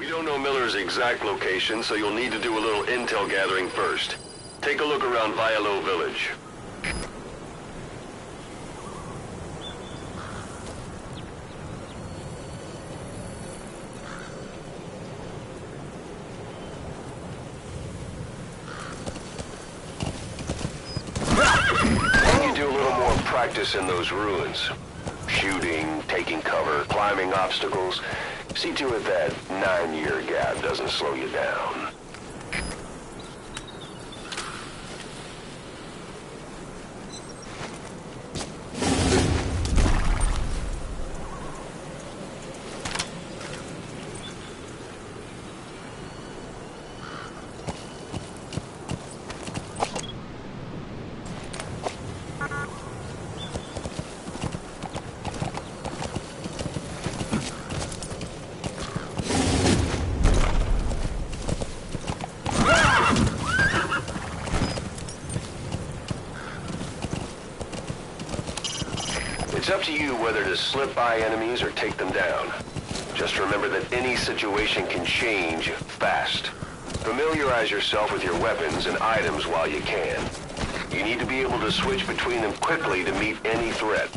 We don't know Miller's exact location, so you'll need to do a little intel gathering first. Take a look around Vialo Village. You do a little more practice in those ruins. Shooting, taking cover, climbing obstacles. See to it that 9-year gap doesn't slow you down. It's up to you whether to slip by enemies or take them down. Just remember that any situation can change fast. Familiarize yourself with your weapons and items while you can. You need to be able to switch between them quickly to meet any threat.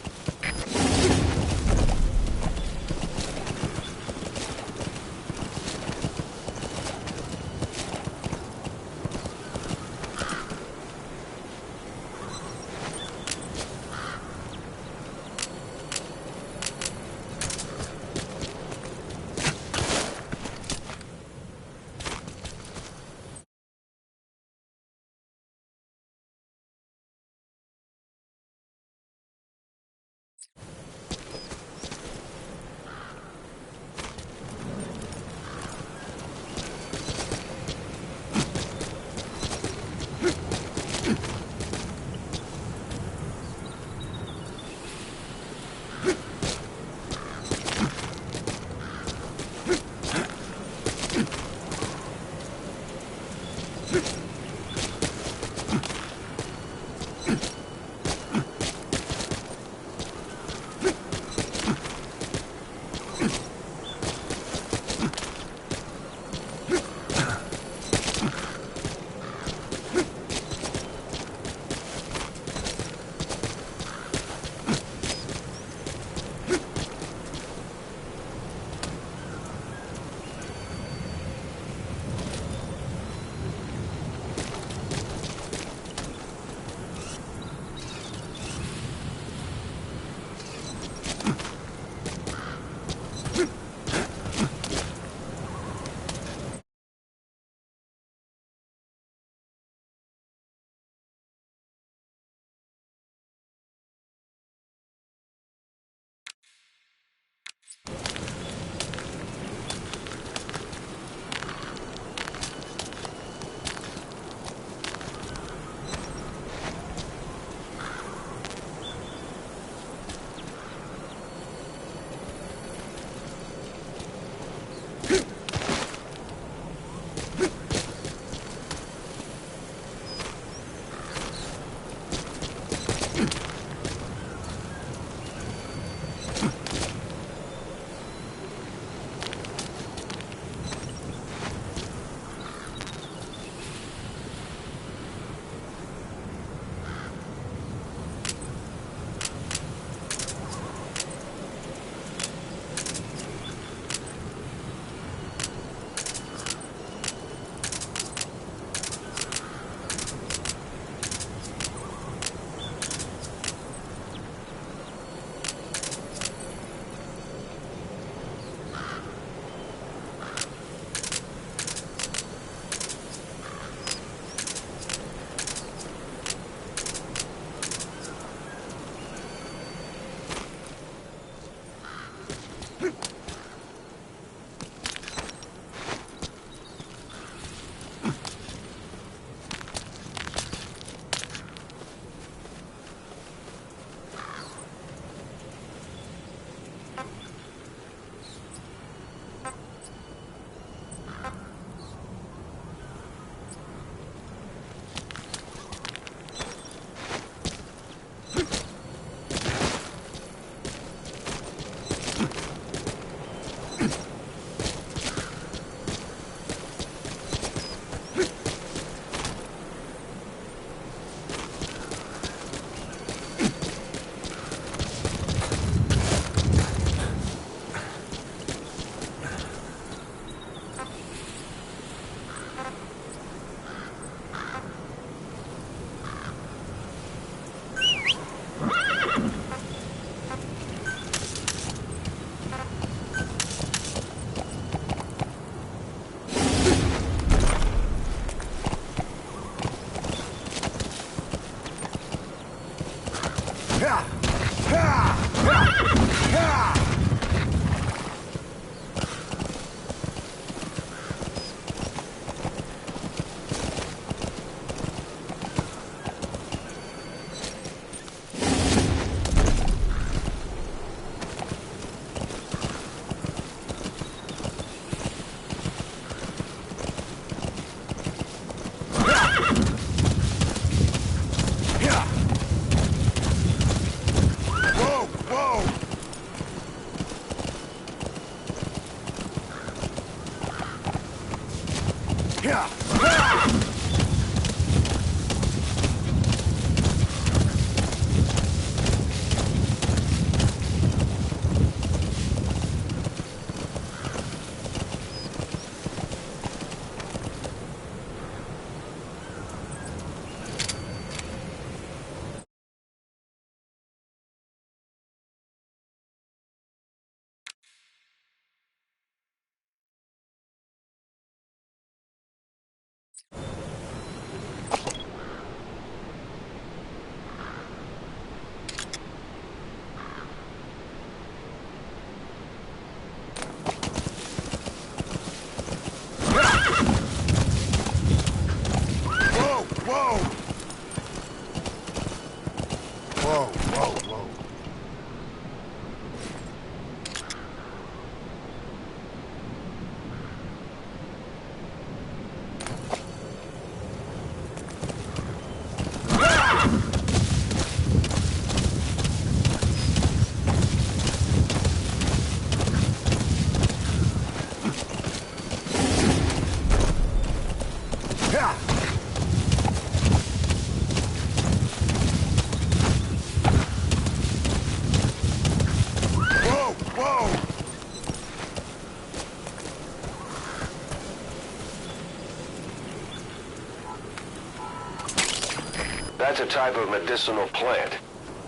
That's a type of medicinal plant.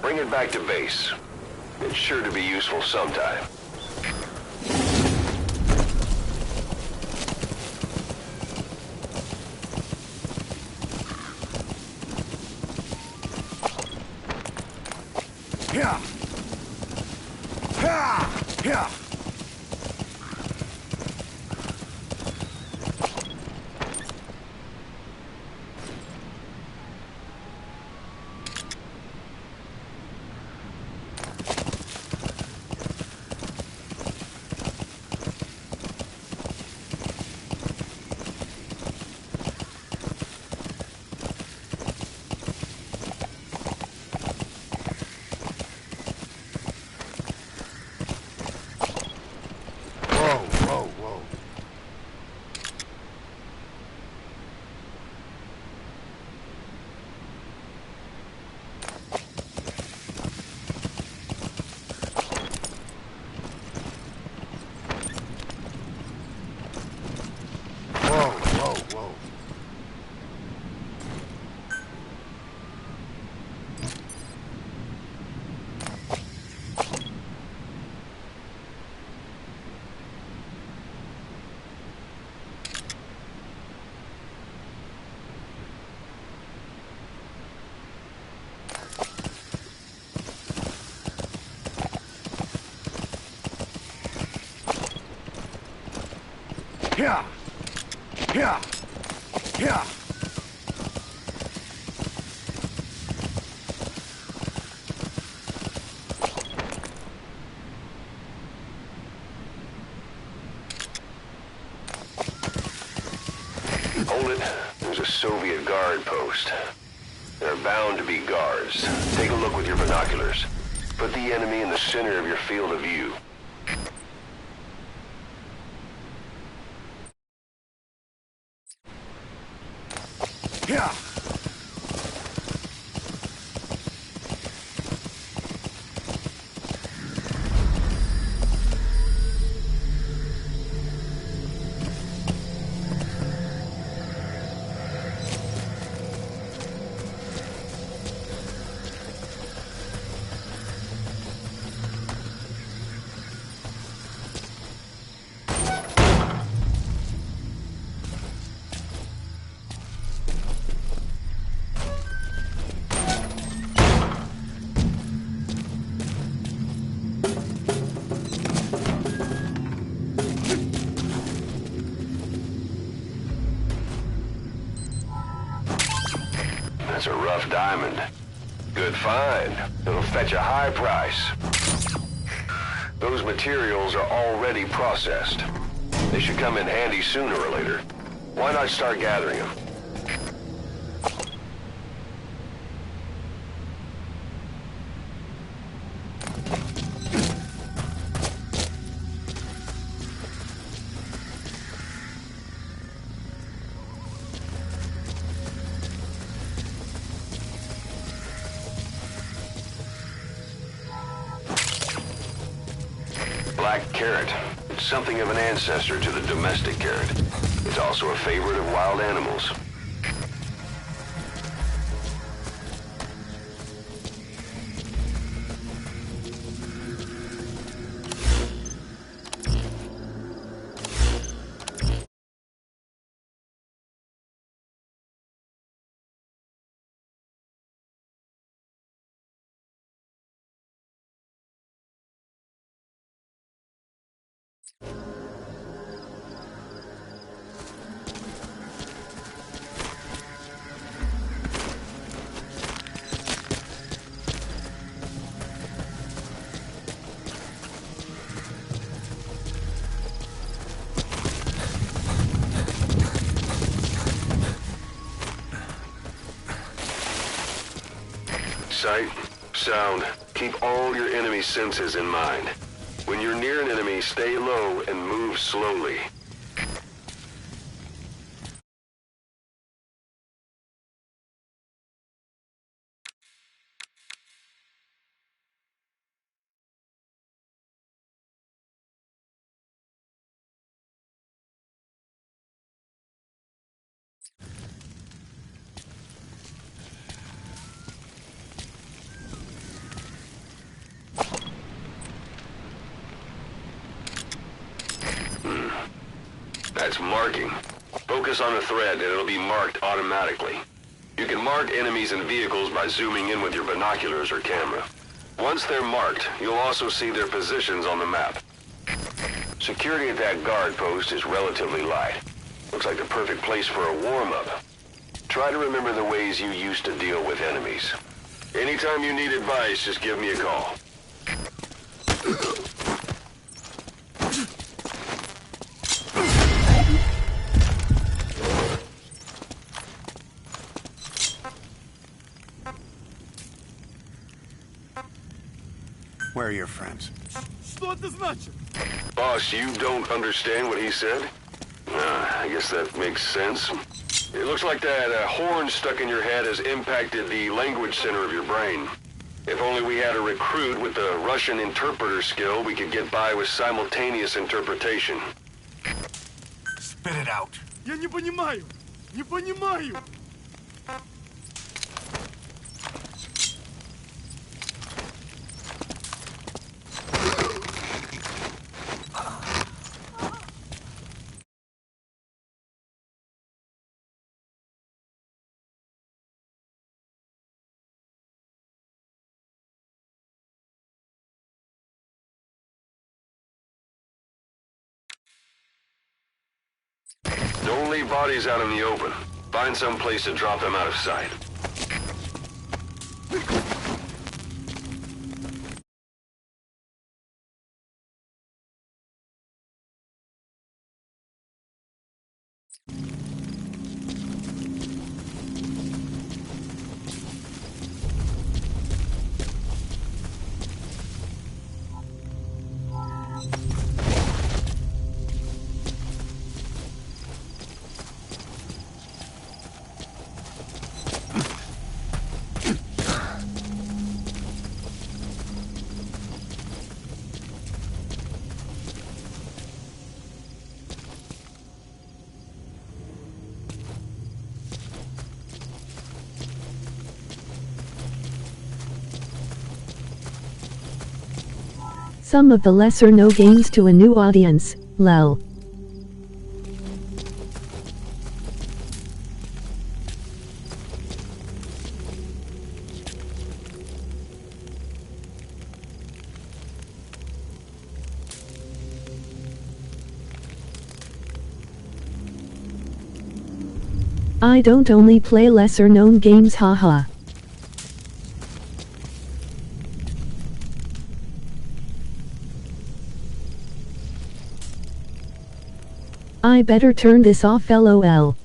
Bring it back to base. It's sure to be useful sometime. Yeah. Yeah. Yeah. Yeah. Yeah. Hold it. There's a Soviet guard post. There are bound to be guards. Take a look with your binoculars. Put the enemy in the center of your field of view. Yeah. diamond. Good find. It'll fetch a high price. Those materials are already processed. They should come in handy sooner or later. Why not start gathering them? Black carrot. It's something of an ancestor to the domestic carrot. It's also a favorite of wild animals. Sight, sound, keep all your enemy senses in mind. When you're near an enemy, stay low and move slowly. That's marking. Focus on the thread and it'll be marked automatically. You can mark enemies and vehicles by zooming in with your binoculars or camera. Once they're marked, you'll also see their positions on the map. Security at that guard post is relatively light. Looks like the perfect place for a warm-up. Try to remember the ways you used to deal with enemies. Anytime you need advice, just give me a call. Where are your friends? Что это значит? Boss, you don't understand what he said? I guess that makes sense. It looks like that horn stuck in your head has impacted the language center of your brain. If only we had a recruit with the Russian interpreter skill, we could get by with simultaneous interpretation. Spit it out. Я не понимаю! Не понимаю! Don't leave bodies out in the open. Find some place to drop them out of sight. Some of the lesser-known games to a new audience, lol. I don't only play lesser-known games, haha. I better turn this off lol.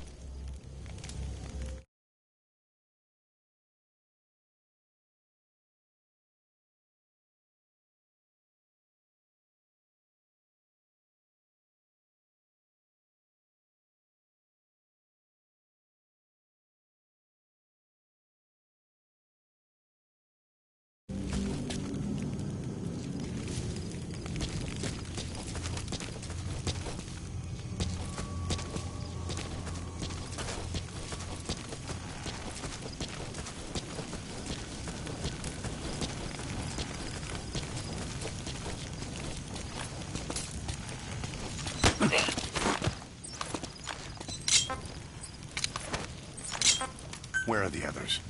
Where are the others?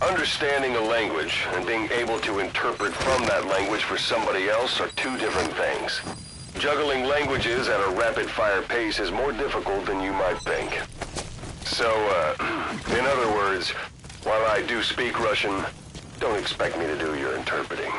Understanding a language and being able to interpret from that language for somebody else are two different things. Juggling languages at a rapid-fire pace is more difficult than you might think. So, in other words, while I do speak Russian, don't expect me to do your interpreting.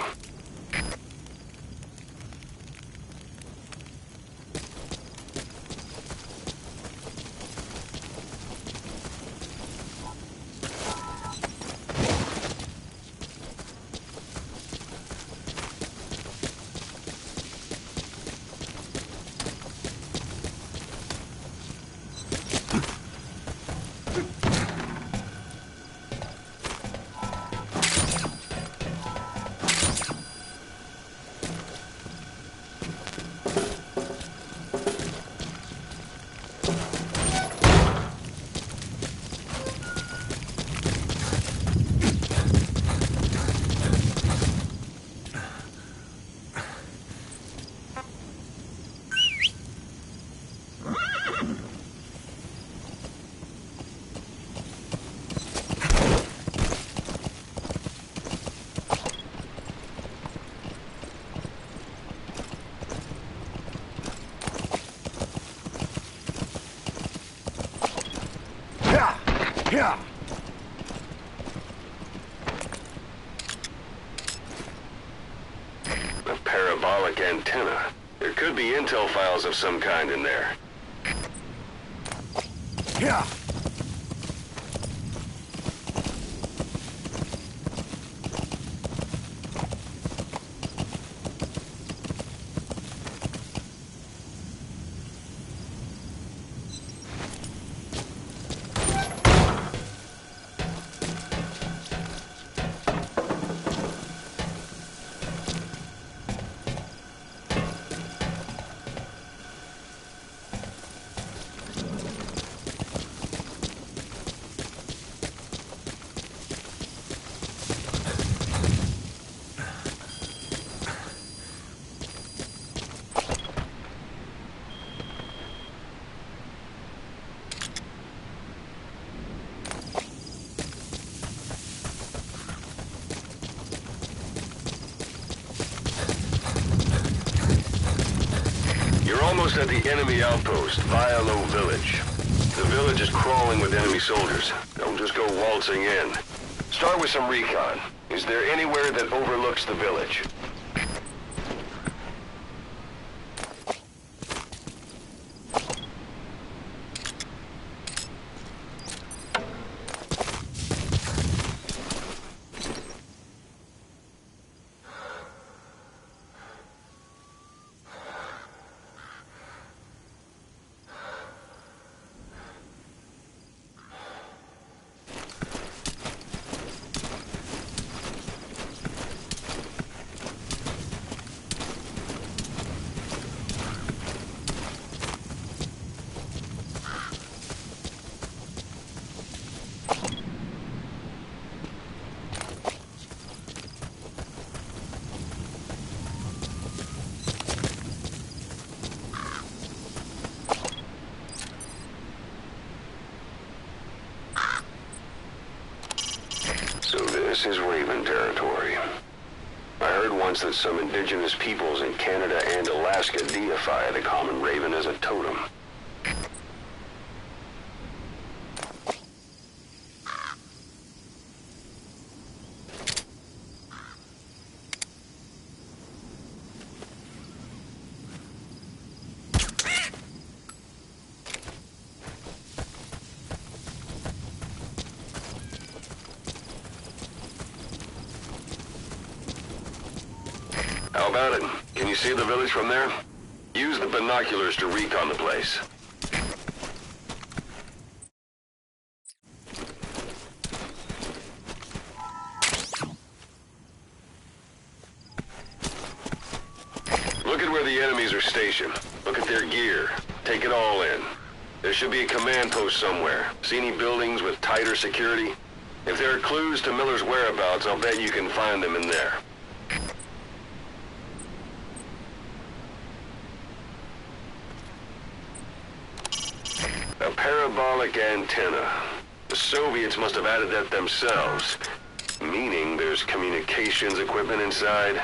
Yeah. A parabolic antenna. There could be intel files of some kind in there. Yeah. You're almost at the enemy outpost, Vialo Village. The village is crawling with enemy soldiers. Don't just go waltzing in. Start with some recon. Is there anywhere that overlooks the village? So this is Raven territory. I heard once that some indigenous peoples in Canada and Alaska deify the common raven as a totem. How about it? Can you see the village from there? Use the binoculars to recon the place. Look at where the enemies are stationed. Look at their gear. Take it all in. There should be a command post somewhere. See any buildings with tighter security? If there are clues to Miller's whereabouts, I'll bet you can find them in there. A parabolic antenna. The Soviets must have added that themselves, meaning there's communications equipment inside.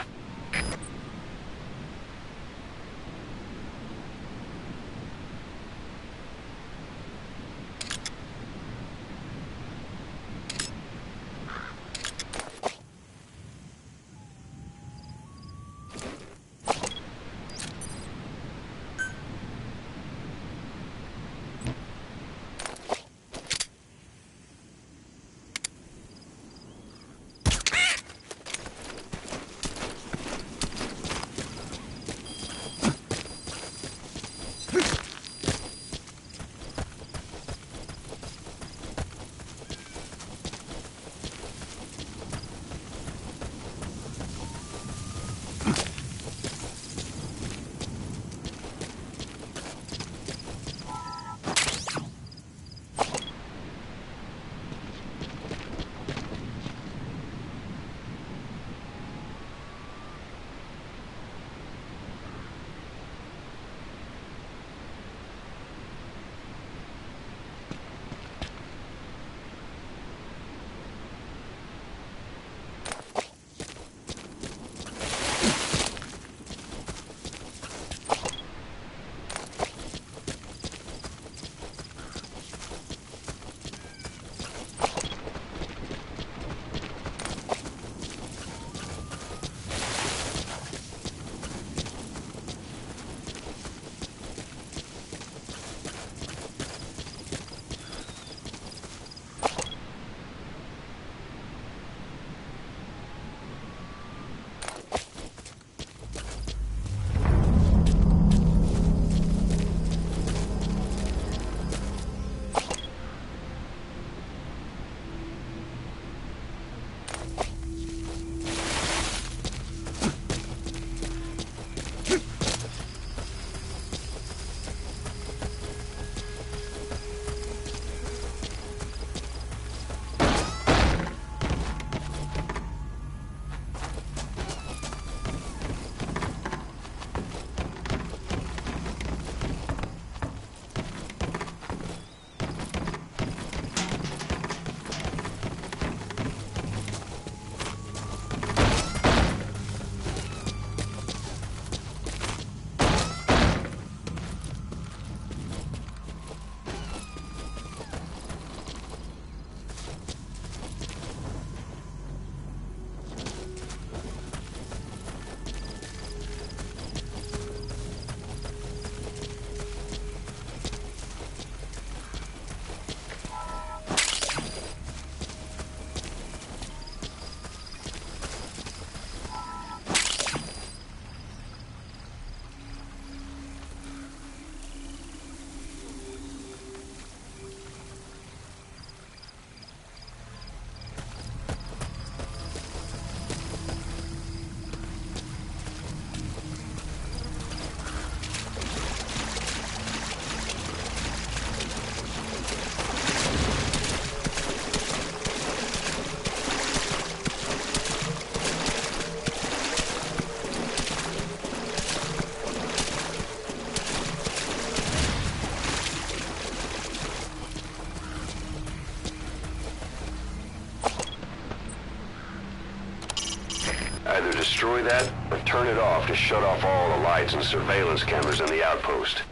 Either destroy that, or turn it off to shut off all the lights and surveillance cameras in the outpost.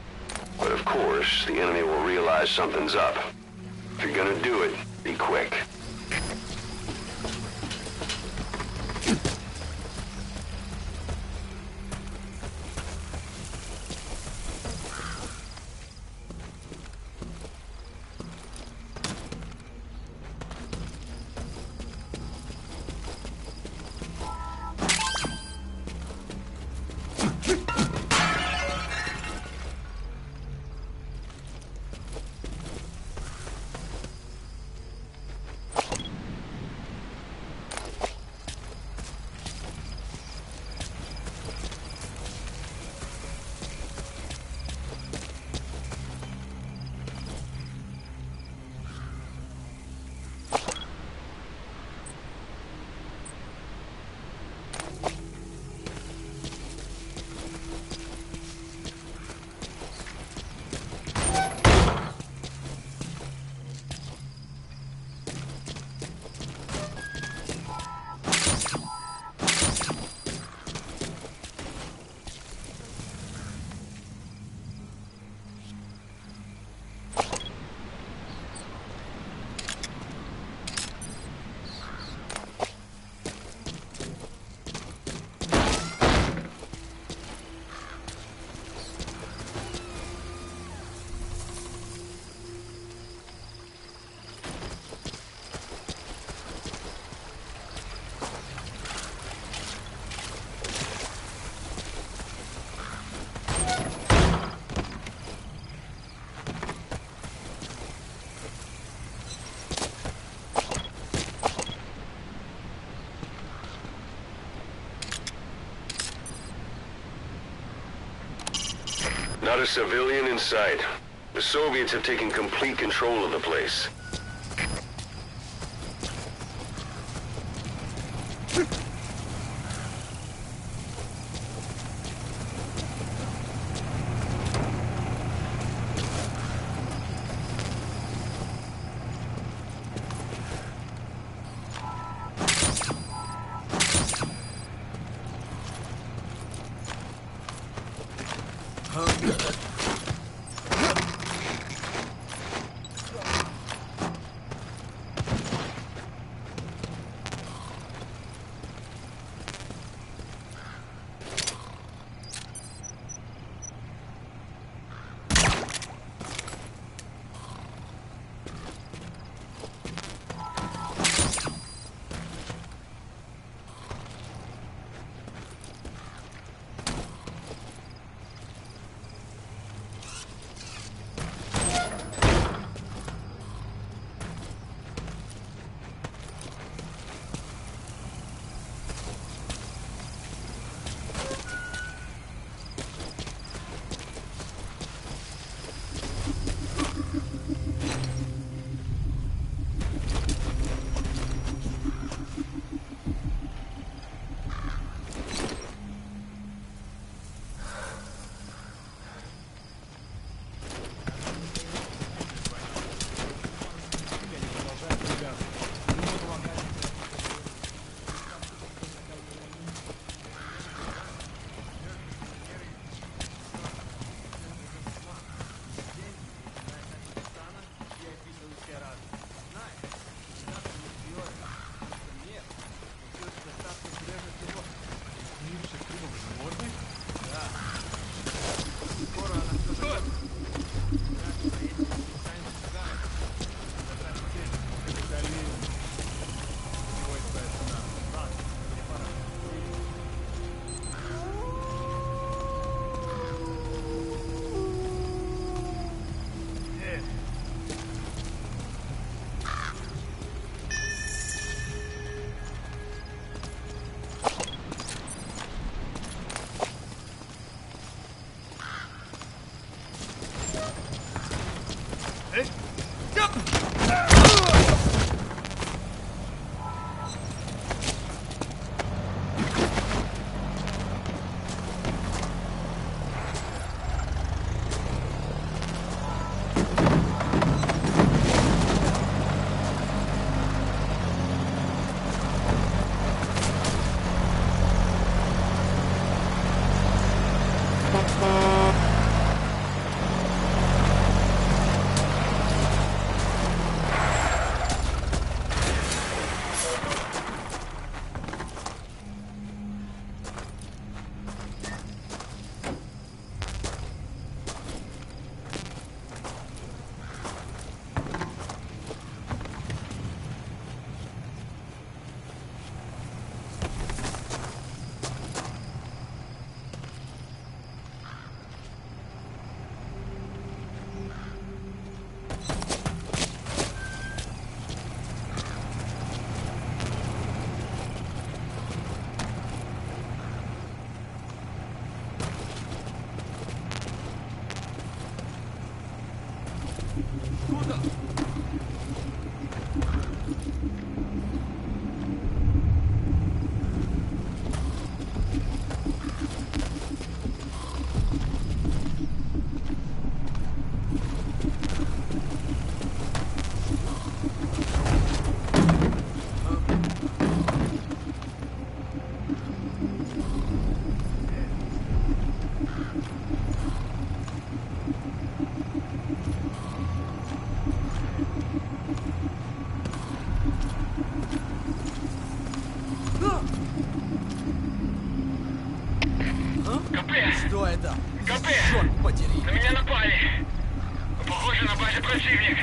But of course, the enemy will realize something's up. If you're gonna do it, be quick. Not a civilian in sight. The Soviets have taken complete control of the place. Что это? КП! Черт подери! На меня напали! Похоже, на базе противник.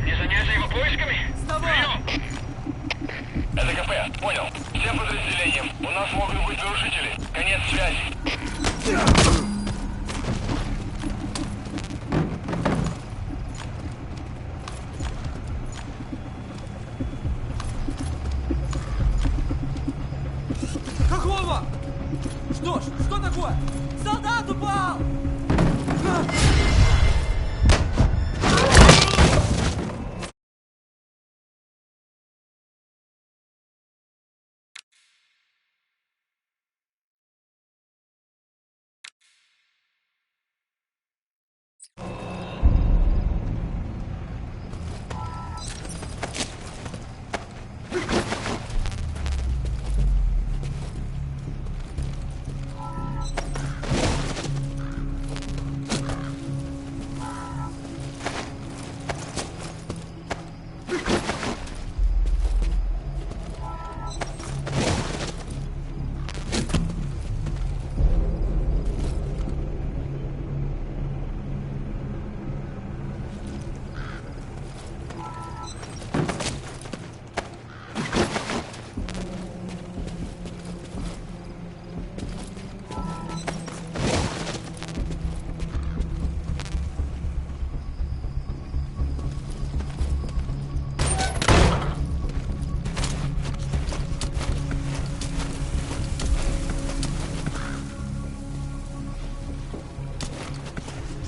Не заняться его поисками? Вставай! Прием! Это КП, понял. Всем подразделениям. У нас могут быть нарушители. Конец связи. Какого? Что ж, что такое? такое? Солдат упал!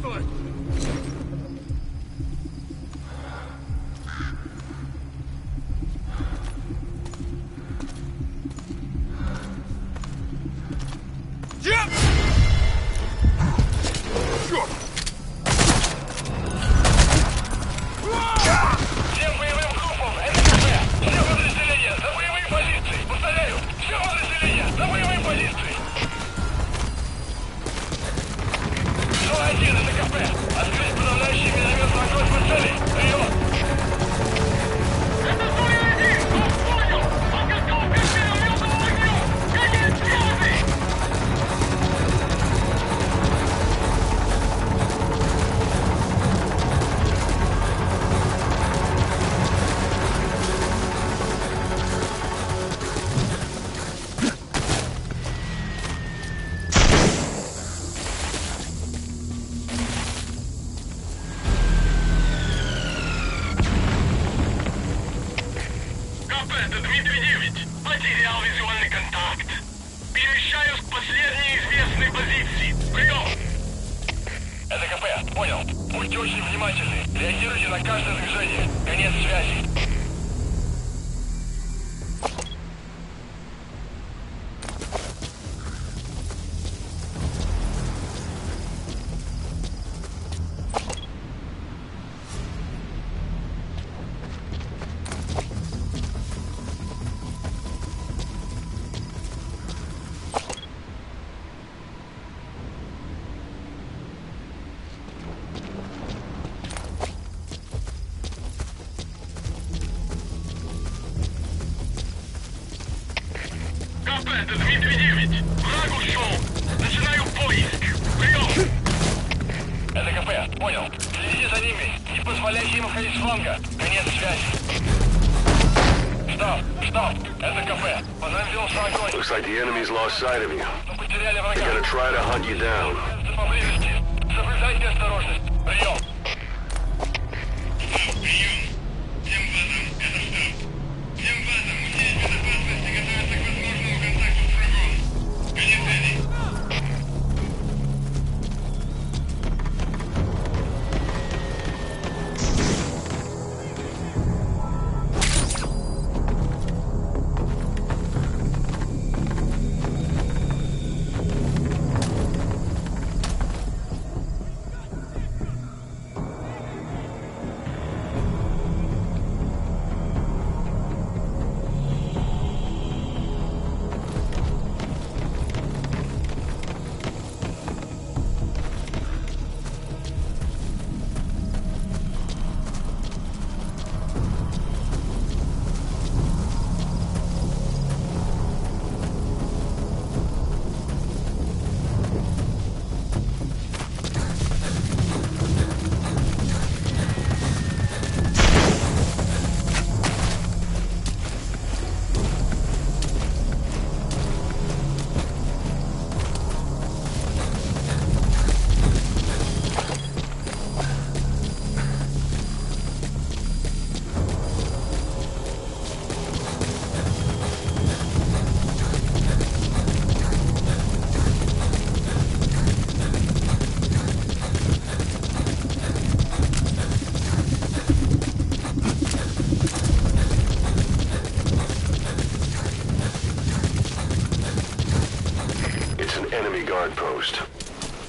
Что это? Всем боевым группам НКП! Все подразделения за боевые позиции! Повторяю, все подразделения за боевые позиции! 101 НКП! Открыть подавляющий минометный огонь по цели! Прием! Это 101! Он понял! Он готов к минометному огню! Конец связи! КП, это Дмитрий 9. Потерял визуальный контакт. Перемещаюсь к последней известной позиции. Прием! Это КП, понял. Будьте очень внимательны. Реагируйте на каждое движение. Конец связи. КП, это Дмитрий 9. Враг ушел. Начинаю поиск. Прием! Это КП, понял. Следите за ними. Не позволяйте им входить с фланга. Конец связи. Штаб. Это КП. Возразился огонь. Looks like the enemy's lost sight of you. Мы потеряли врага. They're gonna try to hunt you down. Поблизости. Соблюдайте осторожность. Прием. guard post.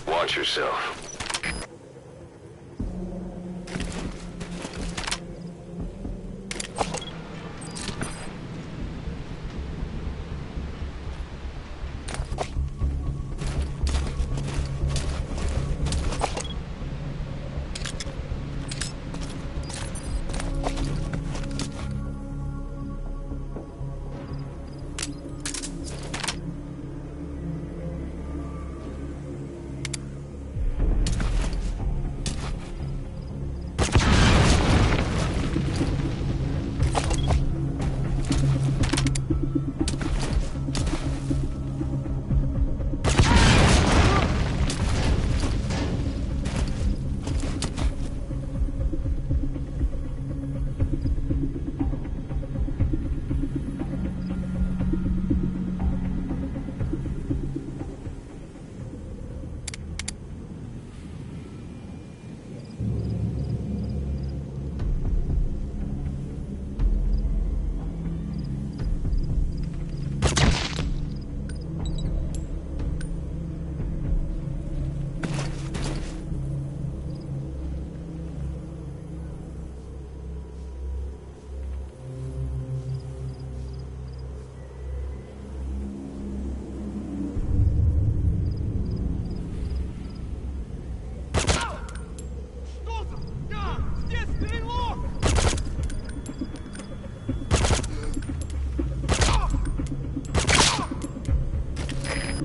Watch yourself.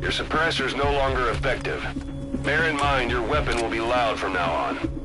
Your suppressor's no longer effective. Bear in mind your weapon will be loud from now on.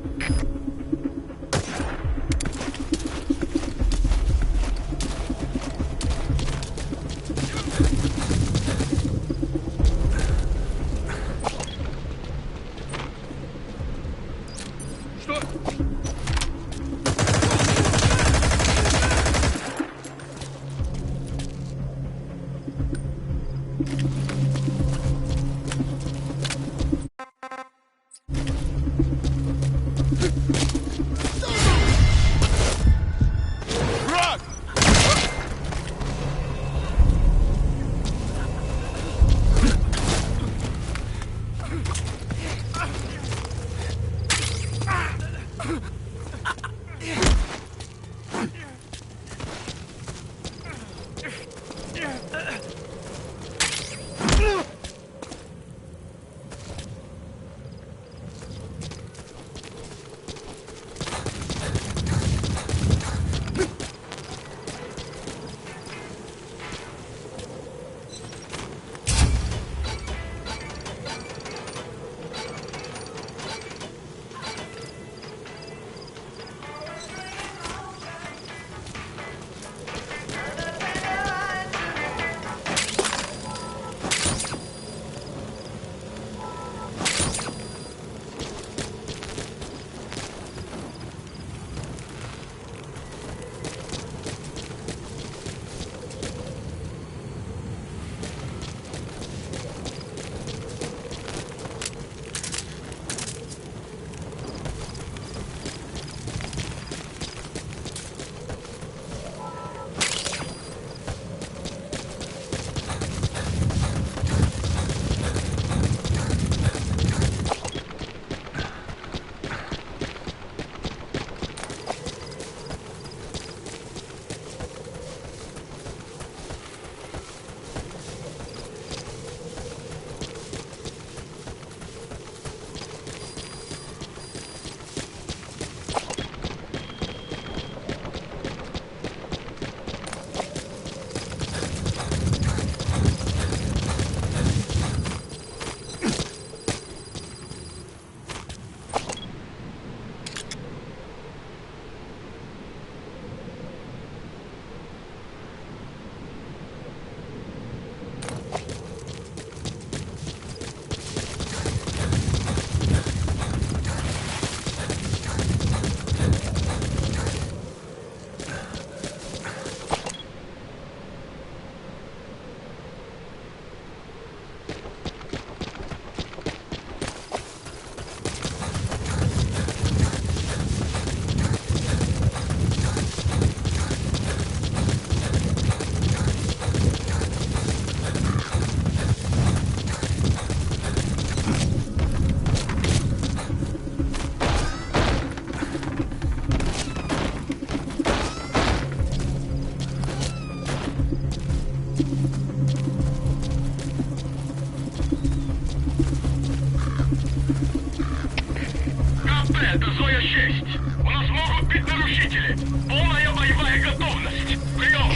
Ваша честь! У нас могут быть нарушители! Полная боевая готовность! Прием!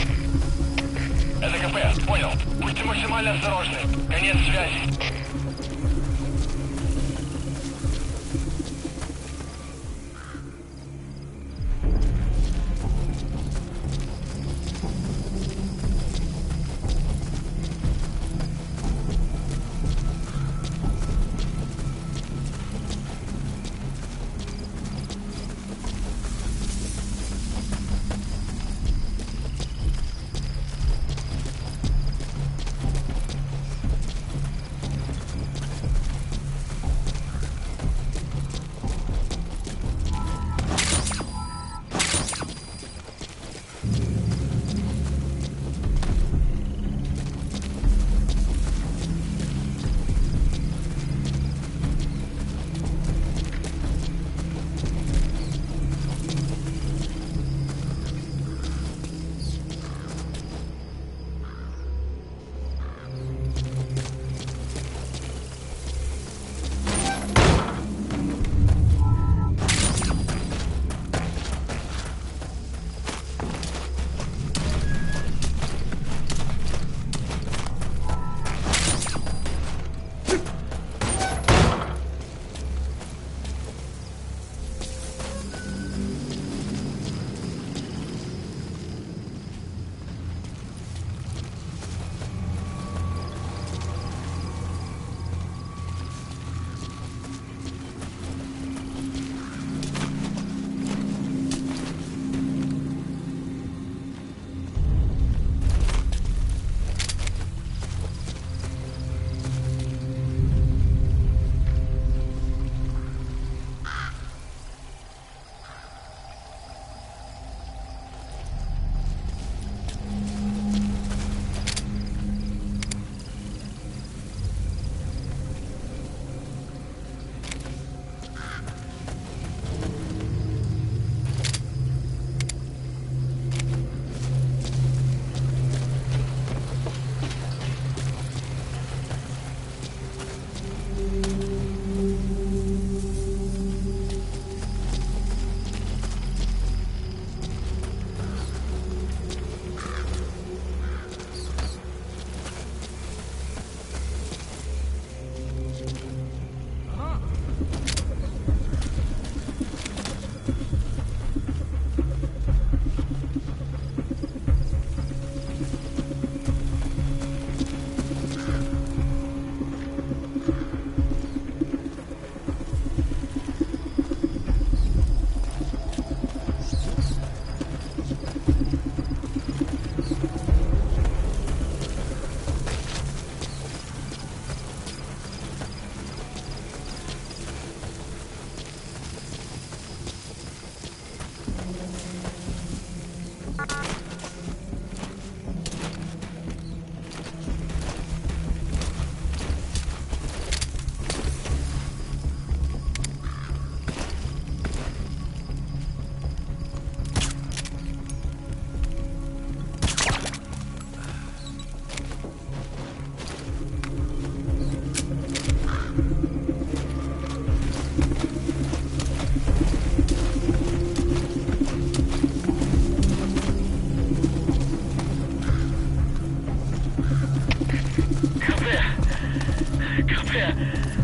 Это КП, понял. Будьте максимально осторожны. Конец связи.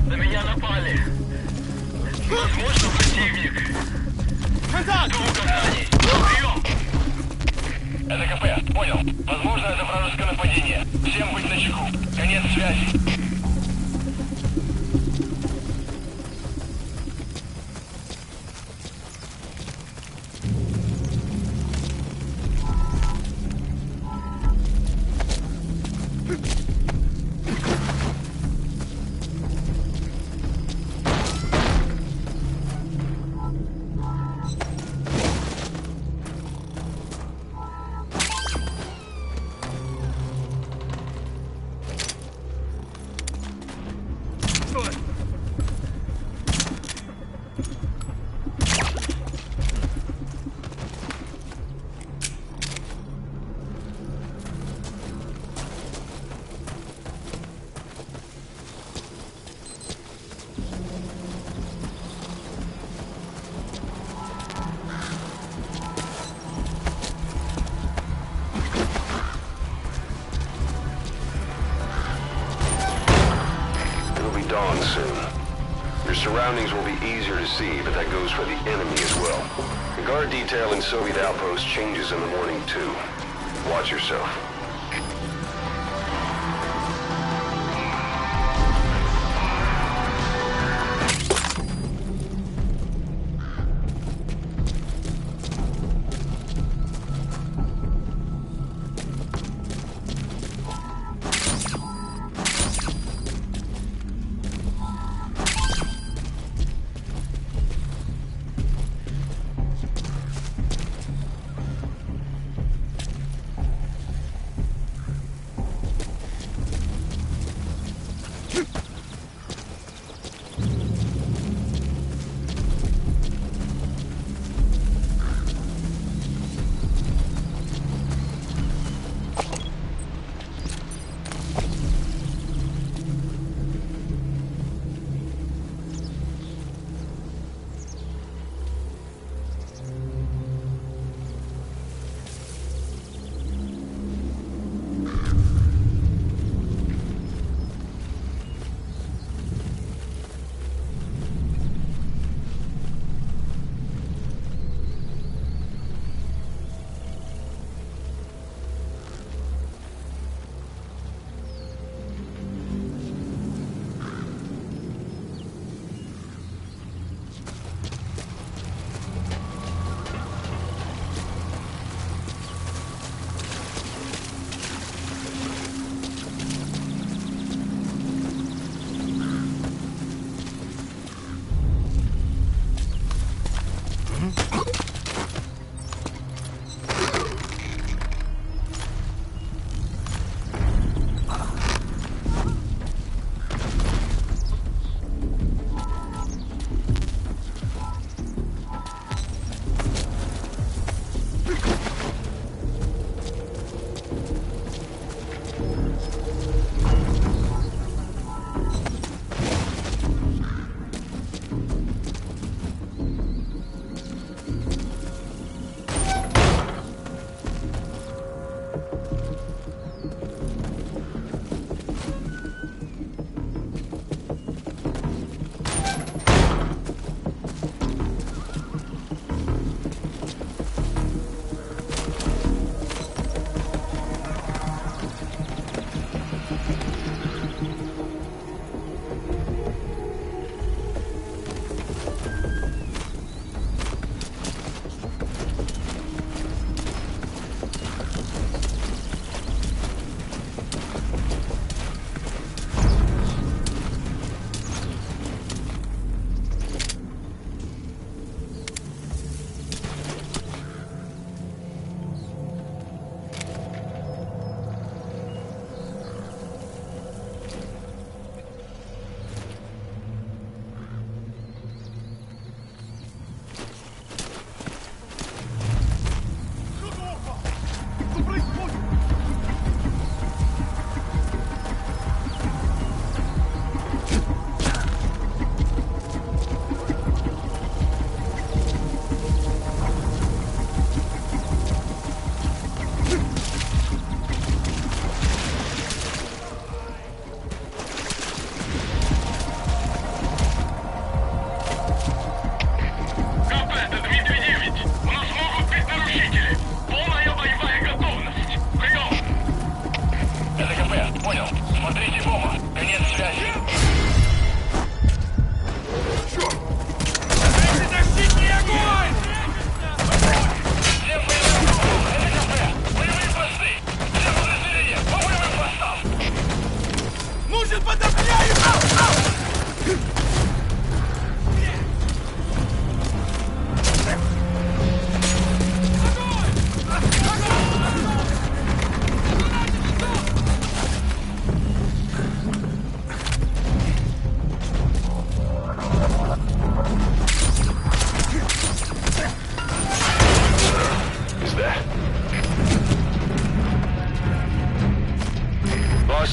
На меня напали. Возможно, противник. Контакт! Жду указаний. Прием! Это КП, понял. Возможно, это вражеское нападение. Всем быть начеку. Конец связи. dawn soon. Your surroundings will be easier to see, but that goes for the enemy as well. The guard detail in Soviet outposts changes in the morning, too. Watch yourself.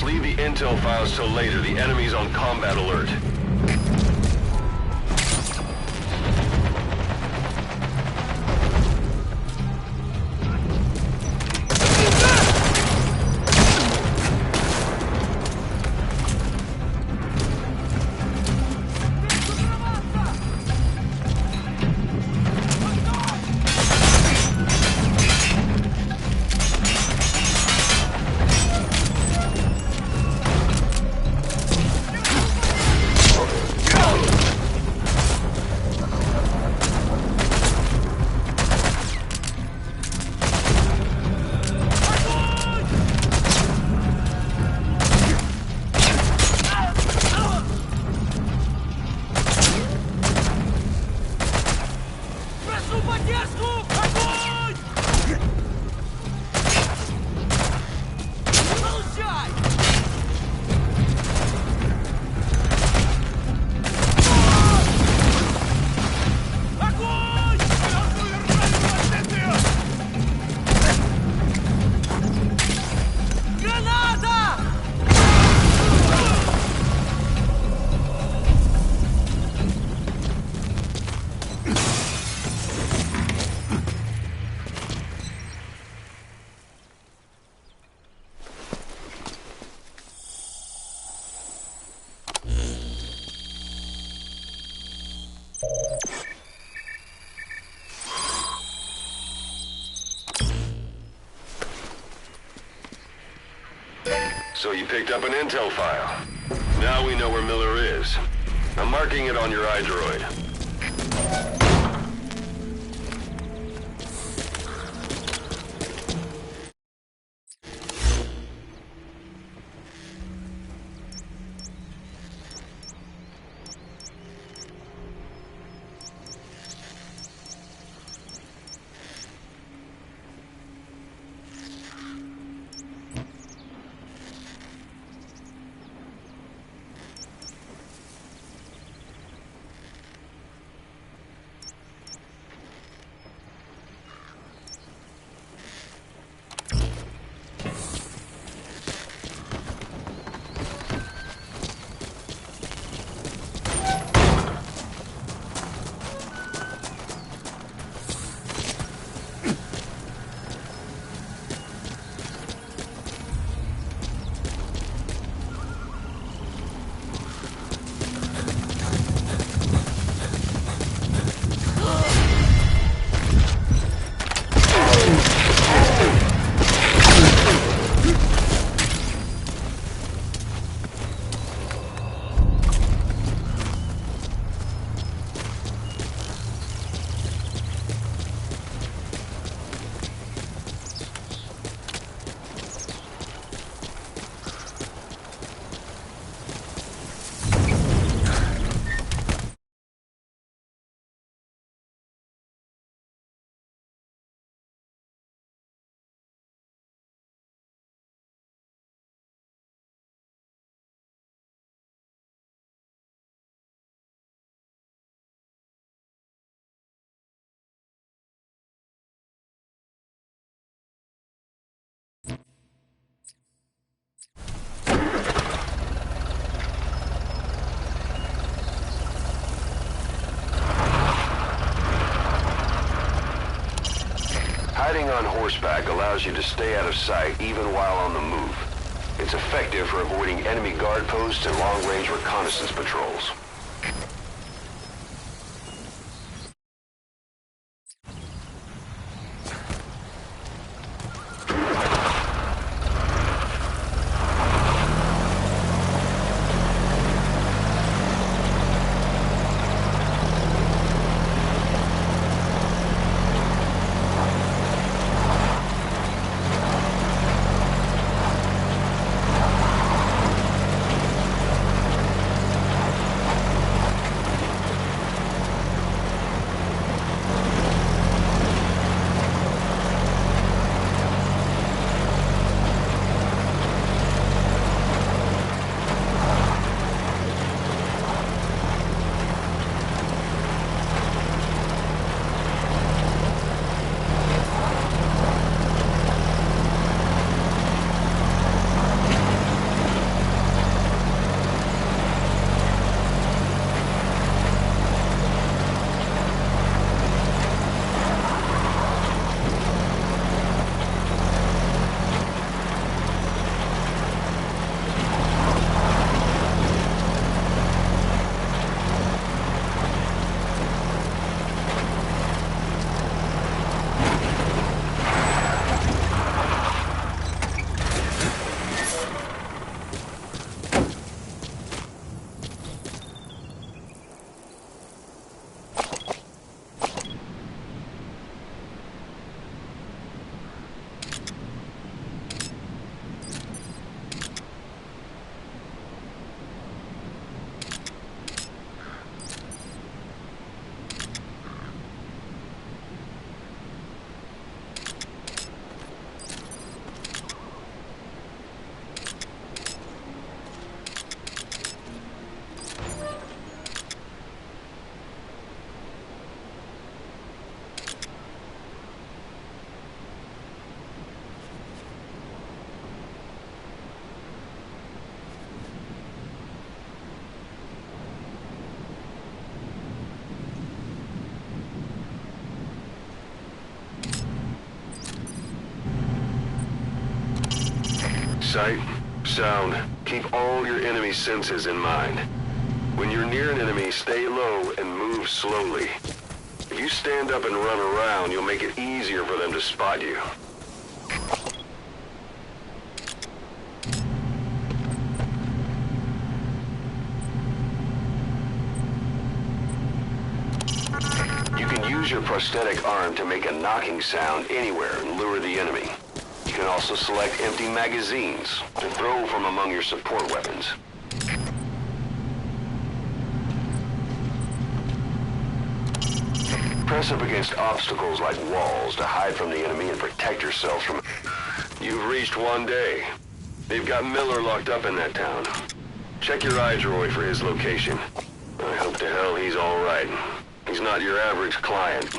Leave the intel files till later. The enemy's on combat alert. So you picked up an intel file. Now we know where Miller is. I'm marking it on your iDroid. Hiding on horseback allows you to stay out of sight even while on the move. It's effective for avoiding enemy guard posts and long-range reconnaissance patrols. Sight, sound, keep all your enemy senses in mind. When you're near an enemy, stay low and move slowly. If you stand up and run around, you'll make it easier for them to spot you. your prosthetic arm to make a knocking sound anywhere and lure the enemy. You can also select empty magazines to throw from among your support weapons. Press up against obstacles like walls to hide from the enemy and protect yourselves from... You've reached one day. They've got Miller locked up in that town. Check your eyes, Roy, for his location. I hope to hell he's all right. He's not your average client.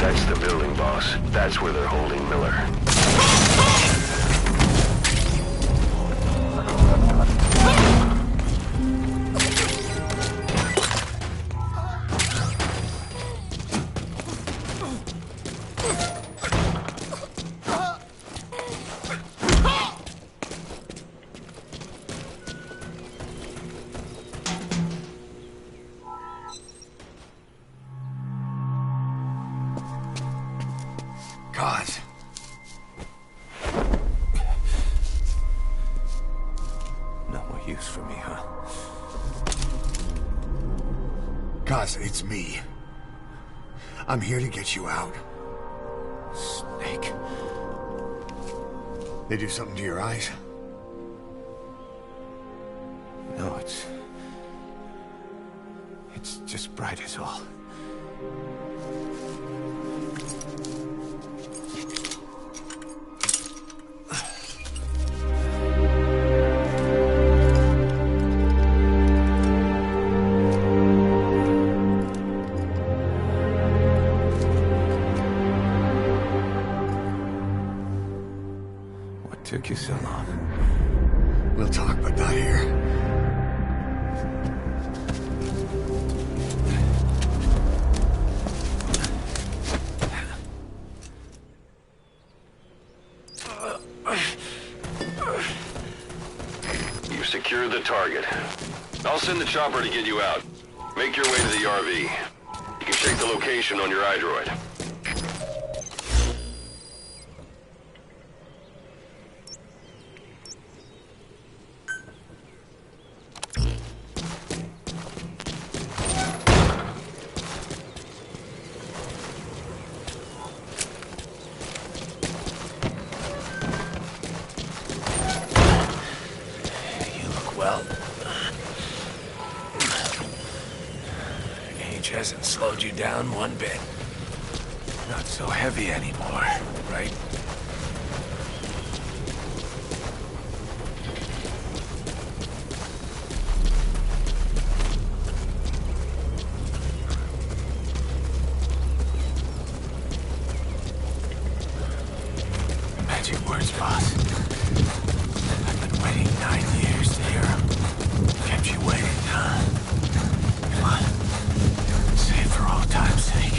That's the building, boss. That's where they're holding Miller. God. No more use for me, huh? Kaz, it's me. I'm here to get you out. Snake. They do something to your eyes? No, it's just bright as all. What took you so long? We'll talk, but not here. You've secured the target. I'll send the chopper to get you out. Make your way to the RV. You can check the location on your iDroid. You look well. Age hasn't slowed you down one bit. Not so heavy anymore, right? Magic words, boss. I've been waiting 9 years to hear 'em. Kept you waiting, huh? Come on. Say it for old time's sake.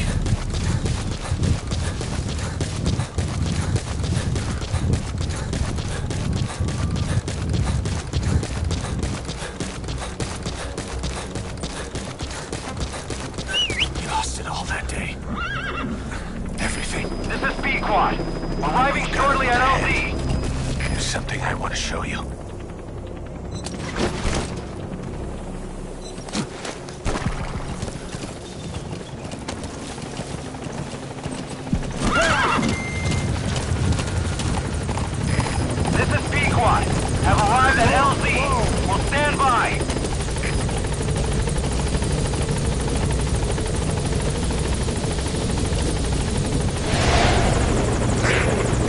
You lost it all that day. Everything. This is Speed Quad. Arriving shortly at LZ. There's something I want to show you. have arrived at LZ. We'll stand by.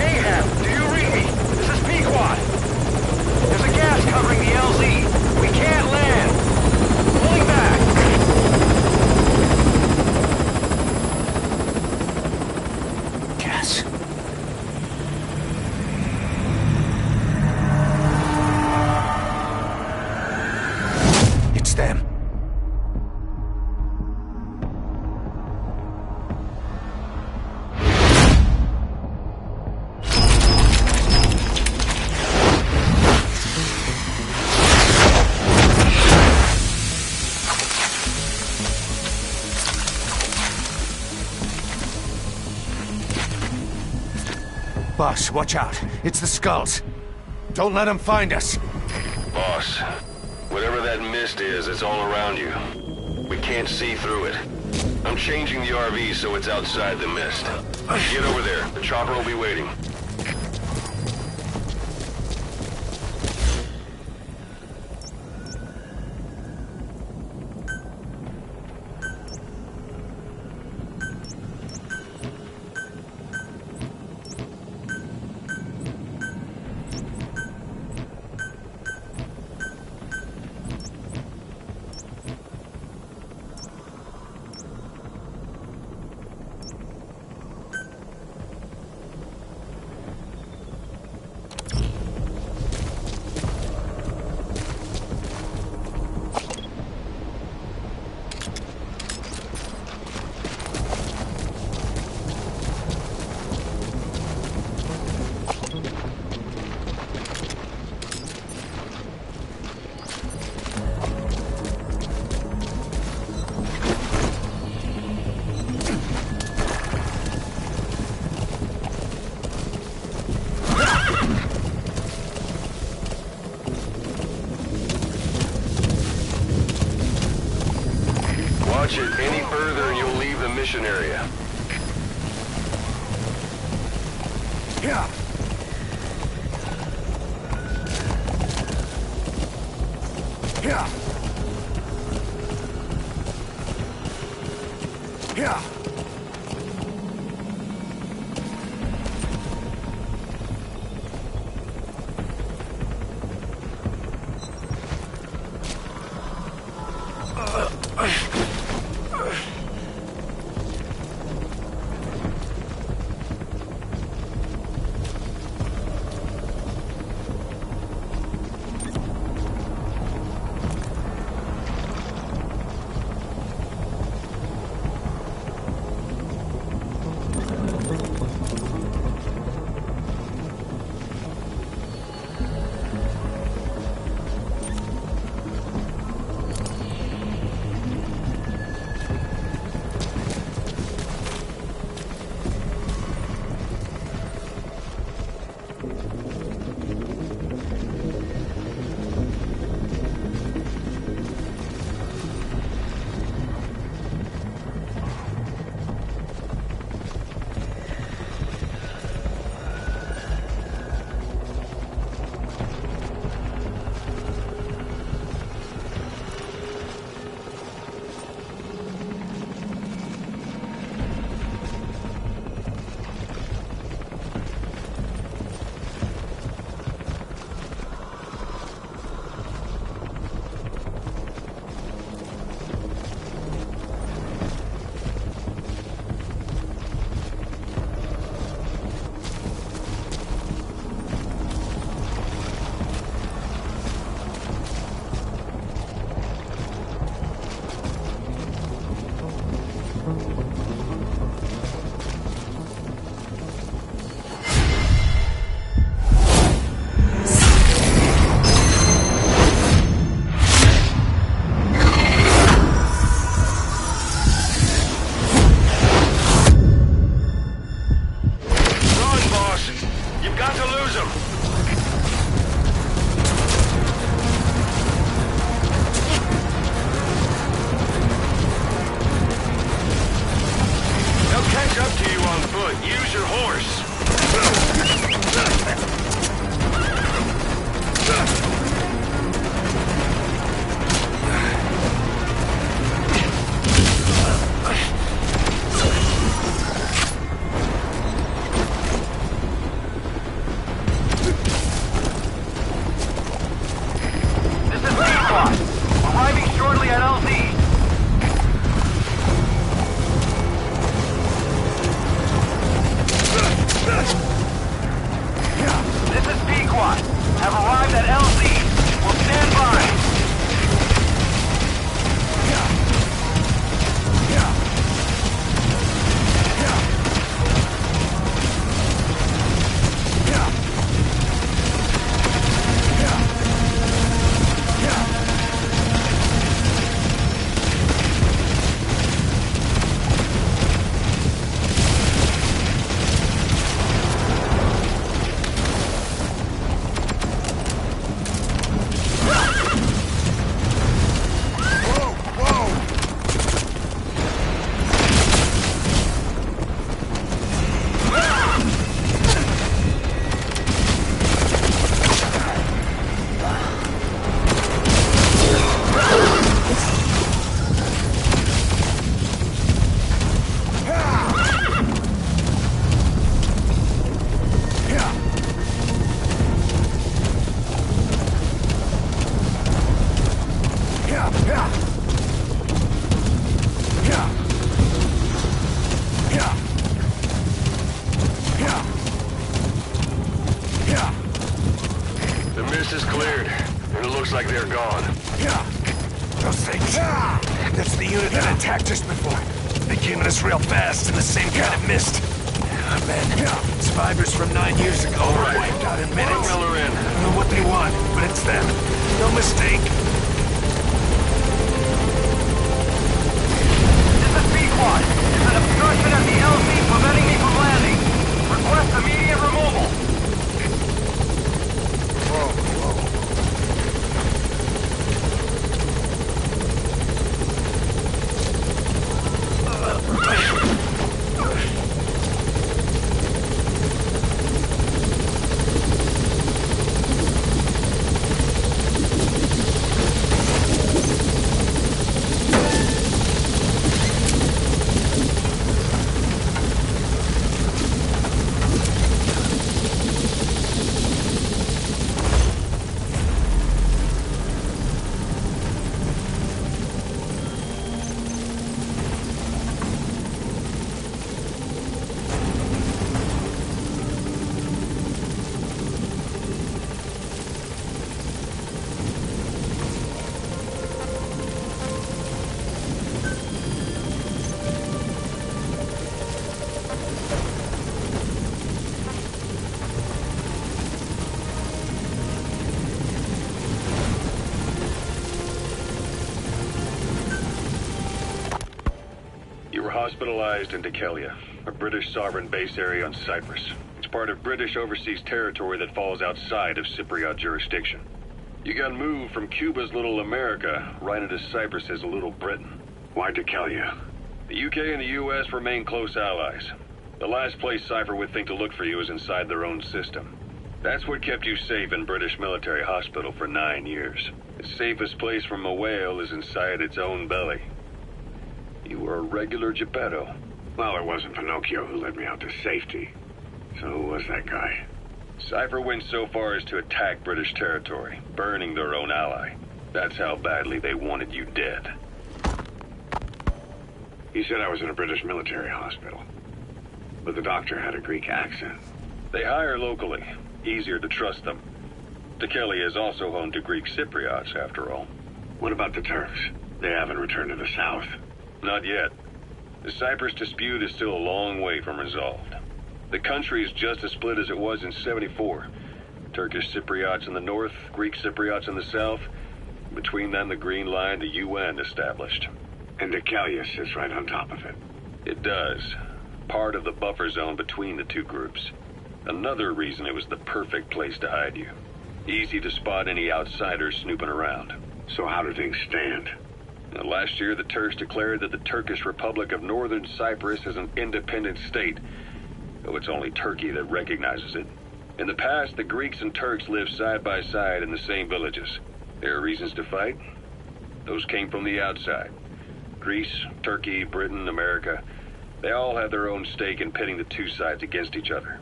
Ahab, do you read me? This is Pequod. There's a gas covering the LZ. We can't land. Pulling back. Gas. It's them. Boss, watch out. It's the Skulls. Don't let them find us. Boss, whatever that mist is, it's all around you. We can't see through it. I'm changing the RV so it's outside the mist. Get over there. The chopper will be waiting. Watch it any further and you'll leave the mission area. Yeah. Yeah. Yeah. Use your horse. Mist is cleared, and it looks like they're gone. Yeah. Those things. That's the unit that attacked us before. They came at us real fast in the same kind of mist. Man, survivors from 9 years ago were wiped out in minutes. Bring Miller in. I don't know what they want, but it's them. No mistake. This is Pequod. There's an obstruction at the LZ preventing me from landing. Request immediate removal. Hospitalized in Dikelia, a British sovereign base area on Cyprus. It's part of British overseas territory that falls outside of Cypriot jurisdiction. You got moved from Cuba's Little America right into Cyprus's Little Britain. Why Dikelia? The UK and the US remain close allies. The last place Cypher would think to look for you is inside their own system. That's what kept you safe in British military hospital for 9 years. The safest place from a whale is inside its own belly. You were a regular Geppetto. Well, it wasn't Pinocchio who led me out to safety. So who was that guy? Cypher went so far as to attack British territory, burning their own ally. That's how badly they wanted you dead. He said I was in a British military hospital. But the doctor had a Greek accent. They hire locally. Easier to trust them. Dikelia is also home to Greek Cypriots, after all. What about the Turks? They haven't returned to the south. Not yet. The Cyprus dispute is still a long way from resolved. The country is just as split as it was in '74. Turkish Cypriots in the north, Greek Cypriots in the south. Between them, the Green Line, the UN established. And Dikelia sits right on top of it. It does. Part of the buffer zone between the two groups. Another reason it was the perfect place to hide you. Easy to spot any outsiders snooping around. So how do things stand? Last year, the Turks declared that the Turkish Republic of Northern Cyprus is an independent state, though it's only Turkey that recognizes it. In the past, the Greeks and Turks lived side by side in the same villages. There are reasons to fight. Those came from the outside. Greece, Turkey, Britain, America, they all have their own stake in pitting the two sides against each other.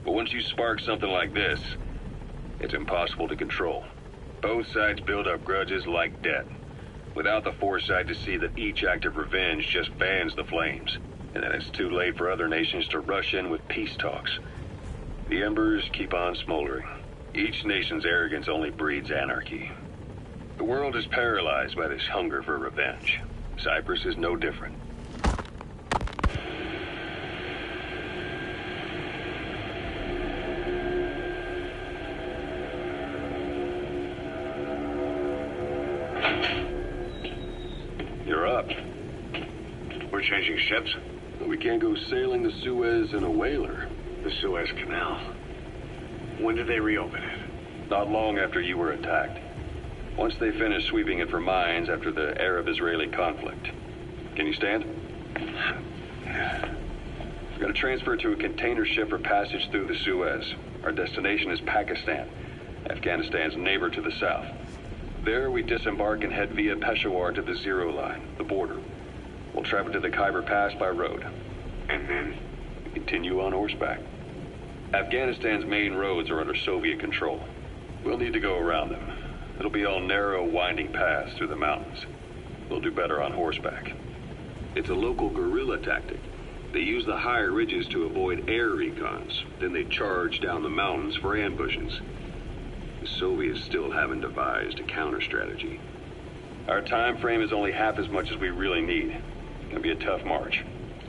But once you spark something like this, it's impossible to control. Both sides build up grudges like debt, without the foresight to see that each act of revenge just fans the flames, and then it's too late for other nations to rush in with peace talks. The embers keep on smoldering. Each nation's arrogance only breeds anarchy. The world is paralyzed by this hunger for revenge. Cyprus is no different. You're up. We're changing ships? We can't go sailing the Suez in a whaler. The Suez Canal. When did they reopen it? Not long after you were attacked. Once they finished sweeping it for mines after the Arab-Israeli conflict. Can you stand? We're going to transfer to a container ship for passage through the Suez. Our destination is Pakistan, Afghanistan's neighbor to the south. There, we disembark and head via Peshawar to the Zero Line, the border. We'll travel to the Khyber Pass by road. And then? We continue on horseback. Afghanistan's main roads are under Soviet control. We'll need to go around them. It'll be all narrow, winding paths through the mountains. We'll do better on horseback. It's a local guerrilla tactic. They use the higher ridges to avoid air recons. Then they charge down the mountains for ambushes. the Soviets still haven't devised a counter-strategy. Our time frame is only half as much as we really need. It's gonna be a tough march.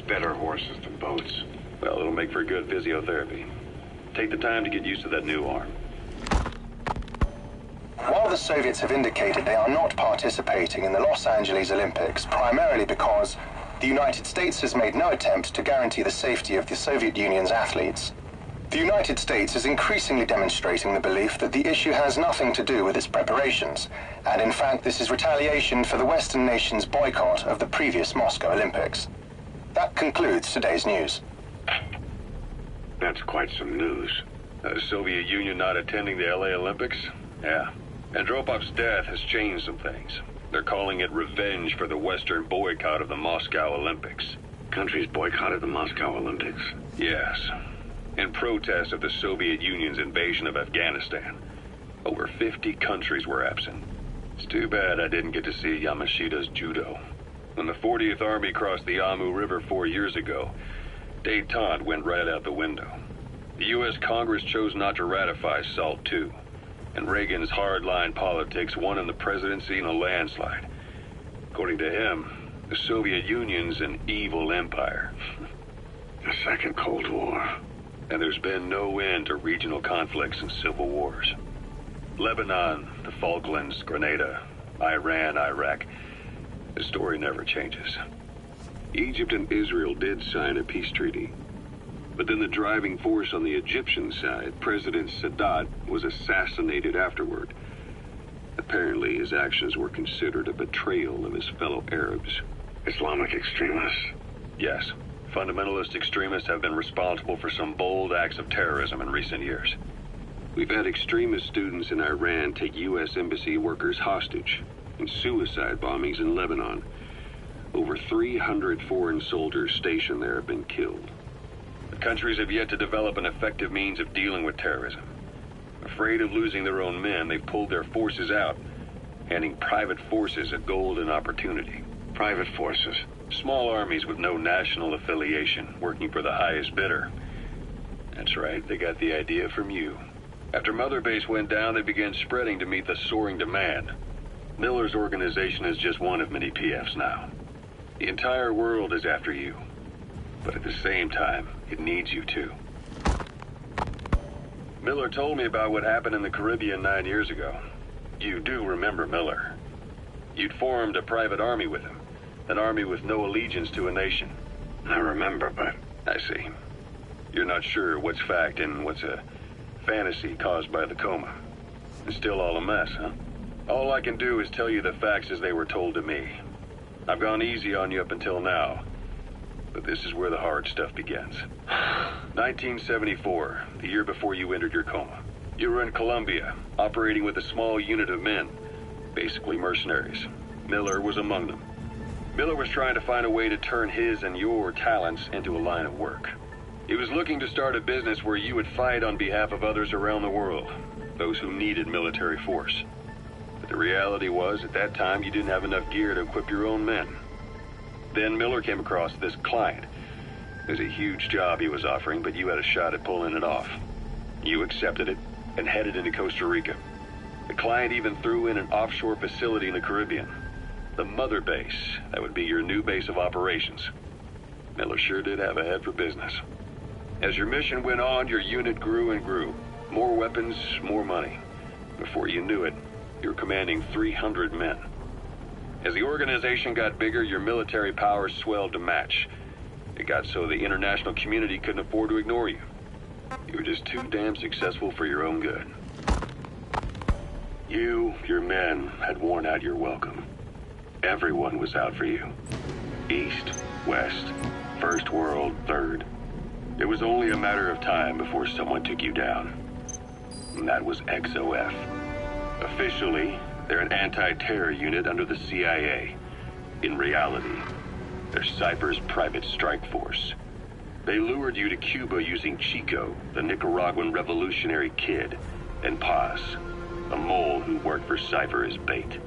Better horses than boats. Well, it'll make for good physiotherapy. Take the time to get used to that new arm. While the Soviets have indicated they are not participating in the Los Angeles Olympics, primarily because the United States has made no attempt to guarantee the safety of the Soviet Union's athletes, the United States is increasingly demonstrating the belief that the issue has nothing to do with its preparations, and in fact this is retaliation for the Western nations' boycott of the previous Moscow Olympics. That concludes today's news. That's quite some news. The Soviet Union not attending the LA Olympics? Yeah. Andropov's death has changed some things. They're calling it revenge for the Western boycott of the Moscow Olympics. Countries boycotted the Moscow Olympics? Yes. In protest of the Soviet Union's invasion of Afghanistan. Over 50 countries were absent. It's too bad I didn't get to see Yamashita's judo. When the 40th Army crossed the Amu River 4 years ago, détente went right out the window. The U.S. Congress chose not to ratify SALT II, and Reagan's hardline politics won him the presidency in a landslide. According to him, the Soviet Union's an evil empire. The Second Cold War. And there's been no end to regional conflicts and civil wars. Lebanon, the Falklands, Grenada, Iran, Iraq. The story never changes. Egypt and Israel did sign a peace treaty. But then the driving force on the Egyptian side, President Sadat, was assassinated afterward. Apparently his actions were considered a betrayal of his fellow Arabs. Islamic extremists? Yes. Fundamentalist extremists have been responsible for some bold acts of terrorism in recent years. We've had extremist students in Iran take U.S. embassy workers hostage, and suicide bombings in Lebanon. Over 300 foreign soldiers stationed there have been killed. The countries have yet to develop an effective means of dealing with terrorism. Afraid of losing their own men, they've pulled their forces out, handing private forces a golden opportunity. Private forces? Small armies with no national affiliation, working for the highest bidder. That's right, they got the idea from you. After Mother Base went down, they began spreading to meet the soaring demand. Miller's organization is just one of many PFs now. The entire world is after you. But at the same time, it needs you too. Miller told me about what happened in the Caribbean 9 years ago. You do remember Miller. You'd formed a private army with him. An army with no allegiance to a nation. I remember, but... I see. You're not sure what's fact and what's a fantasy caused by the coma. It's still all a mess, huh? All I can do is tell you the facts as they were told to me. I've gone easy on you up until now. But this is where the hard stuff begins. 1974, the year before you entered your coma. You were in Colombia, operating with a small unit of men. Basically mercenaries. Miller was among them. Miller was trying to find a way to turn his and your talents into a line of work. He was looking to start a business where you would fight on behalf of others around the world, those who needed military force. But the reality was, at that time, you didn't have enough gear to equip your own men. Then Miller came across this client. It was a huge job he was offering, but you had a shot at pulling it off. You accepted it and headed into Costa Rica. The client even threw in an offshore facility in the Caribbean. The Mother Base, that would be your new base of operations. Miller sure did have a head for business. As your mission went on, your unit grew and grew. More weapons, more money. Before you knew it, you were commanding 300 men. As the organization got bigger, your military powers swelled to match. It got so the international community couldn't afford to ignore you. You were just too damn successful for your own good. You, your men, had worn out your welcome. Everyone was out for you. East, West, First World, Third. It was only a matter of time before someone took you down. And that was XOF. Officially, they're an anti-terror unit under the CIA. In reality, they're Cypher's private strike force. They lured you to Cuba using Chico, the Nicaraguan revolutionary kid, and Paz, a mole who worked for Cypher as bait.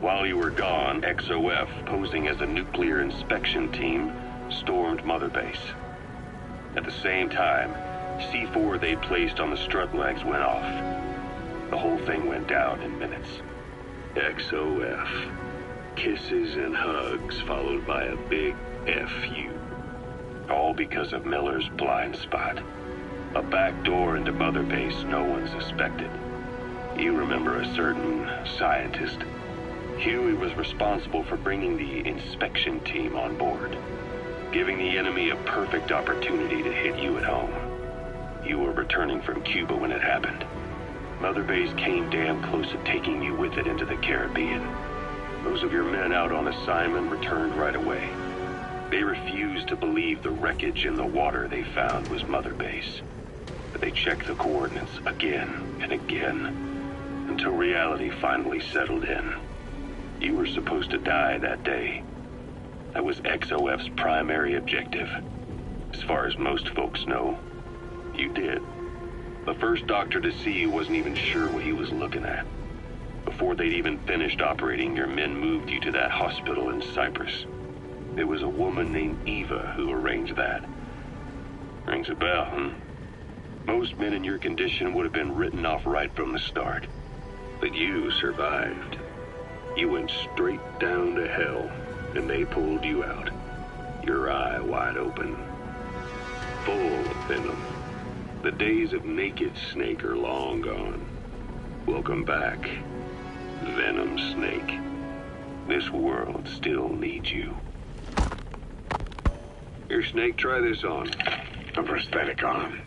While you were gone, XOF, posing as a nuclear inspection team, stormed Mother Base. At the same time, C4 they placed on the strut legs went off. The whole thing went down in minutes. XOF. Kisses and hugs followed by a big FU. All because of Miller's blind spot. A back door into Mother Base no one suspected. You remember a certain scientist? Huey was responsible for bringing the inspection team on board, giving the enemy a perfect opportunity to hit you at home. You were returning from Cuba when it happened. Mother Base came damn close to taking you with it into the Caribbean. Those of your men out on assignment returned right away. They refused to believe the wreckage in the water they found was Mother Base. But they checked the coordinates again and again, until reality finally settled in. You were supposed to die that day. That was XOF's primary objective. As far as most folks know, you did. The first doctor to see you wasn't even sure what he was looking at. Before they'd even finished operating, your men moved you to that hospital in Cyprus. It was a woman named Eva who arranged that. Rings a bell, huh? Most men in your condition would have been written off right from the start. But you survived. You went straight down to hell, and they pulled you out. Your eye wide open. Full of venom. The days of naked Snake are long gone. Welcome back, Venom Snake. This world still needs you. Here, Snake, try this on. A prosthetic arm.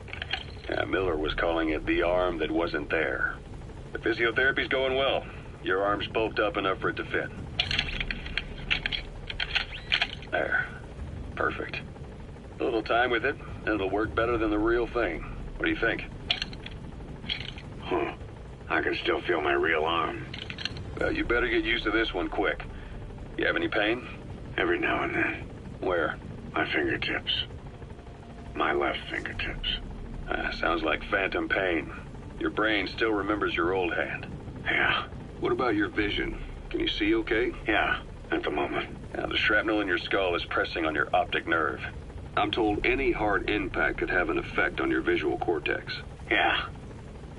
Yeah, Miller was calling it the arm that wasn't there. The physiotherapy's going well. Your arm's bulked up enough for it to fit. There. Perfect. A little time with it, and it'll work better than the real thing. What do you think? Huh. I can still feel my real arm. Well, you better get used to this one quick. You have any pain? Every now and then. Where? My fingertips. My left fingertips. Sounds like phantom pain. Your brain still remembers your old hand. Yeah. What about your vision? Can you see okay? Yeah, at the moment. Now, the shrapnel in your skull is pressing on your optic nerve. I'm told any hard impact could have an effect on your visual cortex. Yeah,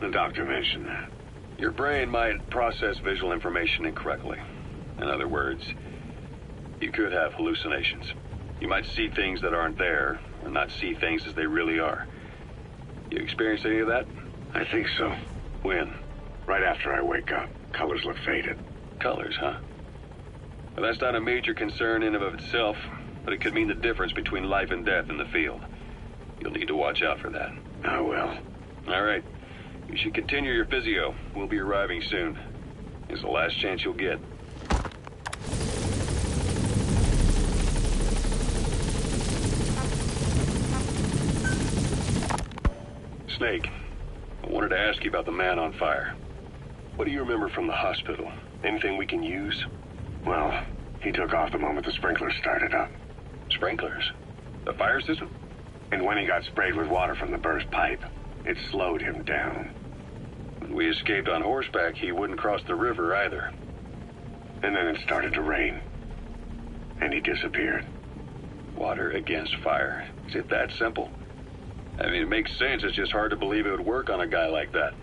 the doctor mentioned that. Your brain might process visual information incorrectly. In other words, you could have hallucinations. You might see things that aren't there, or not see things as they really are. You experience any of that? I think so. When? Right after I wake up. Colors look faded. Colors, huh? Well, that's not a major concern in and of itself, but it could mean the difference between life and death in the field. You'll need to watch out for that. I will. All right. You should continue your physio. We'll be arriving soon. It's the last chance you'll get. Snake, I wanted to ask you about the man on fire. What do you remember from the hospital? Anything we can use? Well, he took off the moment the sprinklers started up. Sprinklers? The fire system? And when he got sprayed with water from the burst pipe, it slowed him down. When we escaped on horseback, he wouldn't cross the river either. And then it started to rain. And he disappeared. Water against fire. Is it that simple? I mean, it makes sense. It's just hard to believe it would work on a guy like that.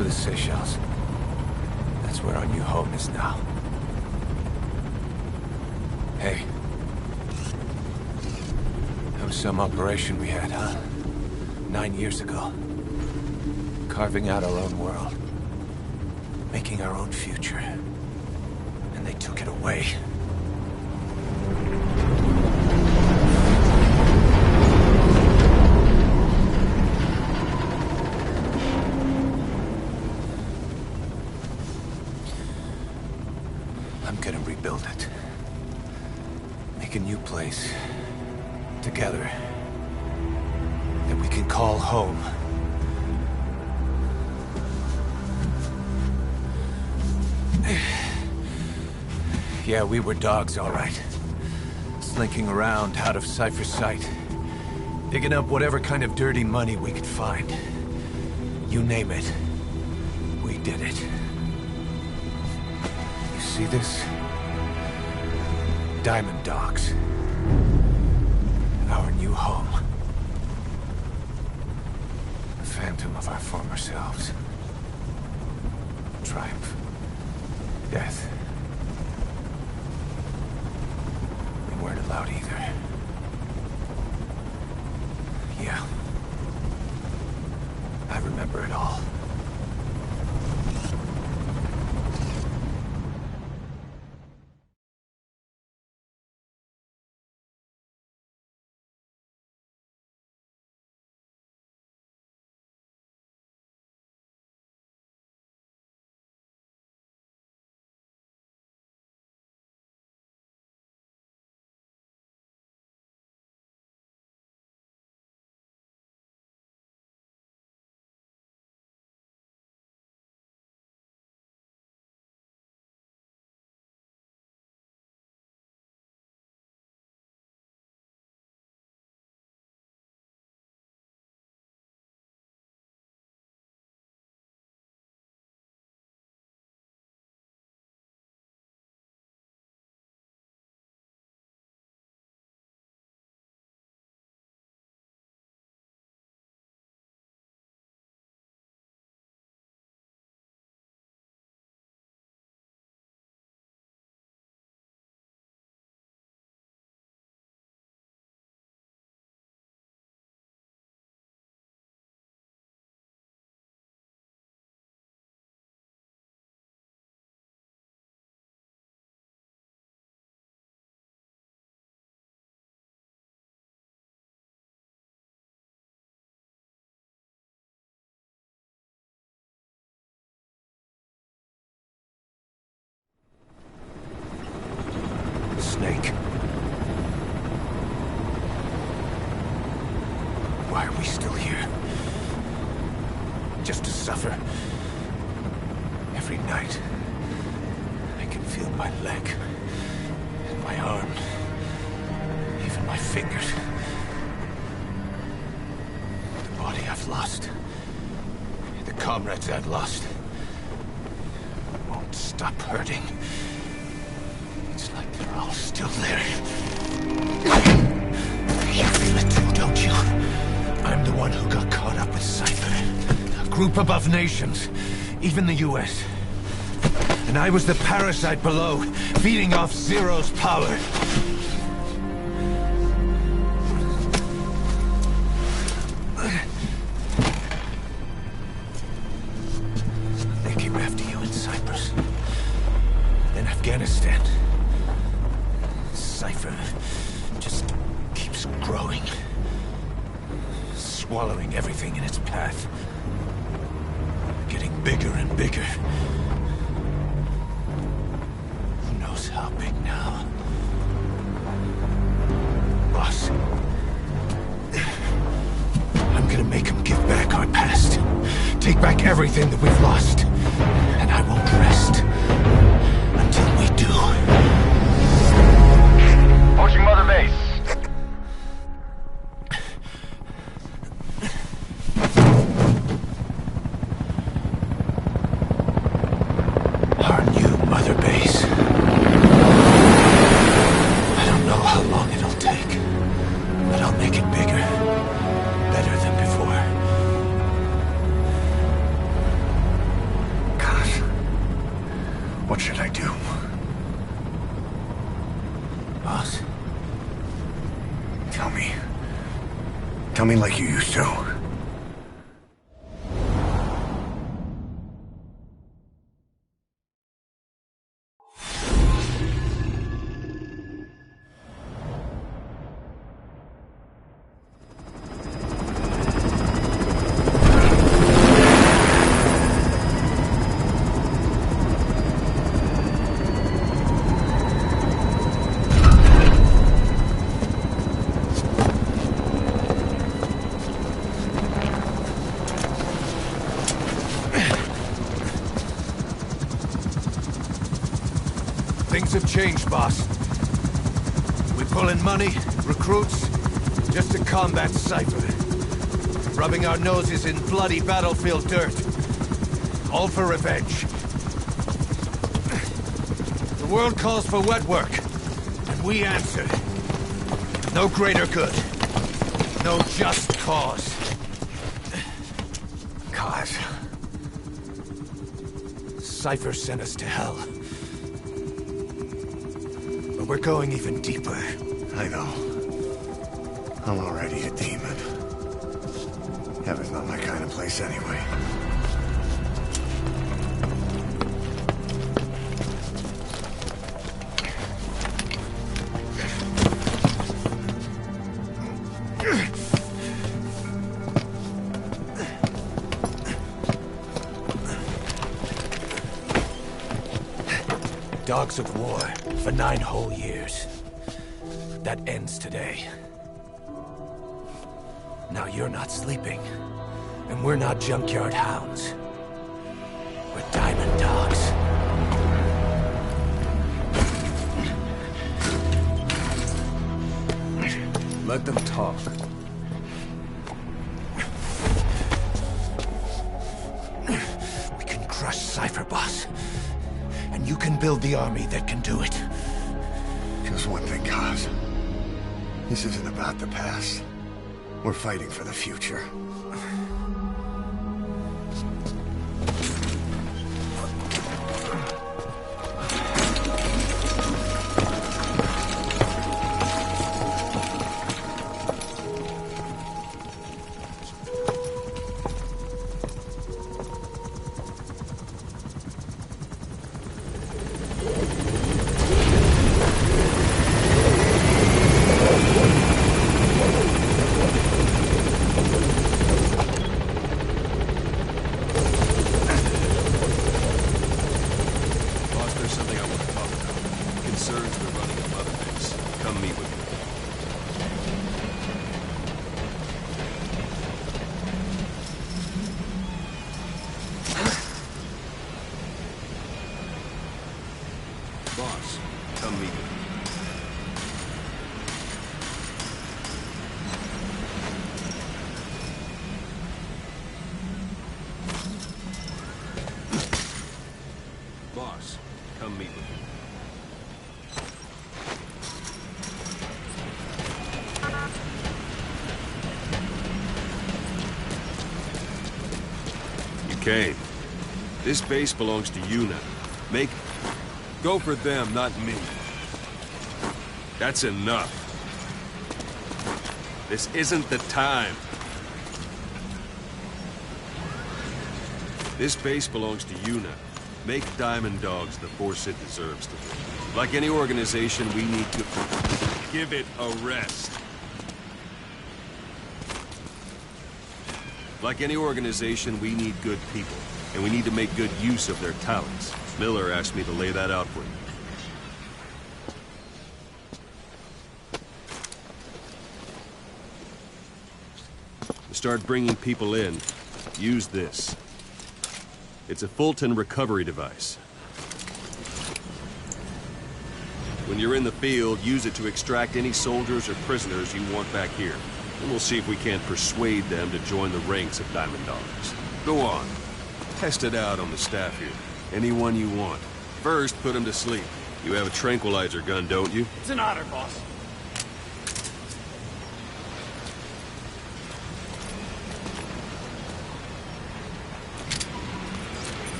for the Seychelles. That's where our new home is now. Hey. That was some operation we had, huh? 9 years ago. Carving out our own world. Making our own future. And they took it away. I'm gonna rebuild it. Make a new place. Together. That we can call home. Yeah, we were dogs, all right. Slinking around out of Cypher's sight. Digging up whatever kind of dirty money we could find. You name it. We did it. You see this? Diamond Dogs. Our new home. A phantom of our former selves. Triumph. Death. We weren't allowed either. Yeah. I remember it all. Snake. Why are we still here? Just to suffer? Every night, I can feel my leg, and my arm, even my fingers. The body I've lost, the comrades I've lost, won't stop hurting. It's like they're all still there. You feel it too, don't you? I'm the one who got caught up with Cypher. A group above nations, even the US. And I was the parasite below, feeding off Zero's power. They came after you in Cyprus. Then Afghanistan. Cypher just keeps growing. Swallowing everything in its path. Getting bigger and bigger. Who knows how big now? Boss. I'm gonna make him give back our past. Take back everything that we've lost. And I won't rest until we do. Approaching Mother Base. Our new Mother Base. I don't know how long it'll take, but I'll make it bigger. Better than before. boss? Tell me. Tell me like you used to. Things have changed, boss. We pull in money, recruits, just to combat Cypher. Rubbing our noses in bloody battlefield dirt. All for revenge. The world calls for wet work, and we answer. No greater good. No just cause. Kaz. Cypher sent us to hell. But we're going even deeper. I know. I'm already a demon. Heaven's not my kind of place anyway. Dogs of war for 9 whole years. That ends today. Now you're not sleeping, and we're not junkyard hounds. We're diamond dogs. Let them talk. We can crush Cypher, boss. And you can build the army that can do it. Just one thing, Kaz. This isn't about the past. We're fighting for the future. Boss, come meet me. Boss, come meet with me. You came. This base belongs to you now. Go for them, not me. That's enough. This isn't the time. This base belongs to you now. Make Diamond Dogs the force it deserves to be. Like any organization, we need to give it a rest. Like any organization, we need good people, and we need to make good use of their talents. Miller asked me to lay that out for you. To start bringing people in, use this. It's a Fulton recovery device. When you're in the field, use it to extract any soldiers or prisoners you want back here. And we'll see if we can't persuade them to join the ranks of Diamond Dogs. Go on. Test it out on the staff here. Anyone you want. First, put him to sleep. You have a tranquilizer gun, don't you? It's an honor, boss.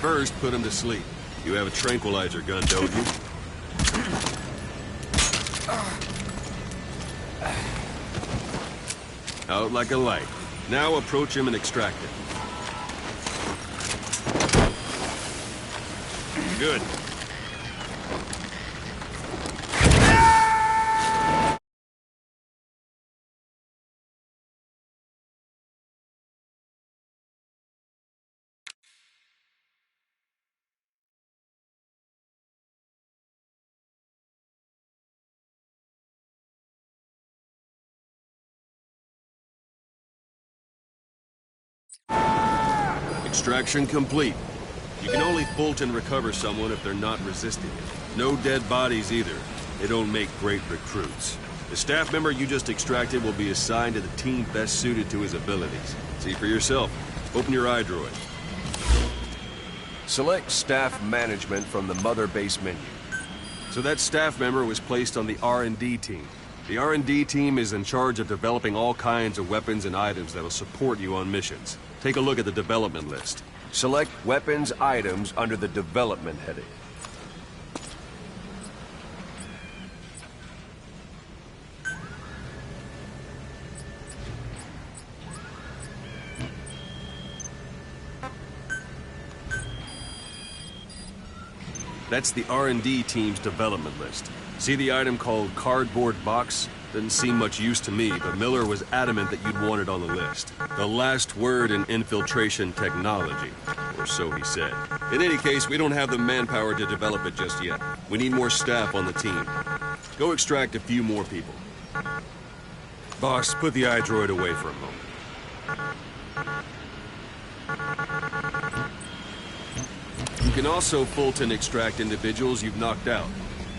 First, put him to sleep. You have a tranquilizer gun, don't you? Out like a light. Now approach him and extract it. Good. Extraction complete. You can only Fulton recover someone if they're not resisting it. No dead bodies either. They don't make great recruits. The staff member you just extracted will be assigned to the team best suited to his abilities. See for yourself. Open your iDroid. Select Staff Management from the Mother Base menu. So that staff member was placed on the R&D team. The R&D team is in charge of developing all kinds of weapons and items that'll support you on missions. Take a look at the development list. Select Weapons Items under the Development heading. That's the R&D team's development list. See the item called Cardboard Box? Didn't seem much use to me, but Miller was adamant that you'd want it on the list. The last word in infiltration technology, or so he said. In any case, we don't have the manpower to develop it just yet. We need more staff on the team. Go extract a few more people. Boss, put the iDroid away for a moment. You can also Fulton extract individuals you've knocked out.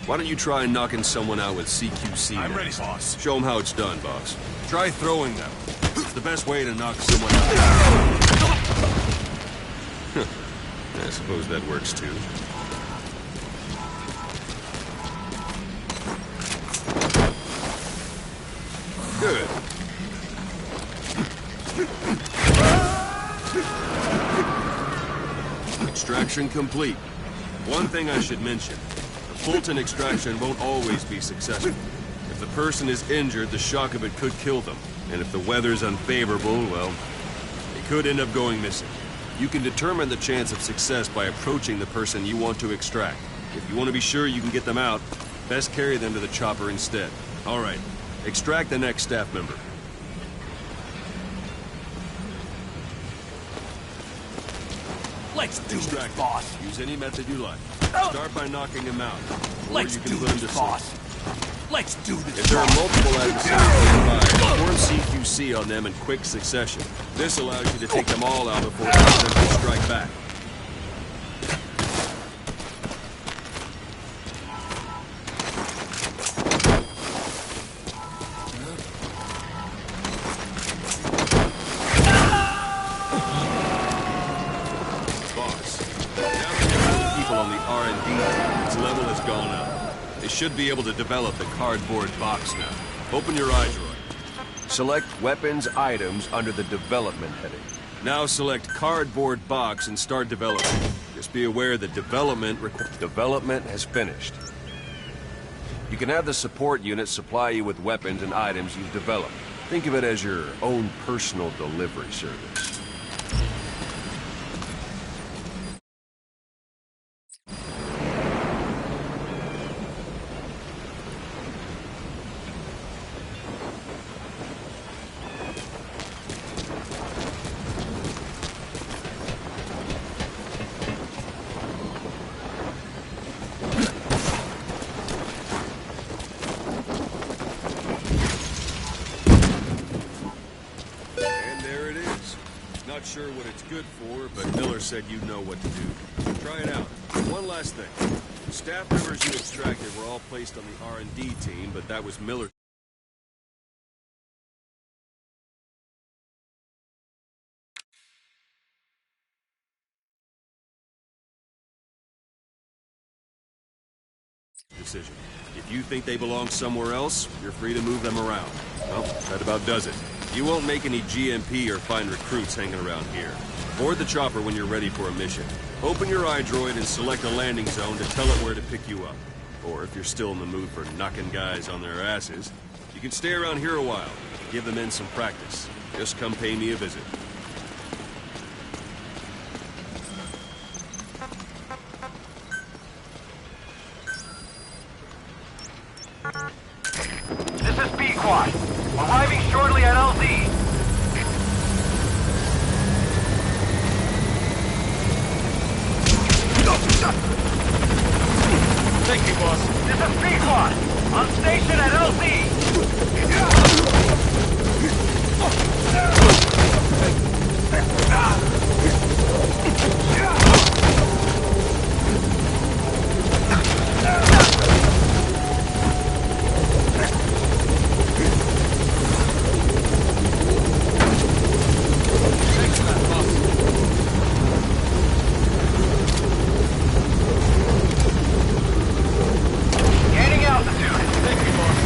Why don't you try knocking someone out with CQC? I'm ready, boss. Show them how it's done, boss. Try throwing them. It's the best way to knock someone out. I suppose that works too. Good. Extraction complete. One thing I should mention. Fulton extraction won't always be successful. If the person is injured, the shock of it could kill them. And if the weather's unfavorable, well, they could end up going missing. You can determine the chance of success by approaching the person you want to extract. If you want to be sure you can get them out, best carry them to the chopper instead. All right, extract the next staff member. Let's do this, boss. Use any method you like. Start by knocking him out. Or you can put him to boss. sleep. Let's do this. If there are multiple adversaries nearby, form CQC on them in quick succession. This allows you to take them all out before they simply strike back. Should be able to develop the cardboard box now. Open your iDroid. Select Weapons Items under the Development heading. Now select Cardboard Box and start developing. Just be aware that development has finished. You can have the support unit supply you with weapons and items you've developed. Think of it as your own personal delivery service. Not sure what it's good for, but Miller said you know what to do. Try it out. One last thing. The staff members you extracted were all placed on the R&D team, but that was Miller's decision. If you think they belong somewhere else, you're free to move them around. Well, that about does it. You won't make any GMP or find recruits hanging around here. Board the chopper when you're ready for a mission. Open your iDroid and select a landing zone to tell it where to pick you up. Or if you're still in the mood for knocking guys on their asses, you can stay around here a while. Give the men some practice. Just come pay me a visit. This is B-Quad. Arriving shortly at LZ. Thank you, boss. This is B-Quad. On station at LZ. Gaining altitude. Thank you, boss.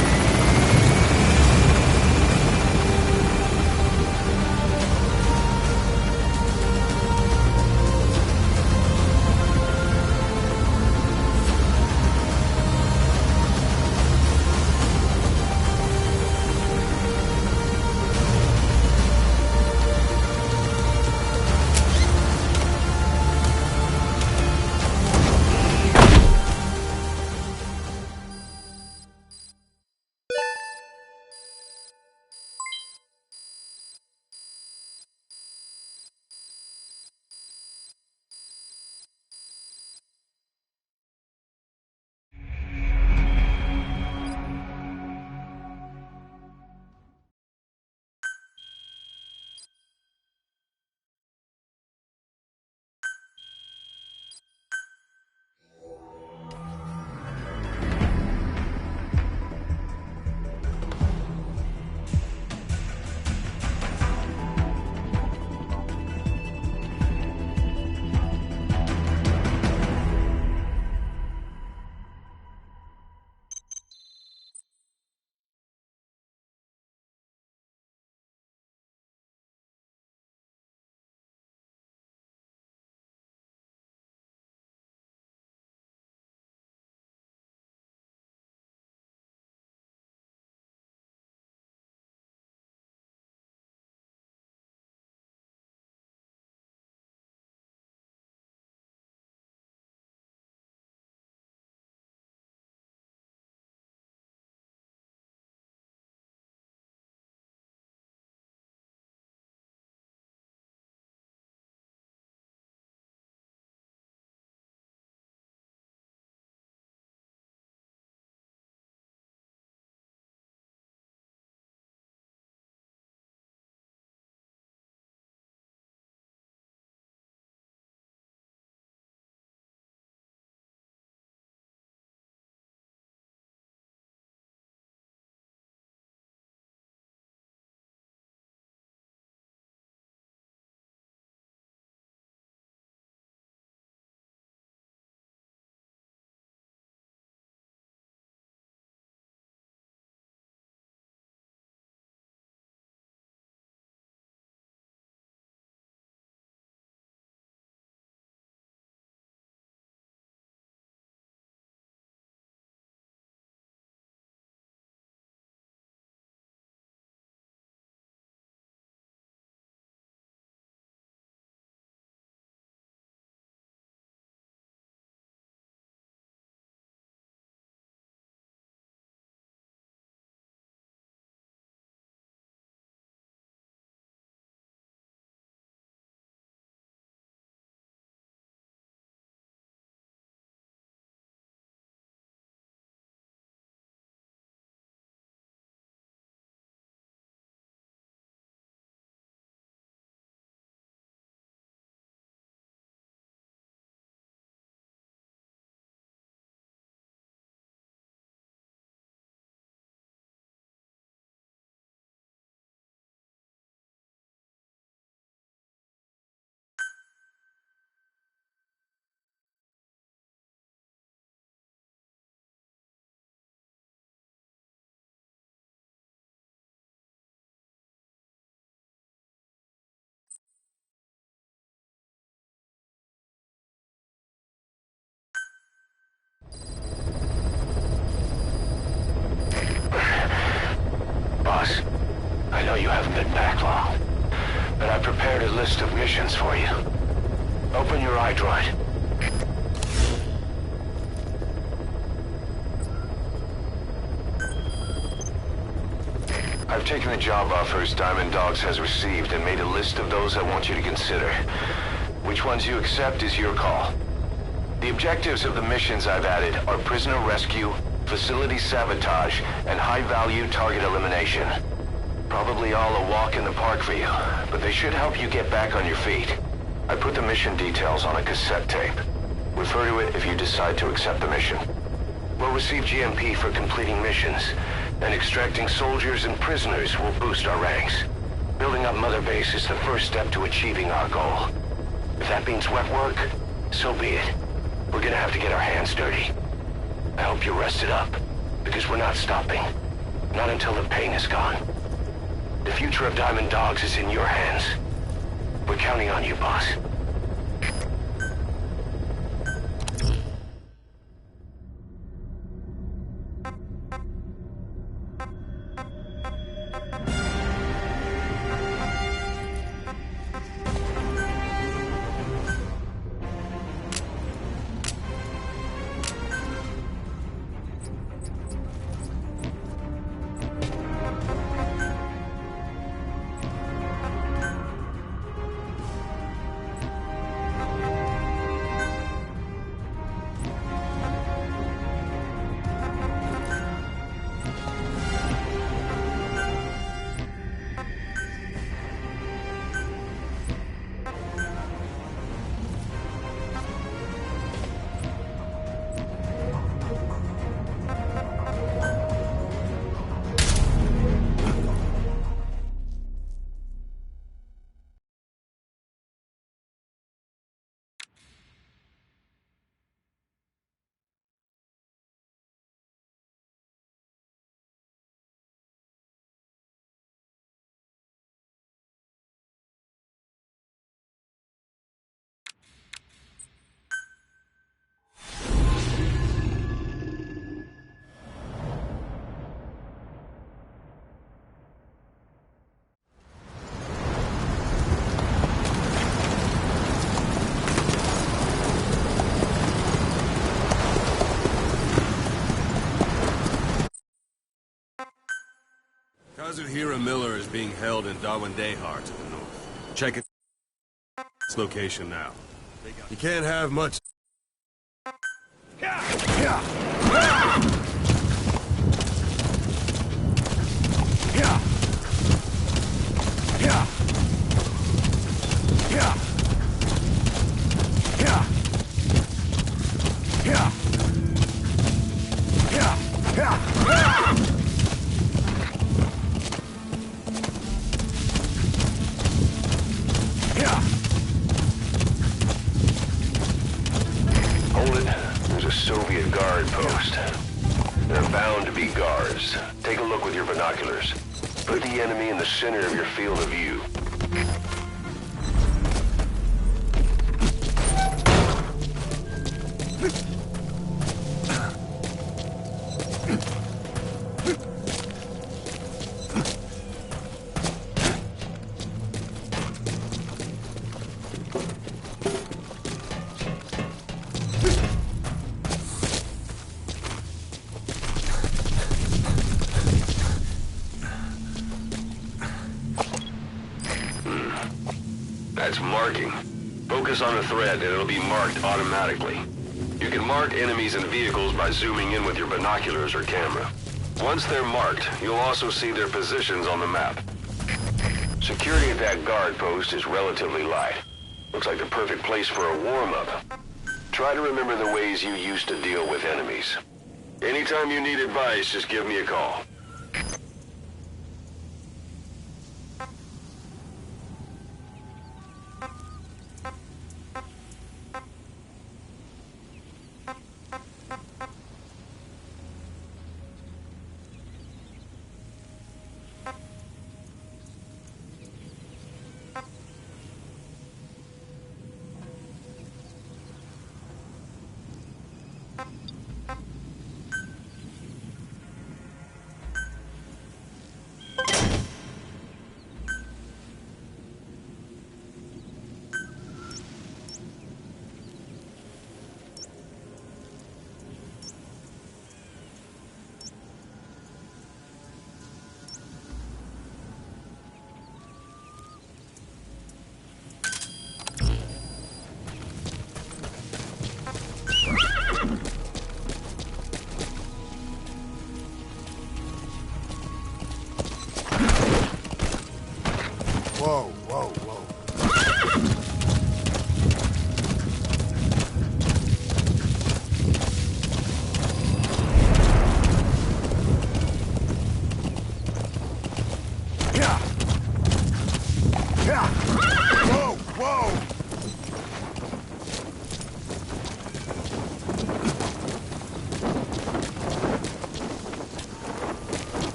list of missions for you. Open your iDroid. I've taken the job offers Diamond Dogs has received and made a list of those I want you to consider. Which ones you accept is your call. The objectives of the missions I've added are prisoner rescue, facility sabotage, and high-value target elimination. Probably all a walk in the park for you, but they should help you get back on your feet. I put the mission details on a cassette tape. Refer to it if you decide to accept the mission. We'll receive GMP for completing missions, and extracting soldiers and prisoners will boost our ranks. Building up Mother Base is the first step to achieving our goal. If that means wet work, so be it. We're gonna have to get our hands dirty. I hope you're rested up, because we're not stopping. Not until the pain is gone. The future of Diamond Dogs is in your hands. We're counting on you, boss. Kazuhira Miller is being held in Dawandehar to the north. Check its location now. You can't have much. Hold it. There's a Soviet guard post. There are bound to be guards. Take a look with your binoculars. Put the enemy in the center of your field of view. That's marking. Focus on the thread and it'll be marked automatically. You can mark enemies and vehicles by zooming in with your binoculars or camera. Once they're marked, you'll also see their positions on the map. Security at that guard post is relatively light. Looks like the perfect place for a warm-up. Try to remember the ways you used to deal with enemies. Anytime you need advice, just give me a call.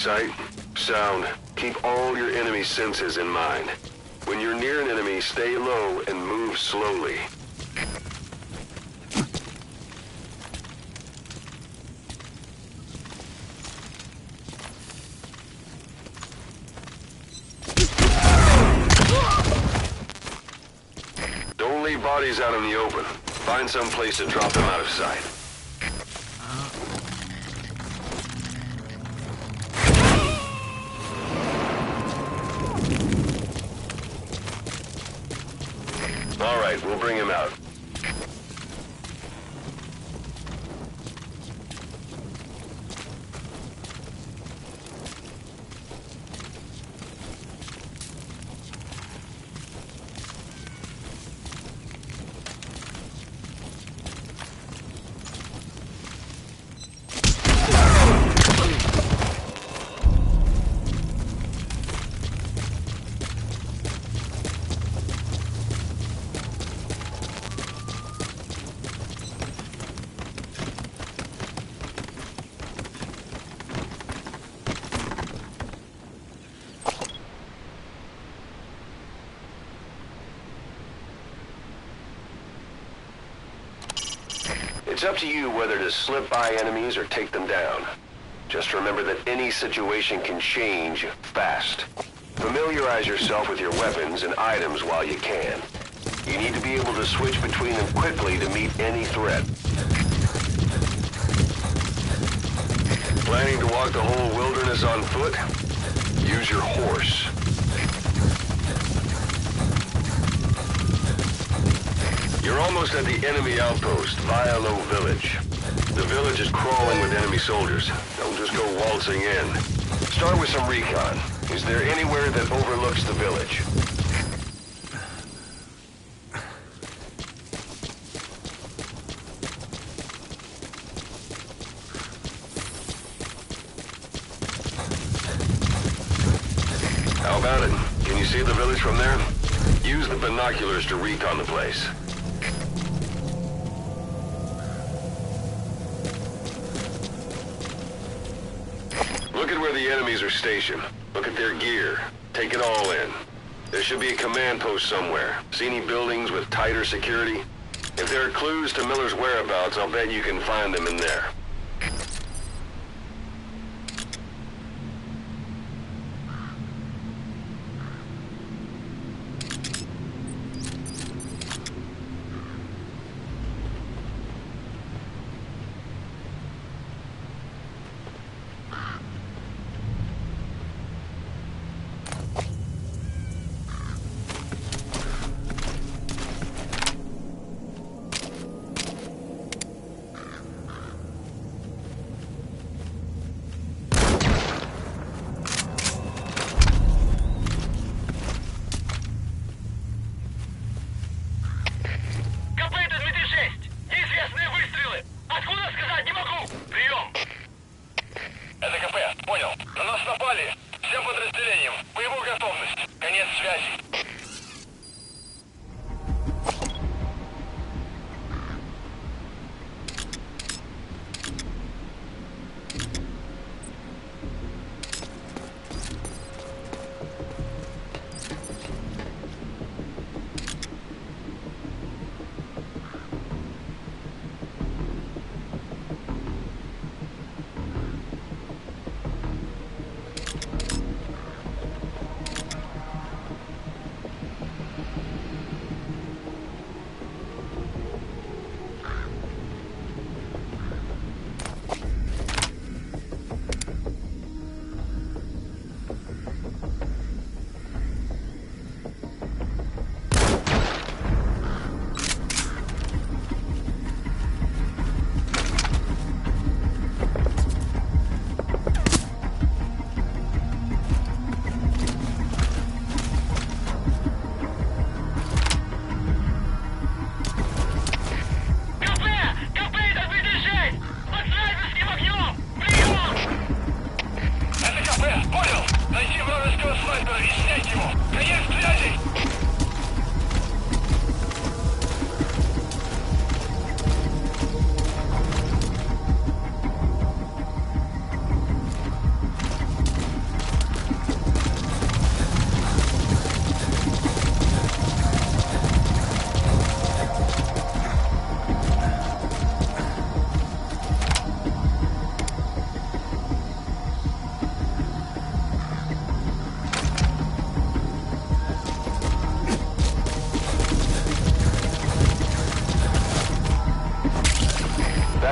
Sight, sound, keep all your enemy senses in mind. When you're near an enemy, stay low and move slowly. Don't leave bodies out in the open. Find some place to drop them out of sight. All right, we'll bring him out. It's up to you whether to slip by enemies or take them down. Just remember that any situation can change fast. Familiarize yourself with your weapons and items while you can. You need to be able to switch between them quickly to meet any threat. Planning to walk the whole wilderness on foot? Use your horse. You're almost at the enemy outpost, Vialo Village. The village is crawling with enemy soldiers. Don't just go waltzing in. Start with some recon. Is there anywhere that overlooks the village? How about it? Can you see the village from there? Use the binoculars to recon the place. Look at where the enemies are stationed. Look at their gear. Take it all in. There should be a command post somewhere. See any buildings with tighter security? If there are clues to Miller's whereabouts, I'll bet you can find them in there.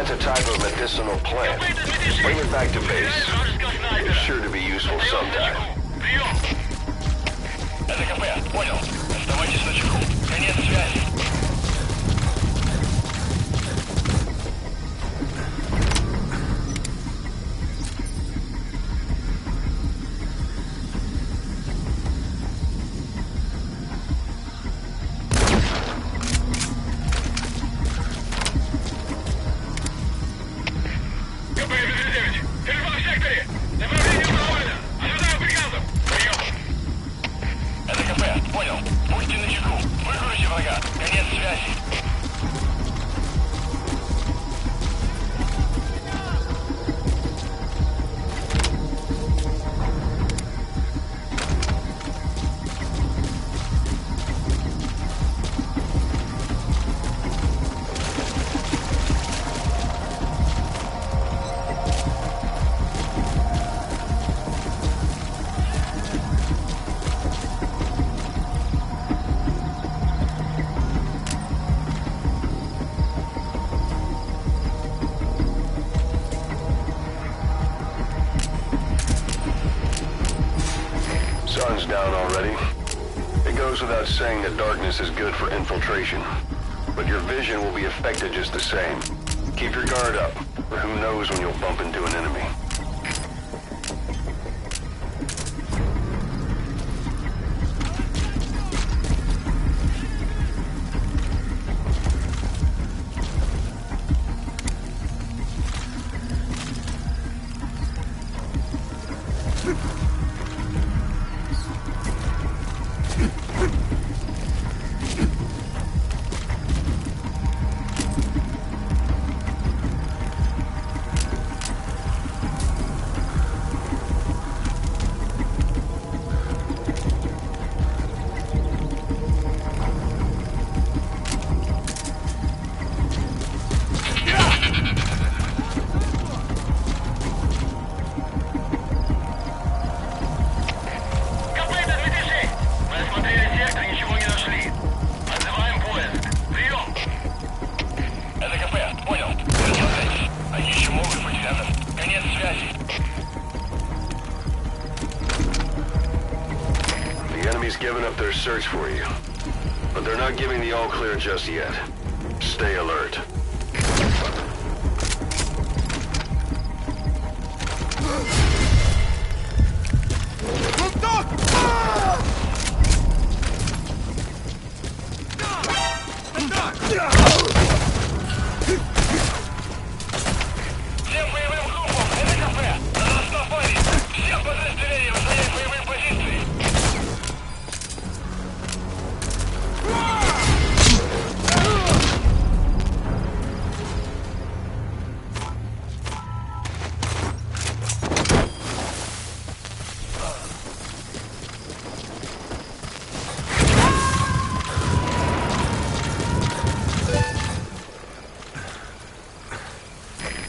That's a type of medicinal plant. Bring it back to base. It's sure to be useful sometime. Прием! Это КП, понял. Оставайтесь на чеку. Конец связи. Sun's down already. It goes without saying that darkness is good for infiltration. But your vision will be affected just the same. Keep your guard up, or who knows when you'll bump into an enemy. Giving up their search for you. But they're not giving the all-clear just yet. Stay alert. Всем боевым группам! Это КП! На основании! Всем подразделениям занять боевые позиции!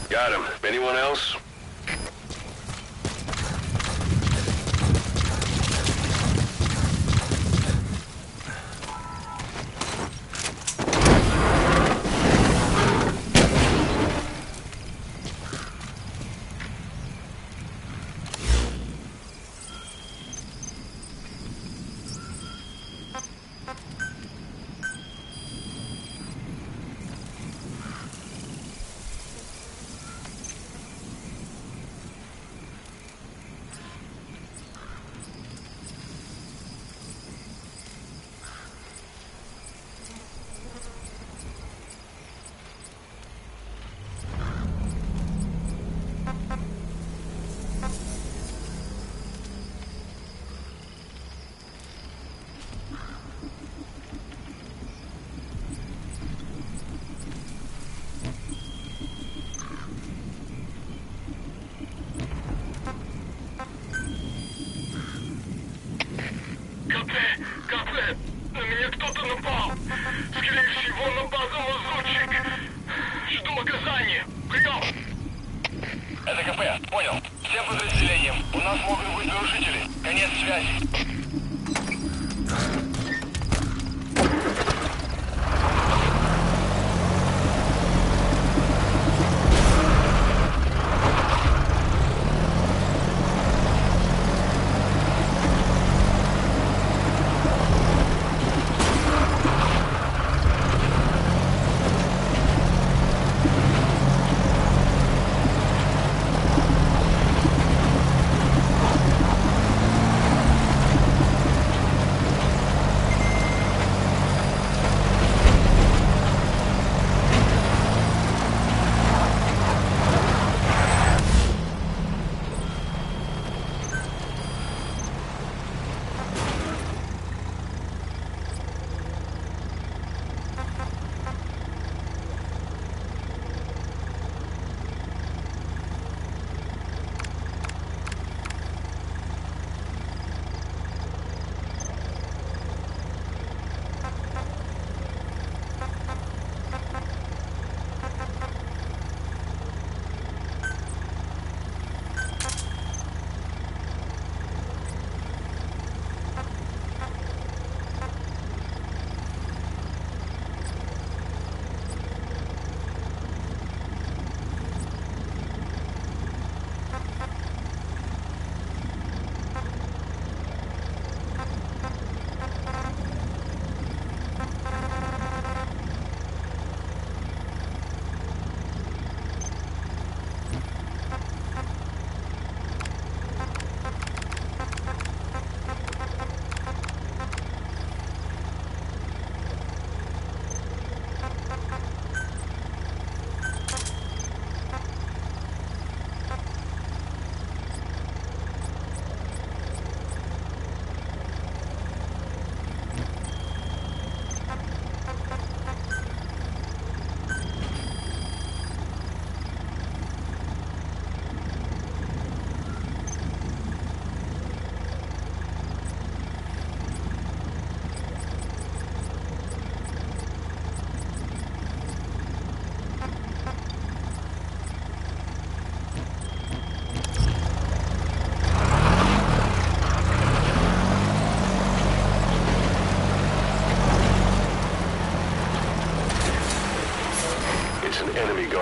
Got him. Anyone else? КП! На меня кто-то напал! Скорее всего, на базу лазутчик! Жду указания! Прием! Это КП, понял. Всем подразделениям. У нас могут быть нарушители. Конец связи.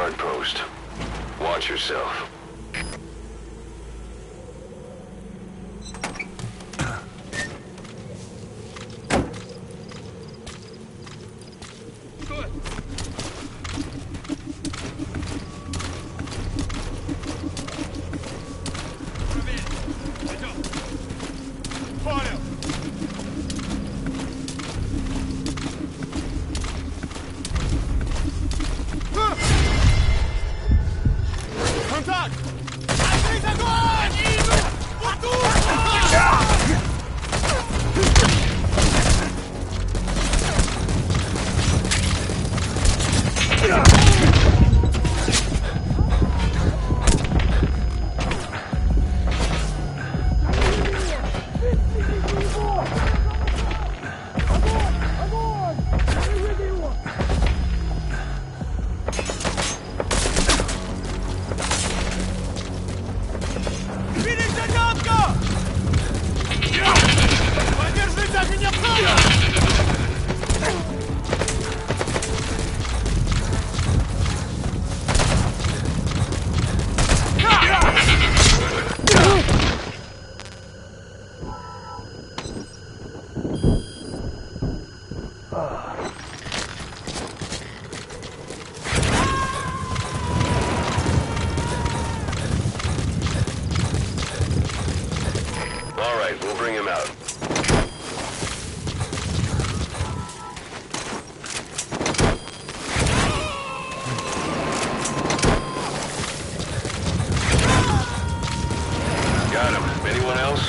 guard post. Watch yourself. Контакт! Открыть огонь! Вот тут! Перезарядка! Подержите огня птора! All right, we'll bring him out. Got him. Anyone else?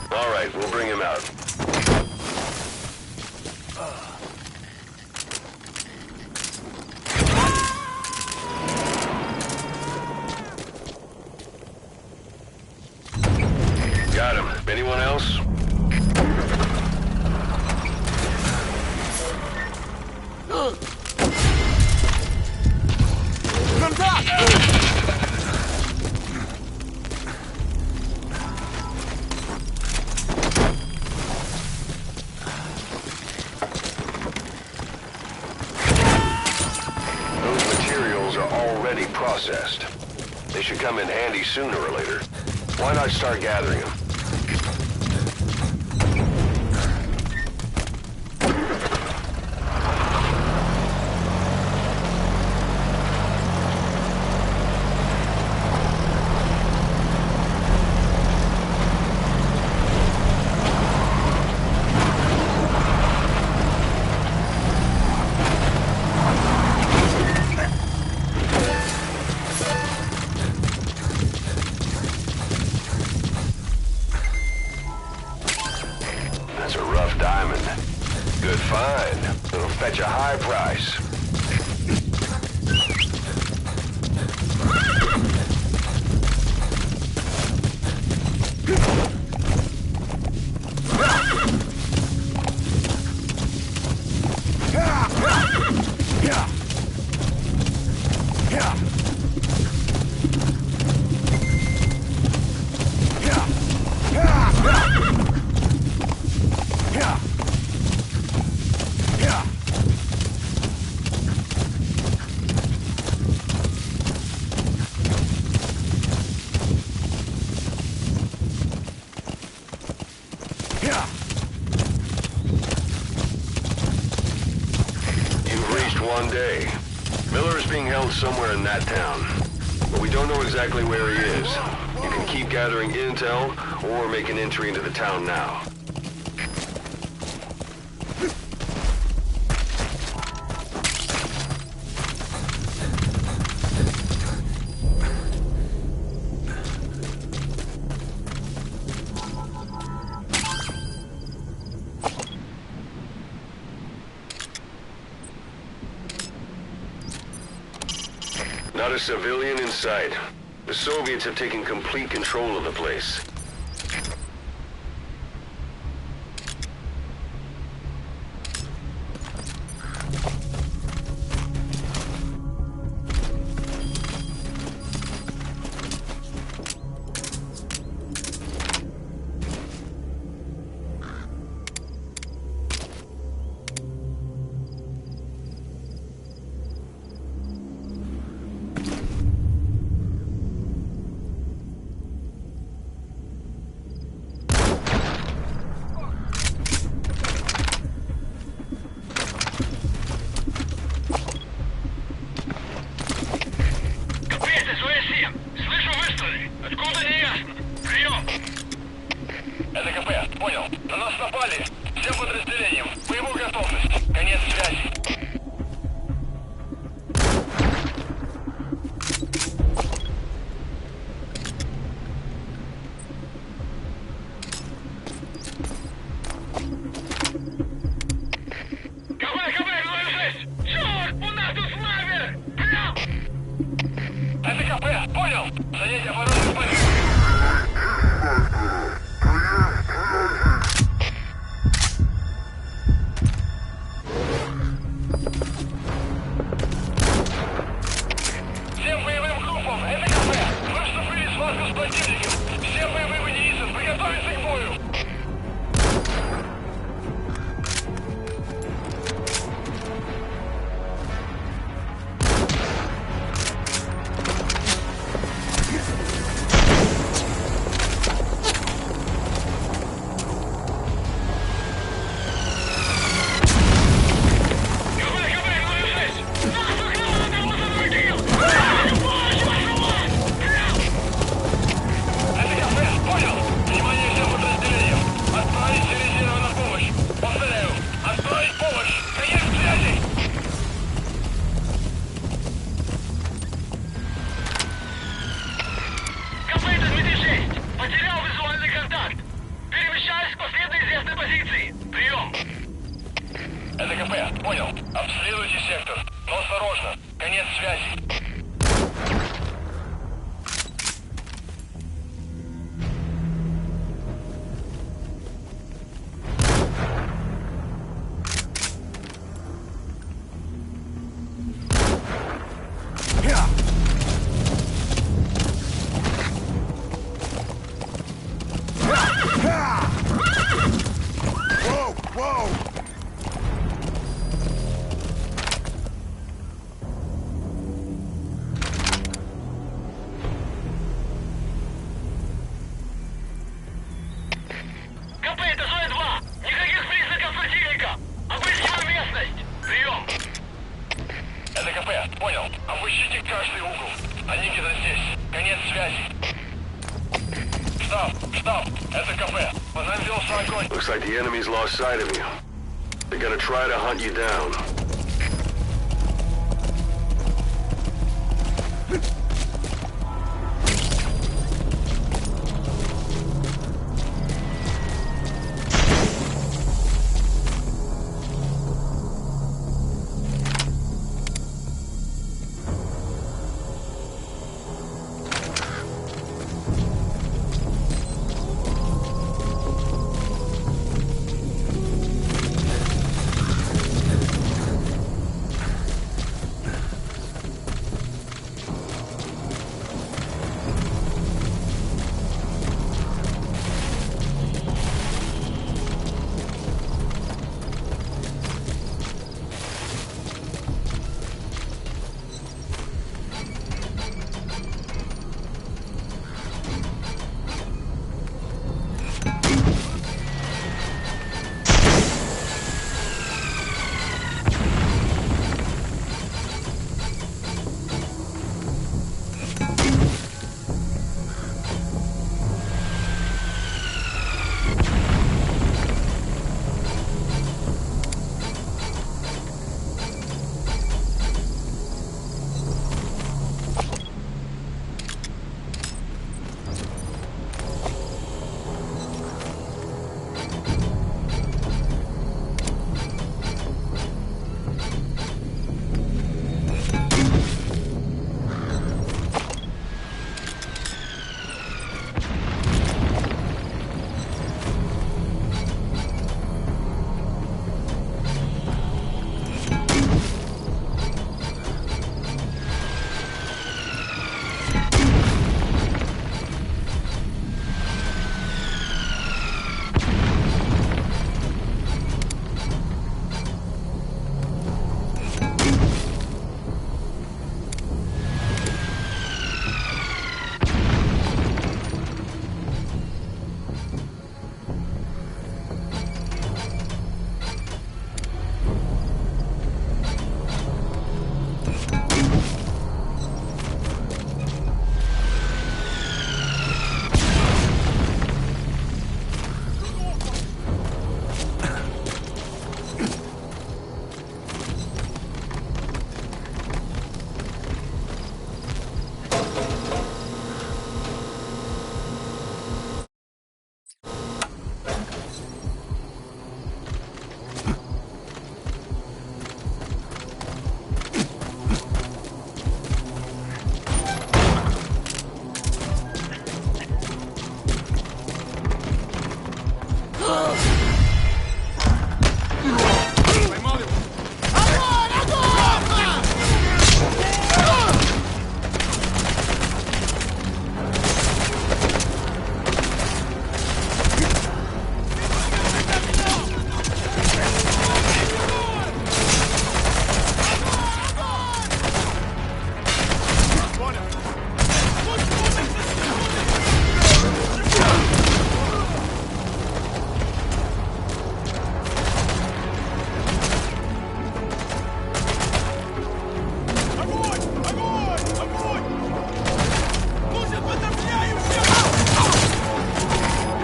All right, we'll bring him out. Got him. Anyone else? Those materials are already processed. They should come in handy sooner or later. Why not start gathering them? That's a rough diamond. Good find. It'll fetch a high price. You've reached one day. Miller is being held somewhere in that town, but we don't know exactly where he is. You can keep gathering intel or make an entry into the town now. Not a civilian in sight. The Soviets have taken complete control of the place. Стоп! Это кафе. Позаимся огонь. Looks like the enemy's lost sight of you. They're gonna try to hunt you down.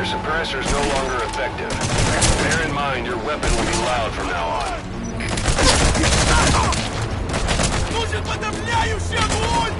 Suppressor's no longer effective. Bear in mind, your weapon will be loud from now on. Нужен подавляющий огонь!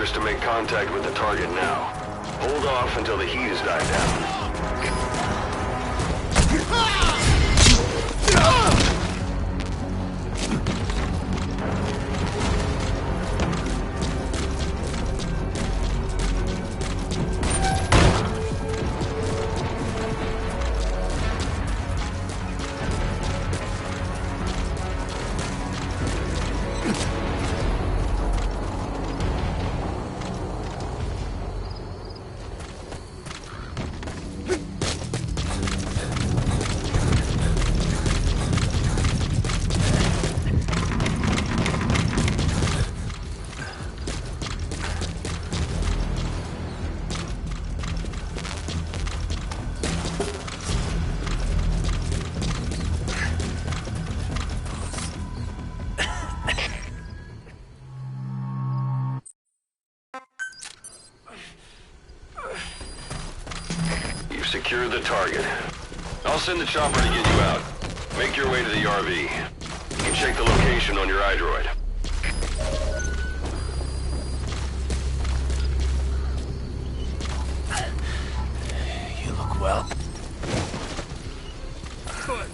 is to make contact with the target now. Hold off until the heat has died down. Secure the target. I'll send the chopper to get you out. Make your way to the RV. You can check the location on your iDroid. You look well. Good.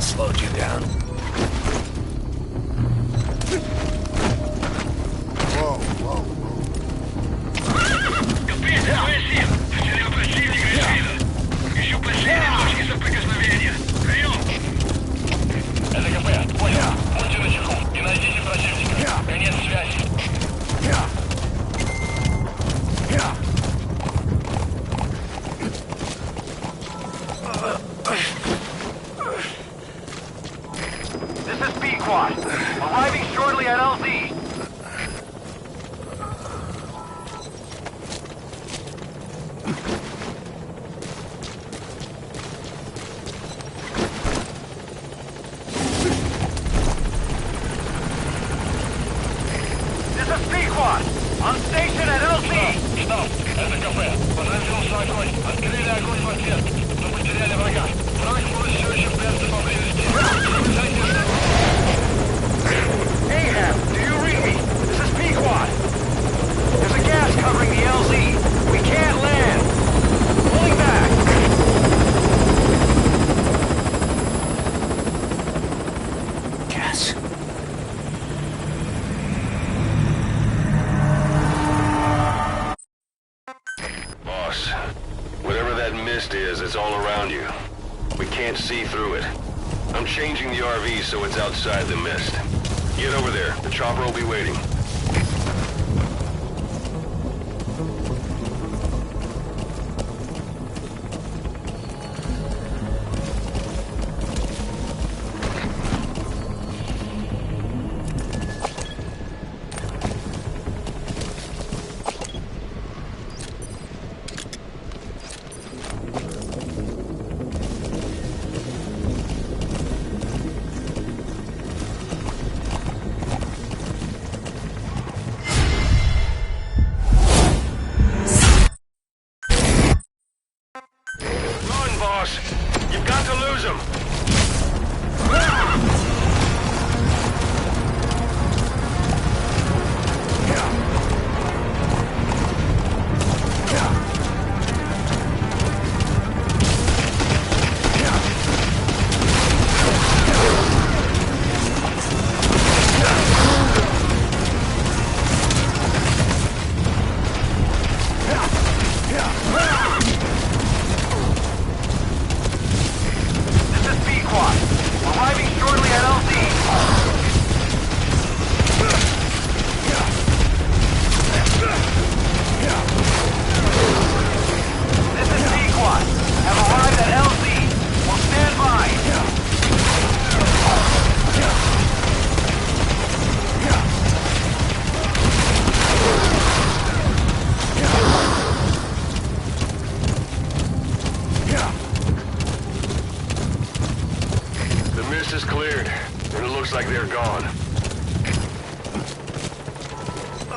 Slowed you down. Whoa, whoa. Капец, твоя сила! Потерял противника из вида! Ищу последние точки соприкосновения! Прием! Это КП, понял. Будьте начеку и найдите противника. Конец связи. This is B-Quad. Arriving shortly at LZ. This is B-Quad. On station at LZ. Стоп! Это КП. Подразился огонь. Открыли огонь в ответ. Но потеряли врага. Враг может все еще прятаться поблизости. Ahab, do you read me? This is Pequod. There's a gas covering the LZ. We can't land. Pulling back. Gas. Boss, whatever that mist is, it's all around you. We can't see through it. I'm changing the RV so it's outside the mist. Get over there. The chopper will be waiting.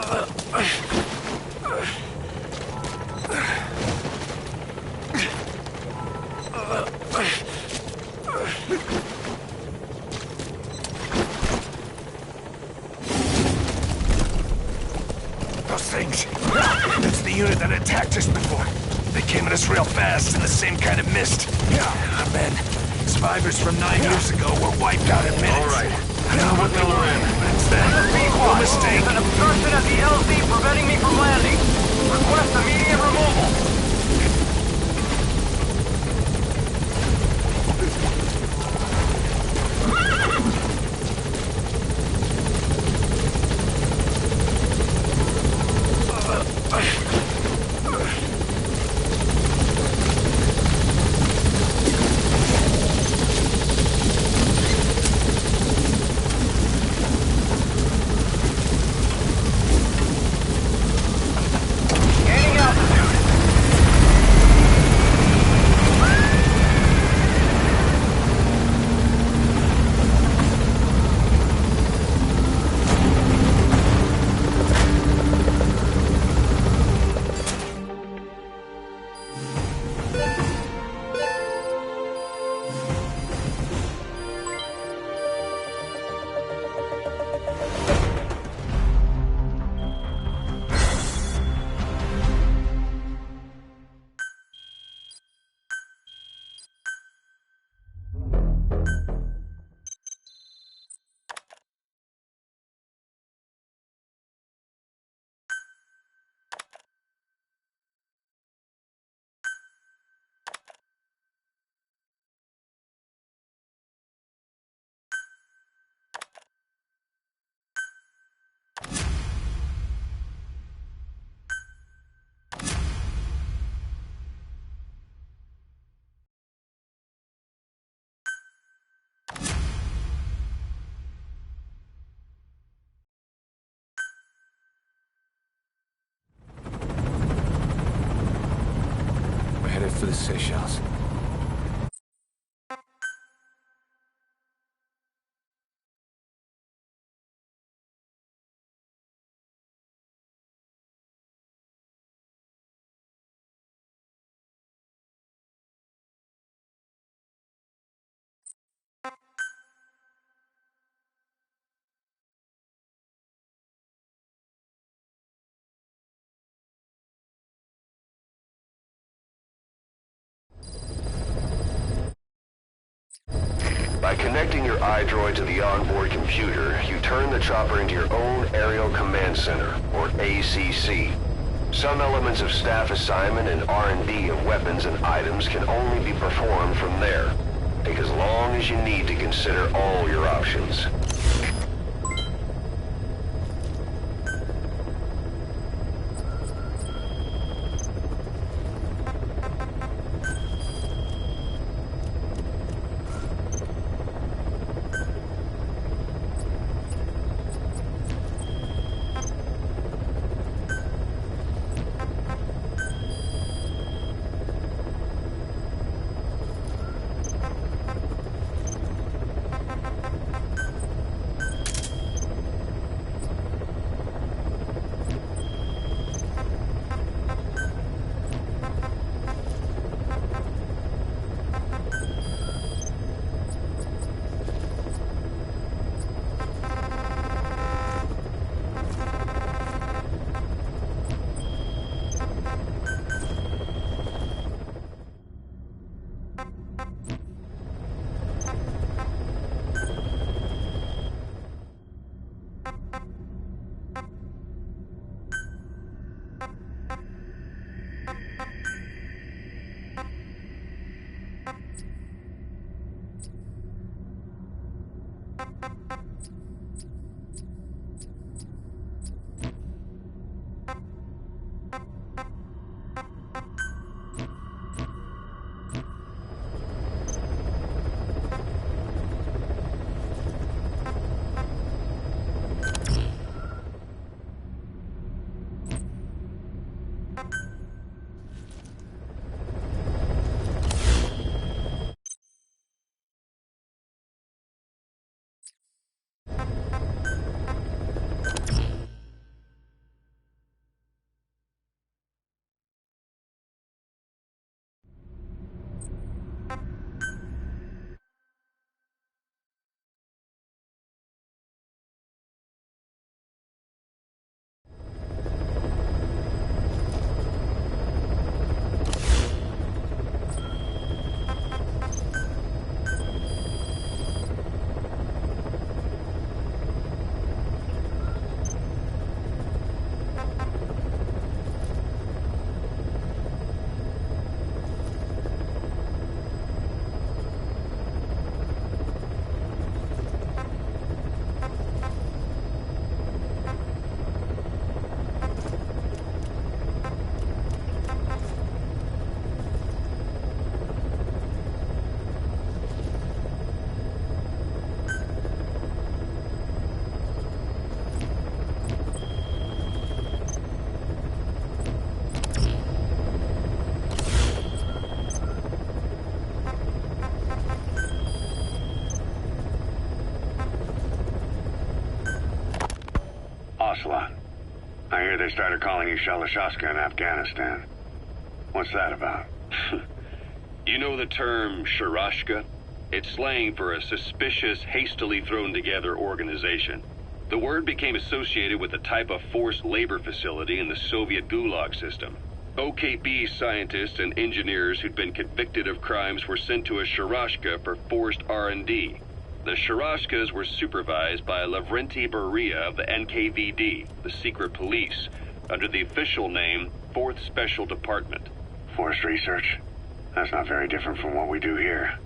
Those things. That's the unit that attacked us before. They came at us real fast in the same kind of mist. Our men, survivors from 9 years ago, were wiped out in minutes. All right. Now put Miller in. That's that. No mistake. There's an obstruction at the LZ preventing me from landing. Request immediate removal. We're headed for the Seychelles. By connecting your iDroid to the onboard computer, you turn the chopper into your own Aerial Command Center, or ACC. Some elements of staff assignment and R&D of weapons and items can only be performed from there. Take as long as you need to consider all your options. Ocelot. I hear they started calling you Shalashaska in Afghanistan. What's that about? You know the term Sharashka? It's slang for a suspicious, hastily thrown together organization. The word became associated with a type of forced labor facility in the Soviet Gulag system. OKB scientists and engineers who'd been convicted of crimes were sent to a Sharashka for forced R&D. The Sharashkas were supervised by Lavrenti Beria of the NKVD, the secret police, under the official name 4th Special Department. Forced research? That's not very different from what we do here.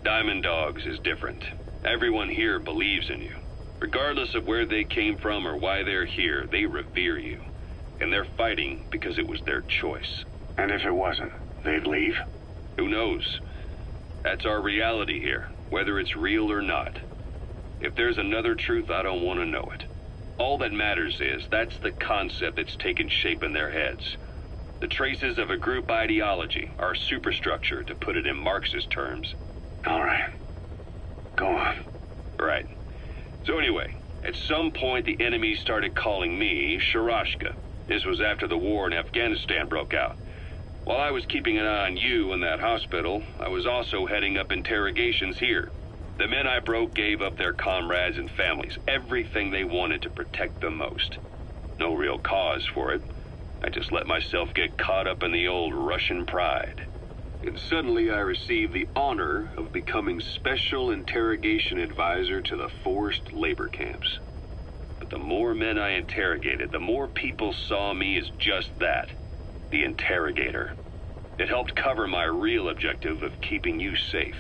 Diamond Dogs is different. Everyone here believes in you. Regardless of where they came from or why they're here, they revere you. And they're fighting because it was their choice. And if it wasn't, they'd leave? Who knows? That's our reality here, whether it's real or not. If there's another truth, I don't want to know it. All that matters is that's the concept that's taken shape in their heads. The traces of a group ideology, our superstructure, to put it in Marxist terms. All right. Go on. Right. So anyway, at some point the enemy started calling me Sharashka. This was after the war in Afghanistan broke out. While I was keeping an eye on you in that hospital, I was also heading up interrogations here. The men I broke gave up their comrades and families, everything they wanted to protect them most. No real cause for it. I just let myself get caught up in the old Russian pride. And suddenly I received the honor of becoming Special Interrogation Advisor to the forced labor camps. But the more men I interrogated, the more people saw me as just that. The interrogator. It helped cover my real objective of keeping you safe.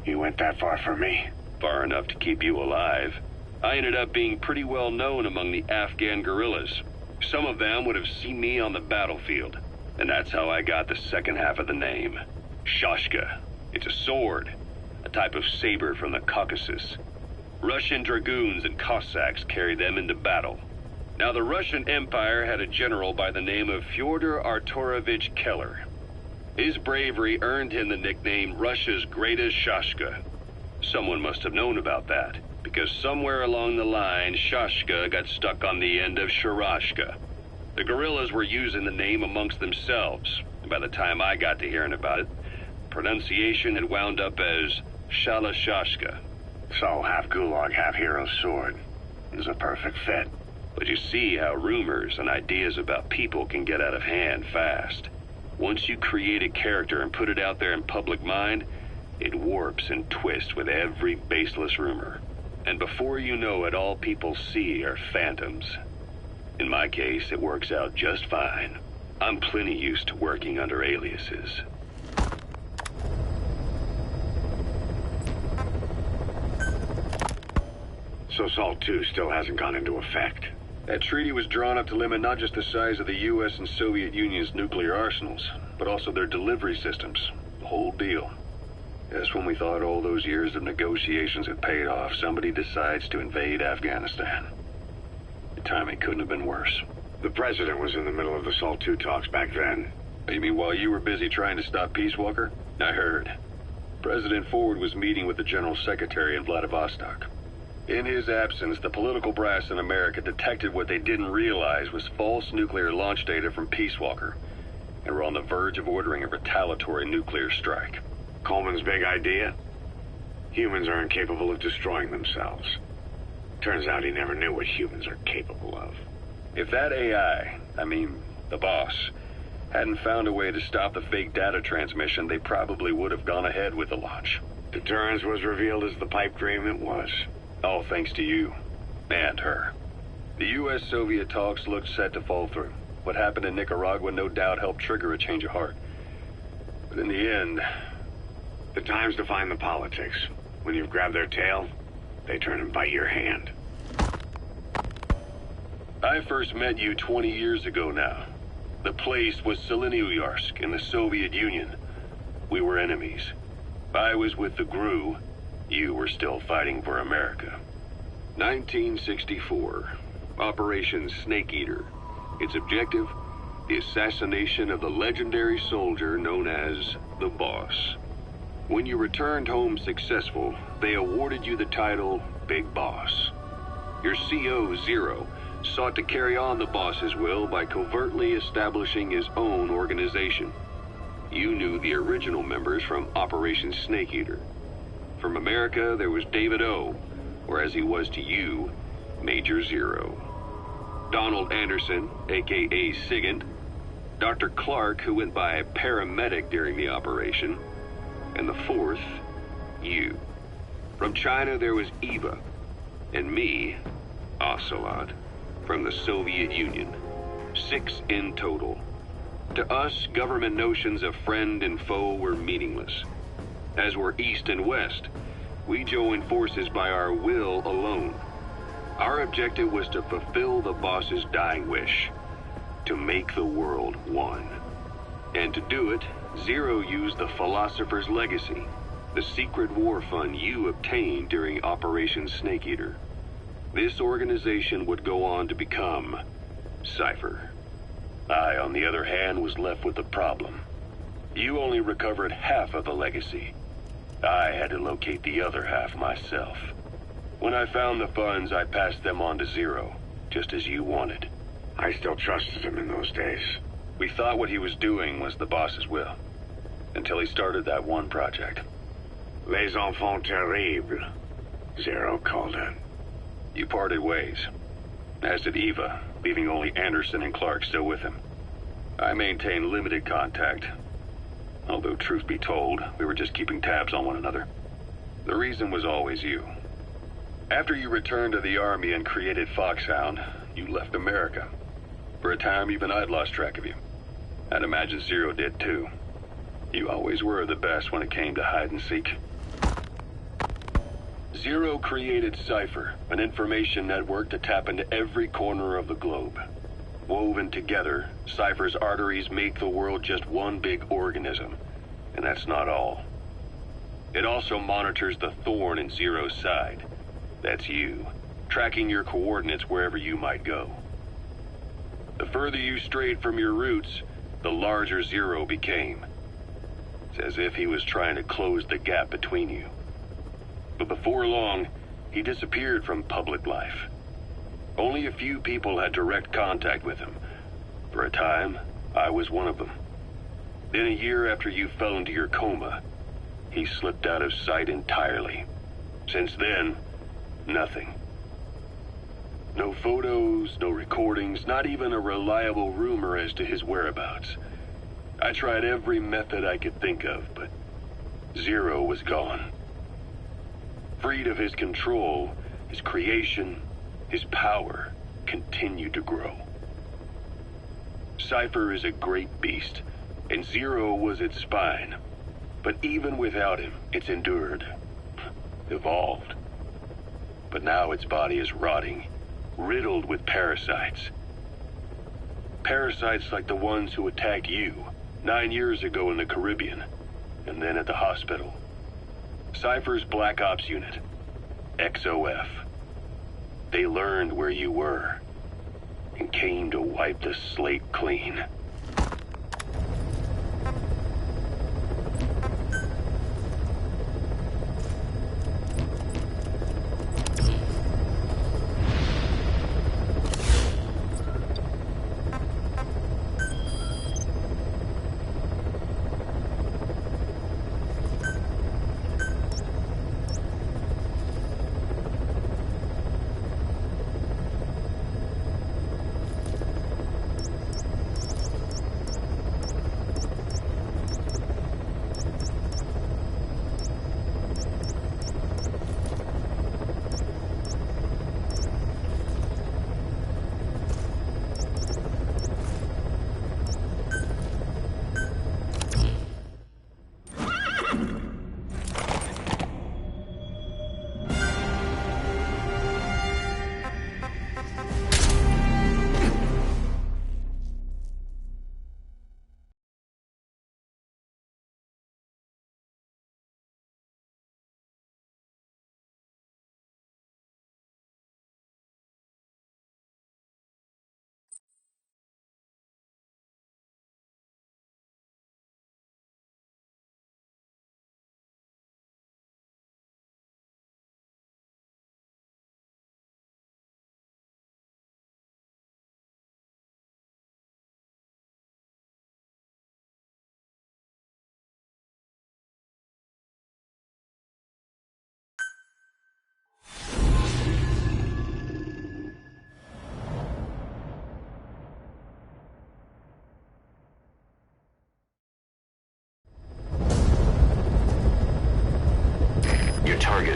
You went that far for me? Far enough to keep you alive. I ended up being pretty well known among the Afghan guerrillas. Some of them would have seen me on the battlefield. And that's how I got the second half of the name. Shashka. It's a sword. A type of saber from the Caucasus. Russian dragoons and Cossacks carried them into battle. Now, the Russian Empire had a general by the name of Fyodor Arturovich Keller. His bravery earned him the nickname Russia's Greatest Shashka. Someone must have known about that, because somewhere along the line, Shashka got stuck on the end of Sharashka. The guerrillas were using the name amongst themselves, and by the time I got to hearing about it, pronunciation had wound up as Shalashashka. So, half Gulag, half Hero Sword. Is a perfect fit. But you see how rumors and ideas about people can get out of hand fast. Once you create a character and put it out there in public mind, it warps and twists with every baseless rumor. And before you know it, all people see are phantoms. In my case, it works out just fine. I'm plenty used to working under aliases. So SALT II still hasn't gone into effect? That treaty was drawn up to limit not just the size of the U.S. and Soviet Union's nuclear arsenals, but also their delivery systems. The whole deal. Yes, when we thought all those years of negotiations had paid off, somebody decides to invade Afghanistan. The timing couldn't have been worse. The president was in the middle of the SALT II talks back then. You mean while you were busy trying to stop Peace Walker? I heard. President Ford was meeting with the General Secretary in Vladivostok. In his absence, the political brass in America detected what they didn't realize was false nuclear launch data from Peace Walker, and were on the verge of ordering a retaliatory nuclear strike. Coleman's big idea? Humans are incapable of destroying themselves. Turns out he never knew what humans are capable of. If that AI, the boss, hadn't found a way to stop the fake data transmission, they probably would have gone ahead with the launch. Deterrence was revealed as the pipe dream it was. All thanks to you. And her. The U.S.-Soviet talks looked set to fall through. What happened in Nicaragua no doubt helped trigger a change of heart. But in the end... The times define the politics. When you've grabbed their tail, they turn and bite your hand. I first met you 20 years ago now. The place was Selenouyarsk in the Soviet Union. We were enemies. I was with the GRU. You were still fighting for America. 1964. Operation Snake Eater. Its objective? The assassination of the legendary soldier known as the Boss. When you returned home successful, they awarded you the title Big Boss. Your CO, Zero, sought to carry on the boss's will by covertly establishing his own organization. You knew the original members from Operation Snake Eater. From America, there was David O, or as he was to you, Major Zero. Donald Anderson, aka Sigint. Dr. Clark, who went by paramedic during the operation. And the fourth, you. From China, there was Eva. And me, Ocelot, from the Soviet Union. 6 in total. To us, government notions of friend and foe were meaningless. As were East and West, we joined forces by our will alone. Our objective was to fulfill the boss's dying wish, to make the world one. And to do it, Zero used the Philosopher's Legacy, the secret war fund you obtained during Operation Snake Eater. This organization would go on to become Cypher. I, on the other hand, was left with the problem. You only recovered half of the legacy. I had to locate the other half myself. When I found the funds, I passed them on to Zero, just as you wanted. I still trusted him in those days. We thought what he was doing was the boss's will, until he started that one project. Les enfants terribles, Zero called it. You parted ways, as did Eva, leaving only Anderson and Clark still with him. I maintained limited contact, although truth be told, we were just keeping tabs on one another. The reason was always you. After you returned to the Army and created Foxhound, you left America. For a time, even I'd lost track of you. I'd imagine Zero did too. You always were the best when it came to hide and seek. Zero created Cypher, an information network to tap into every corner of the globe. Woven together, Cypher's arteries make the world just one big organism. And that's not all. It also monitors the thorn in Zero's side. That's you, tracking your coordinates wherever you might go. The further you strayed from your roots, the larger Zero became. It's as if he was trying to close the gap between you. But before long, he disappeared from public life. Only a few people had direct contact with him. For a time, I was one of them. Then a year after you fell into your coma, he slipped out of sight entirely. Since then, nothing. No photos, no recordings, not even a reliable rumor as to his whereabouts. I tried every method I could think of, but Zero was gone. Freed of his control, his creation, his power continued to grow. Cypher is a great beast, and Zero was its spine. But even without him, it's endured, evolved. But now its body is rotting, riddled with parasites. Parasites like the ones who attacked you 9 years ago in the Caribbean, and then at the hospital. Cypher's Black Ops Unit, XOF. They learned where you were, and came to wipe the slate clean.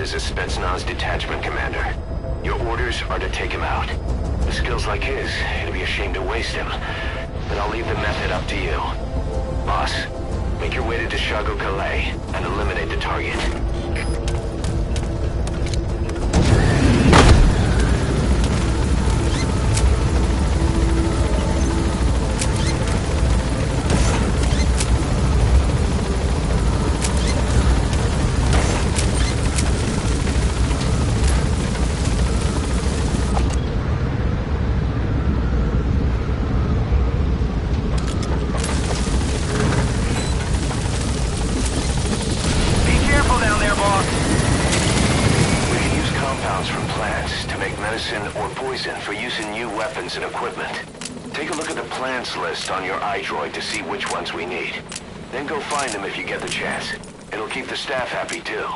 as a Spetsnaz detachment commander. Your orders are to take him out. With skills like his, it'd be a shame to waste him. But I'll leave the method up to you. Boss, make your way to Deshago Calais and eliminate the target. For using new weapons and equipment. Take a look at the plants list on your iDroid to see which ones we need. Then go find them if you get the chance. It'll keep the staff happy too.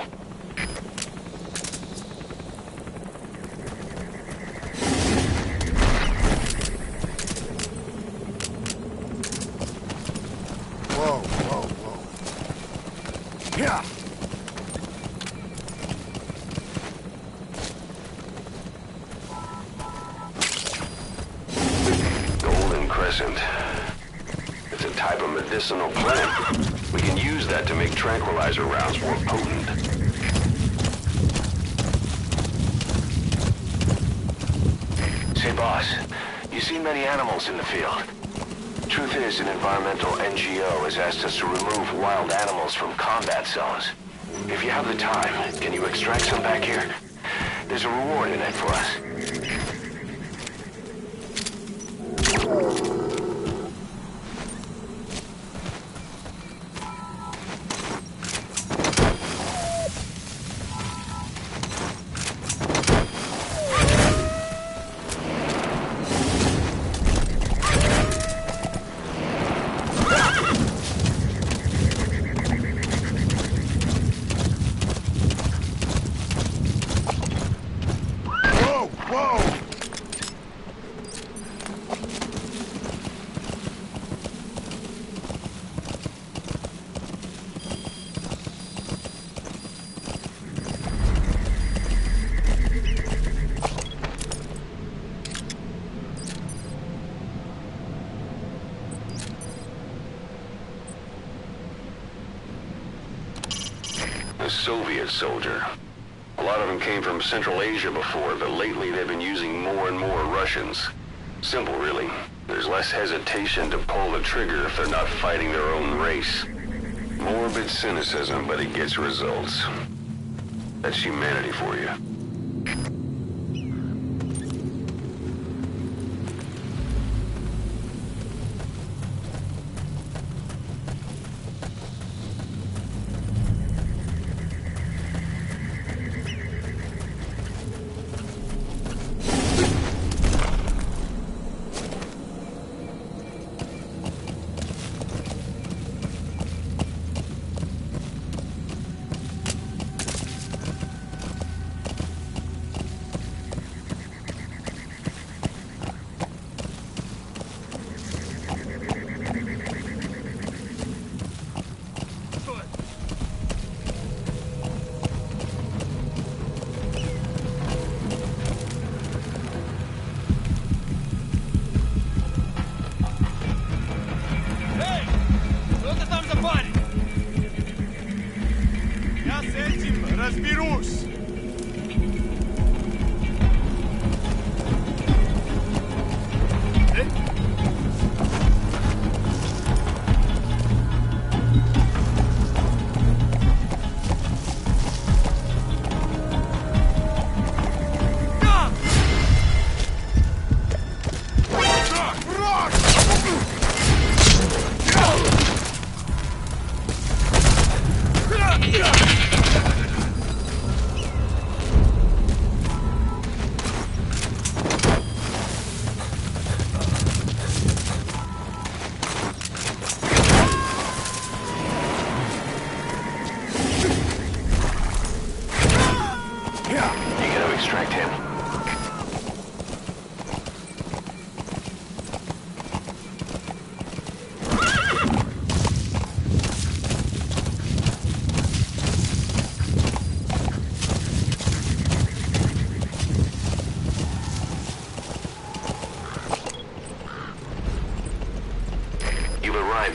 Whoa, whoa, whoa. Yeah. It's a type of medicinal plant. We can use that to make tranquilizer rounds more potent. Say, boss, you seen many animals in the field? Truth is, an environmental NGO has asked us to remove wild animals from combat zones. If you have the time, can you extract some back here? There's a reward in it for us. A Soviet soldier. A lot of them came from Central Asia before, but lately they've been using more and more Russians. Simple, really. There's less hesitation to pull the trigger if they're not fighting their own race. Morbid cynicism, but it gets results. That's humanity for you.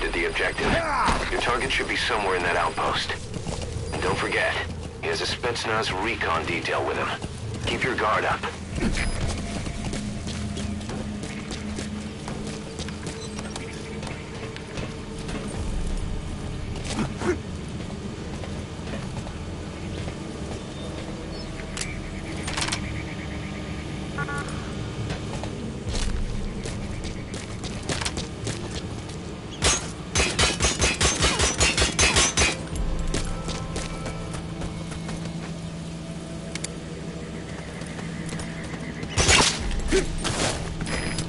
arrived at the objective. Your target should be somewhere in that outpost. And don't forget, he has a Spetsnaz recon detail with him. Keep your guard up.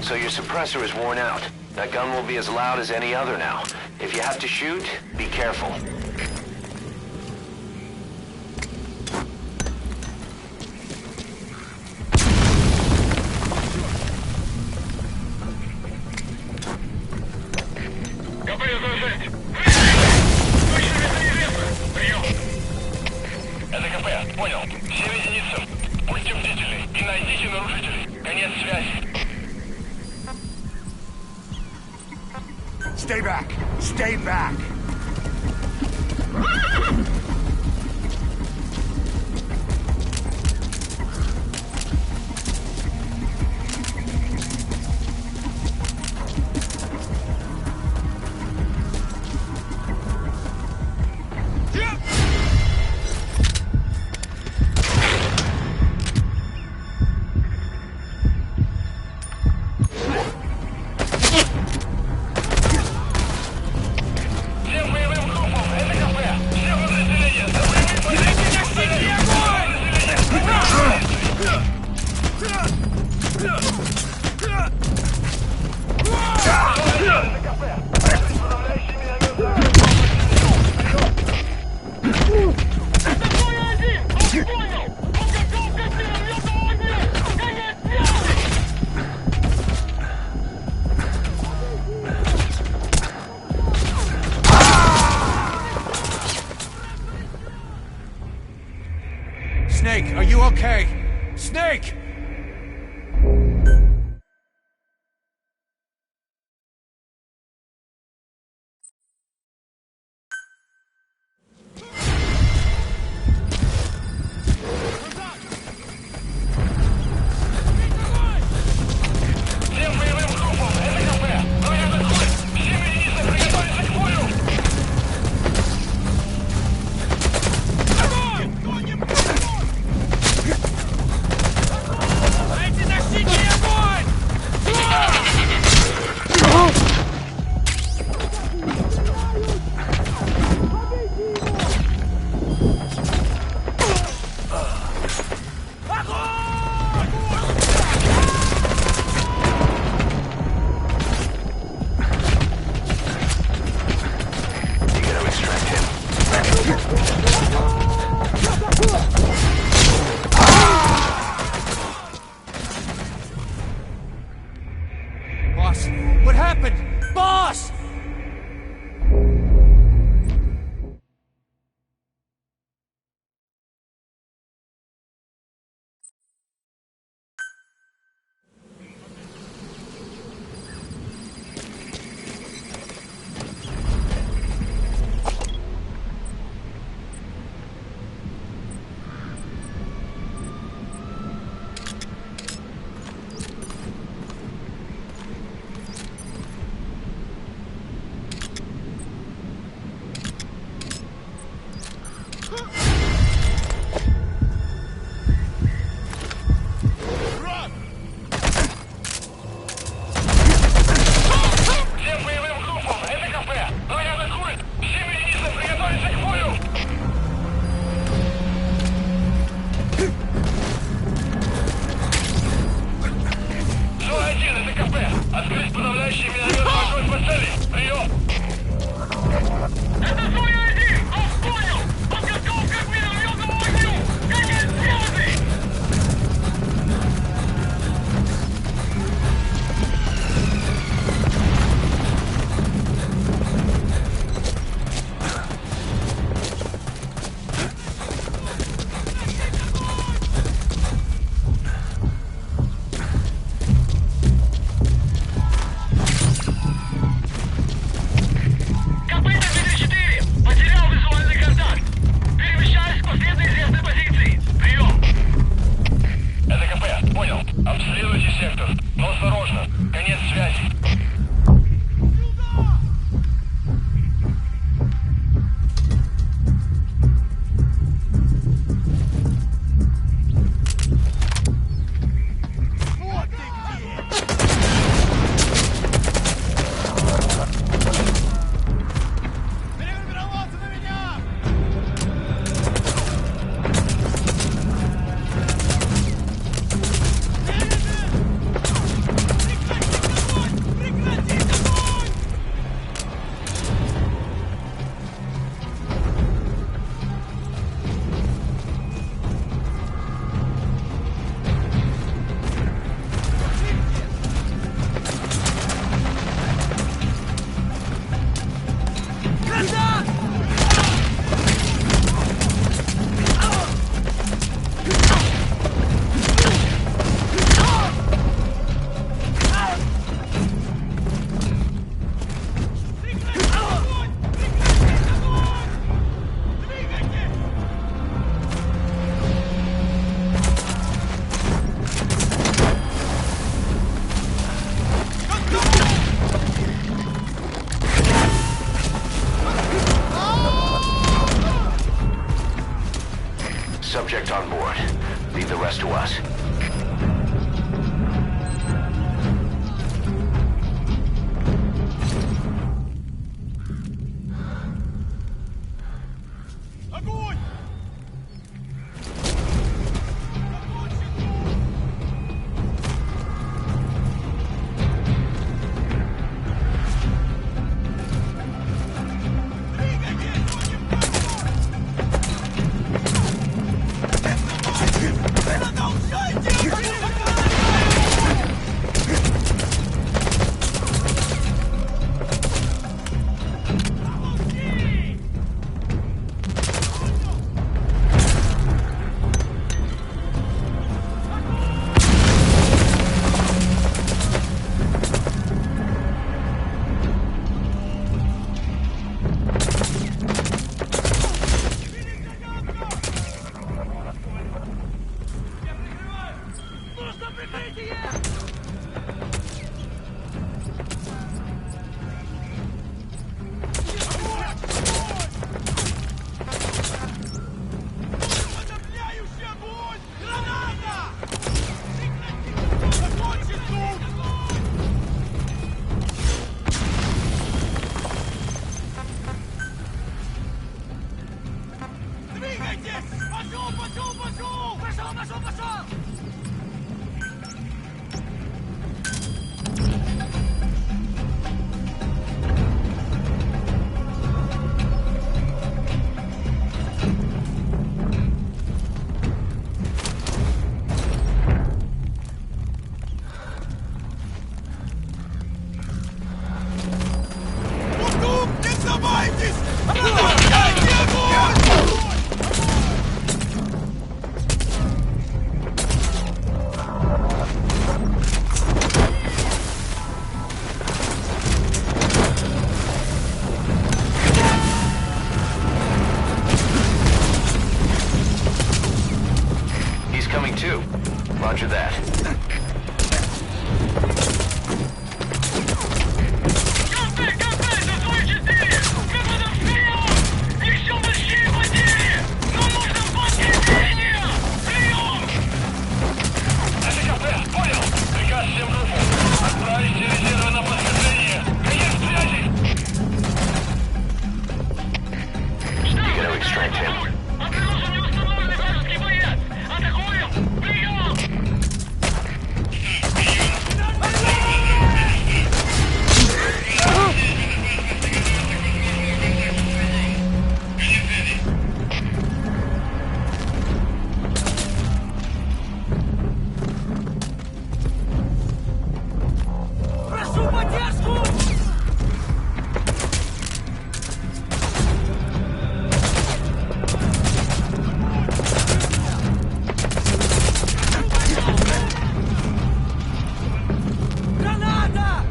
So your suppressor is worn out. That gun will be as loud as any other now. If you have to shoot, be careful. Это КП, понял. Все единицы. Будьте бдительны и найдите нарушителей. Конец связи. Stay back! Stay back! Snake, are you okay? Snake! Boss, what happened? Boss! Subject on board. Leave the rest to us. Огонь! Пошел! Не сдавайтесь! Отвечайте огонь! He's coming too. Roger that. You gotta extract him. Прошу поддержку! Граната!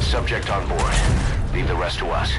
Subject on board. Leave the rest to us.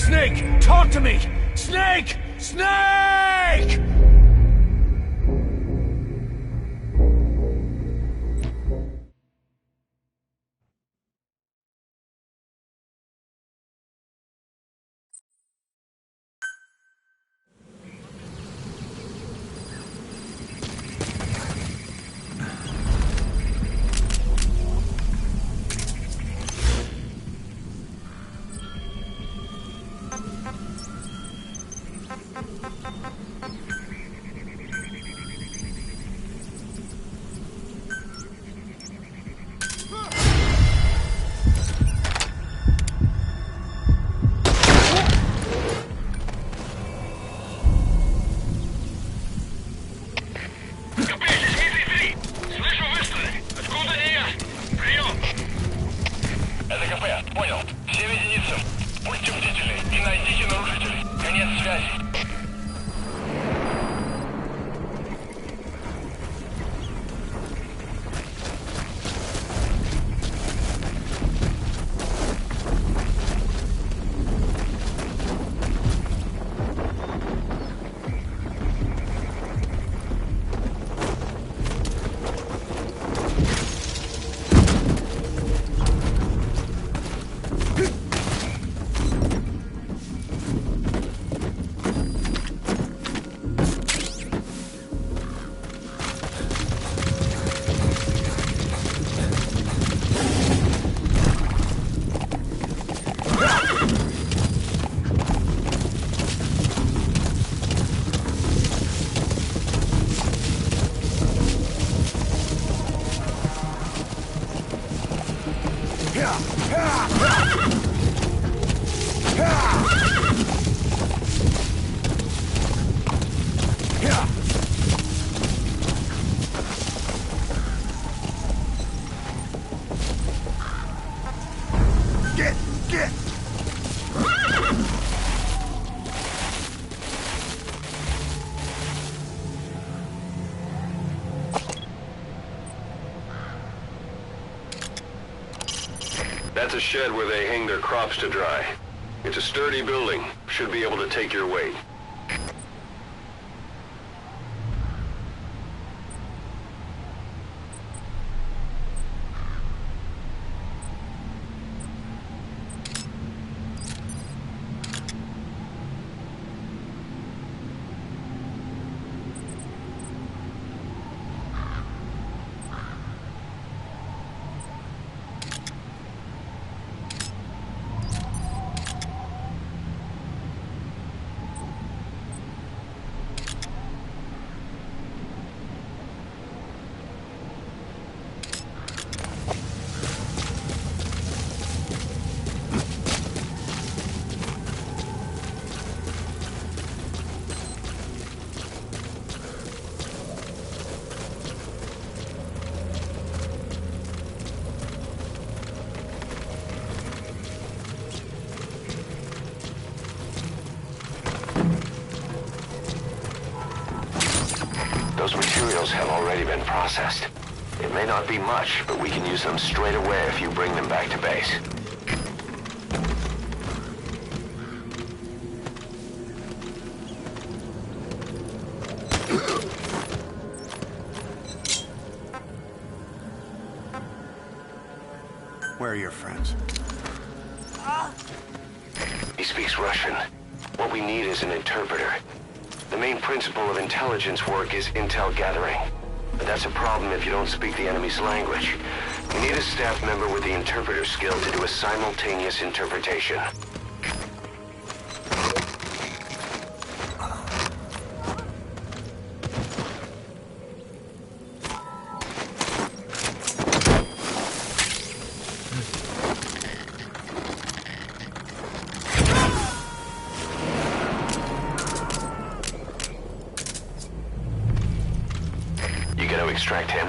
Snake! Talk to me! Snake! Snake! That's a shed where they hang their crops to dry. It's a sturdy building. Should be able to take your weight. Those materials have already been processed. It may not be much, but we can use them straight away if you bring them back to base. Where are your friends? He speaks Russian. What we need is an interpreter. The main principle of intelligence work is intel gathering. But that's a problem if you don't speak the enemy's language. You need a staff member with the interpreter skill to do a simultaneous interpretation. Extract him.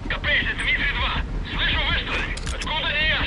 Капель, это Дмитрий-2. Слышу выстрелы. Откуда они?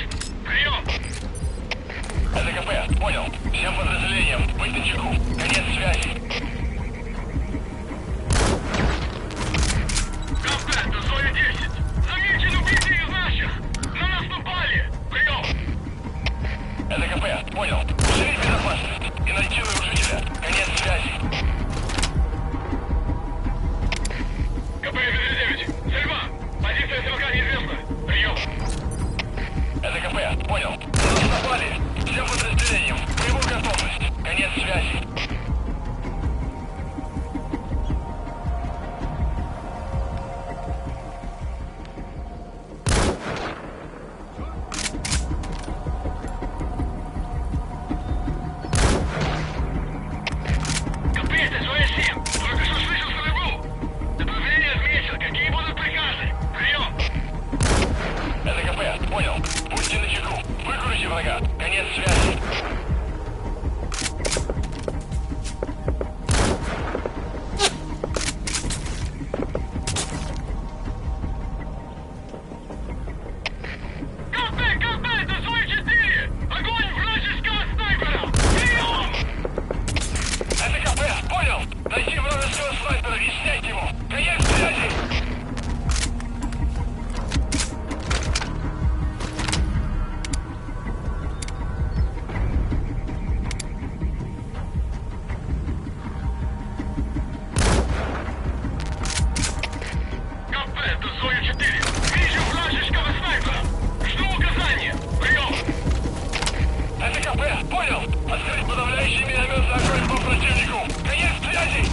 это Зою-4. Вижу вражеского снайпера. Жду указания. Прием. Это КП, понял. Открыть подавляющий минометный огонь по противнику. Конец связи.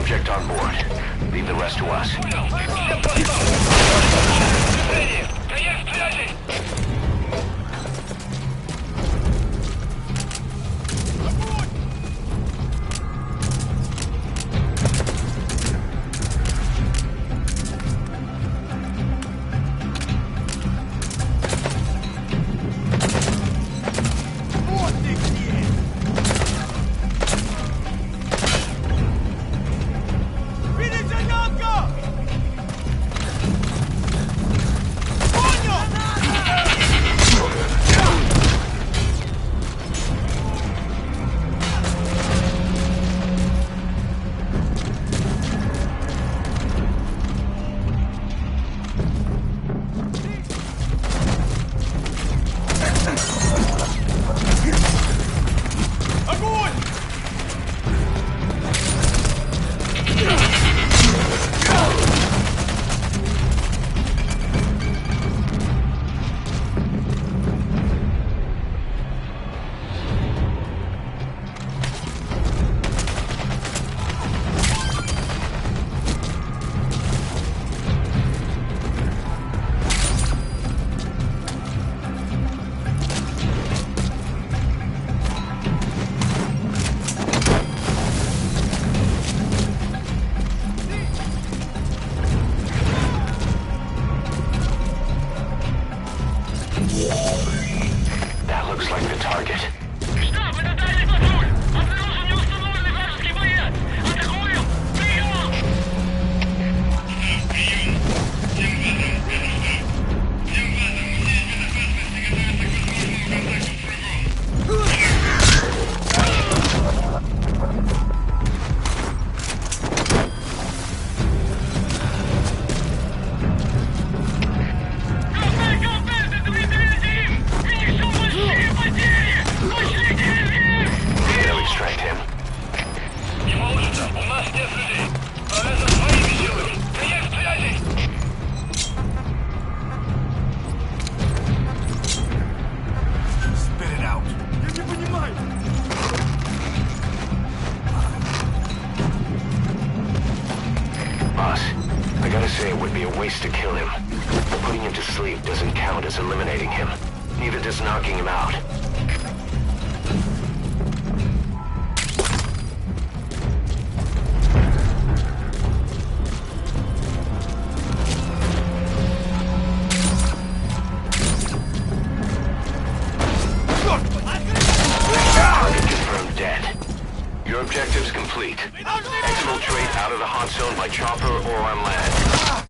Subject on board. Leave the rest to us. be a waste to kill him. Putting him to sleep doesn't count as eliminating him. Neither does knocking him out. Target confirmed dead. Your objective's complete. Exfiltrate out of the hot zone by chopper or on land.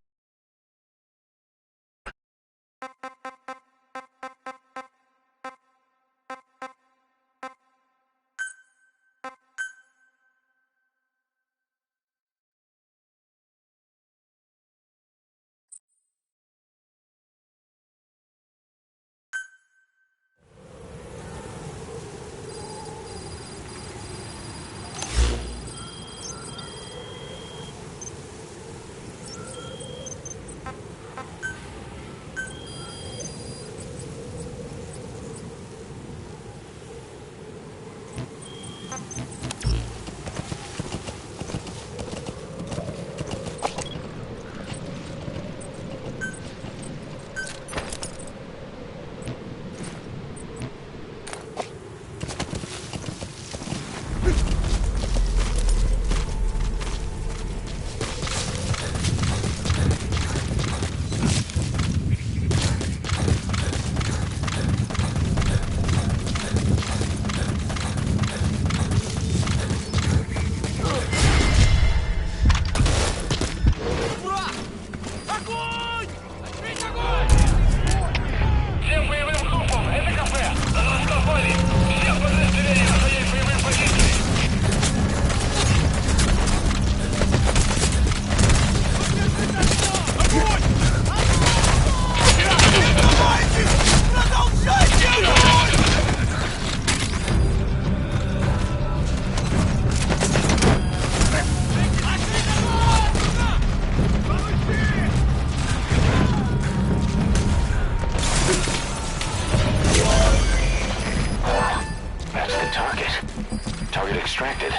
Target extracted.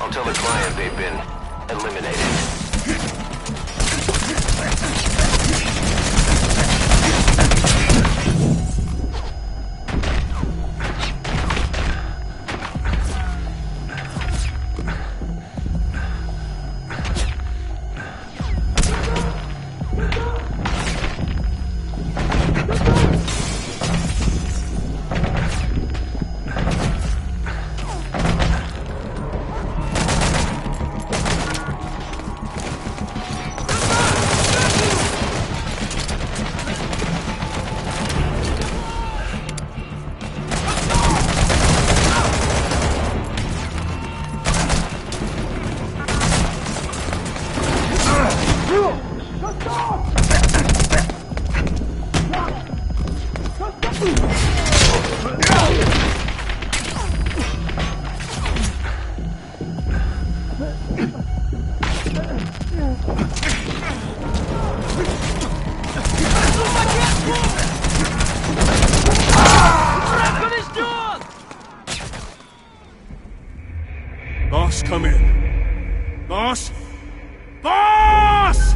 I'll tell the client they've been eliminated. Boss, come in. Boss? Boss!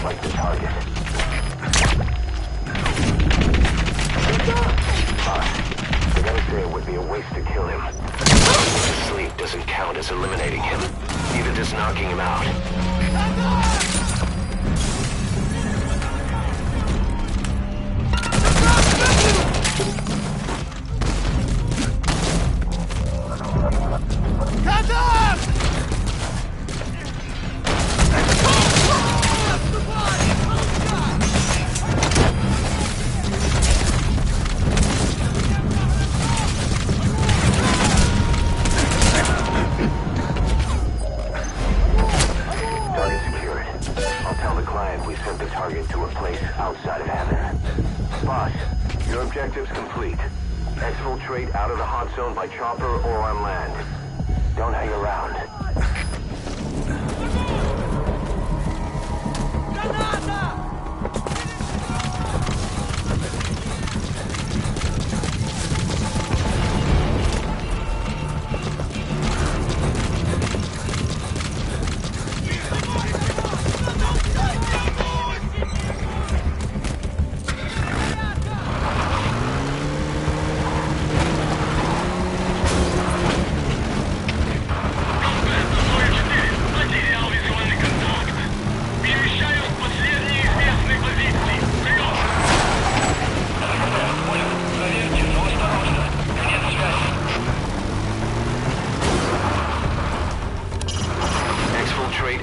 looks like the target. I gotta say it would be a waste to kill him. Sleep doesn't count as eliminating him. Neither does knocking him out. Exfiltrate out of the hot zone by chopper or on land. Don't hang around.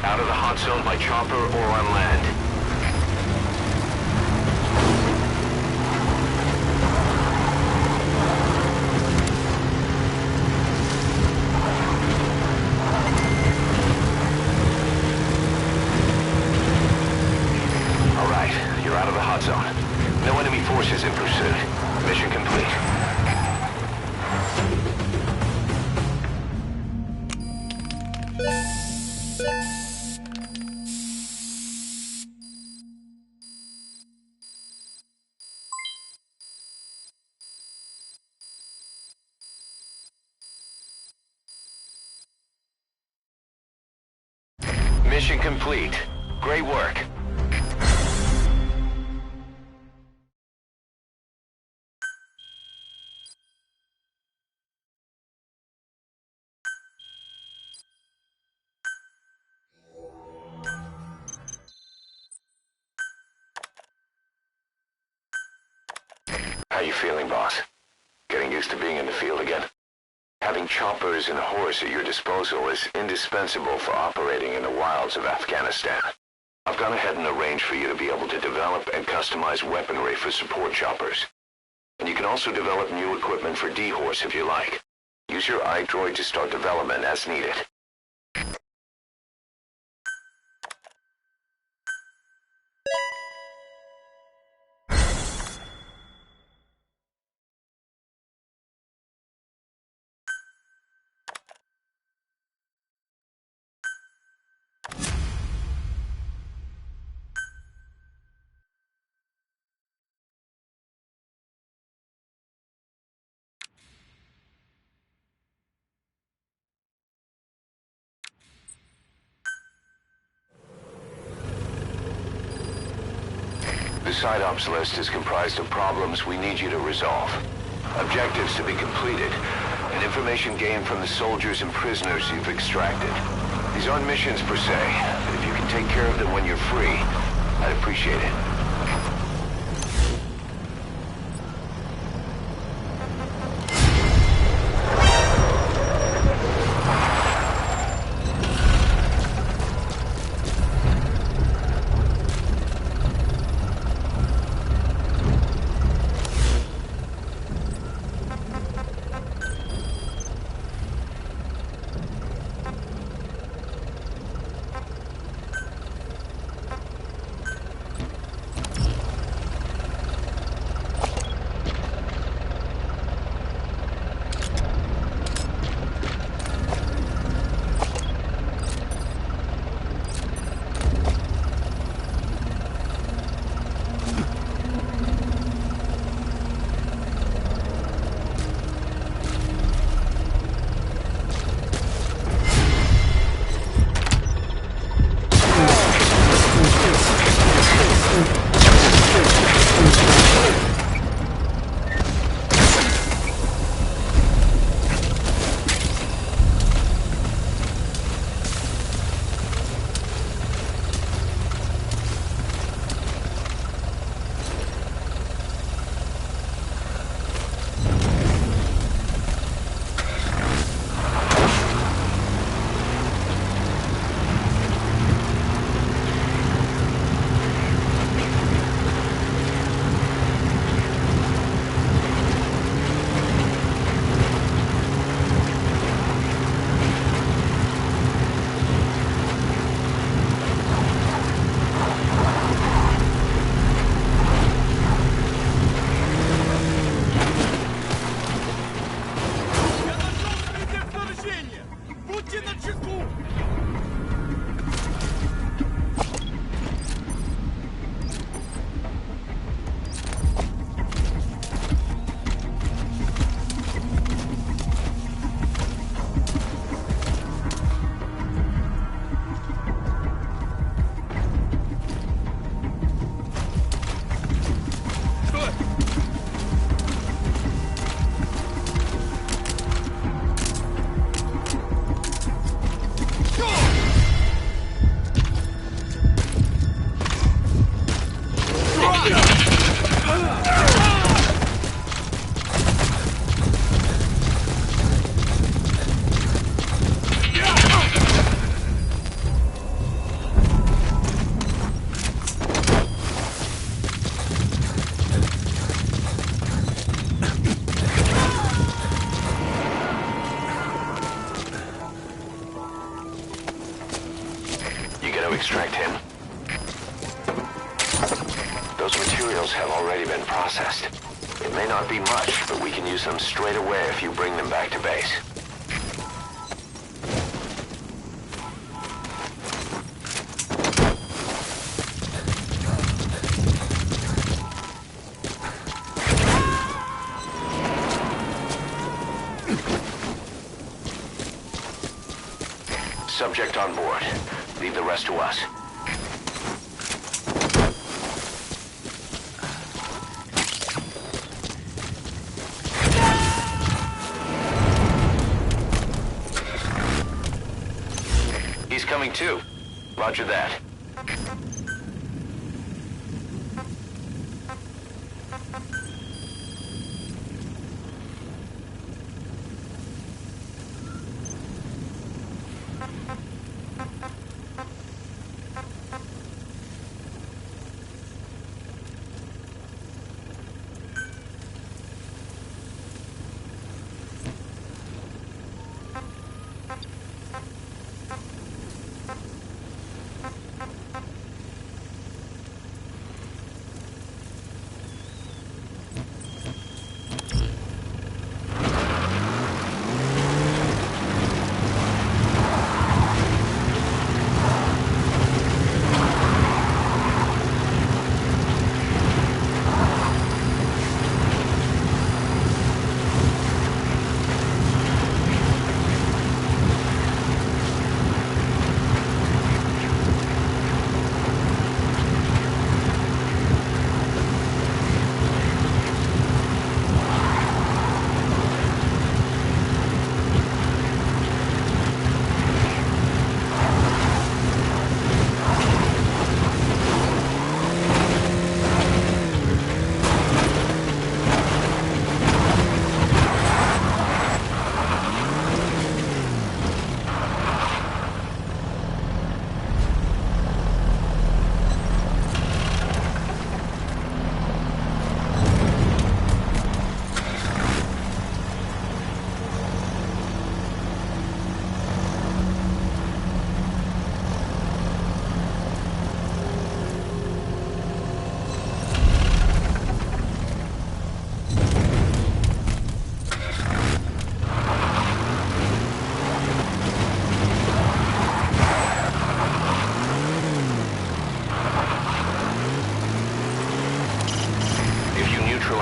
Out of the hot zone by chopper or on land. All right, you're out of the hot zone. No enemy forces in pursuit. Mission complete. Mission complete. Great work. How you feeling, boss? Getting used to being in the field again? Having choppers and horse at your disposal is indispensable for operating in the wilds of Afghanistan. I've gone ahead and arranged for you to be able to develop and customize weaponry for support choppers. And you can also develop new equipment for D-Horse if you like. Use your iDroid to start development as needed. The Side Ops list is comprised of problems we need you to resolve, objectives to be completed, and information gained from the soldiers and prisoners you've extracted. These aren't missions per se, but if you can take care of them when you're free, I'd appreciate it. materials have already been processed. It may not be much, but we can use them straight away if you bring them back to base. Subject on board. Leave the rest to us. He's coming too. Roger that.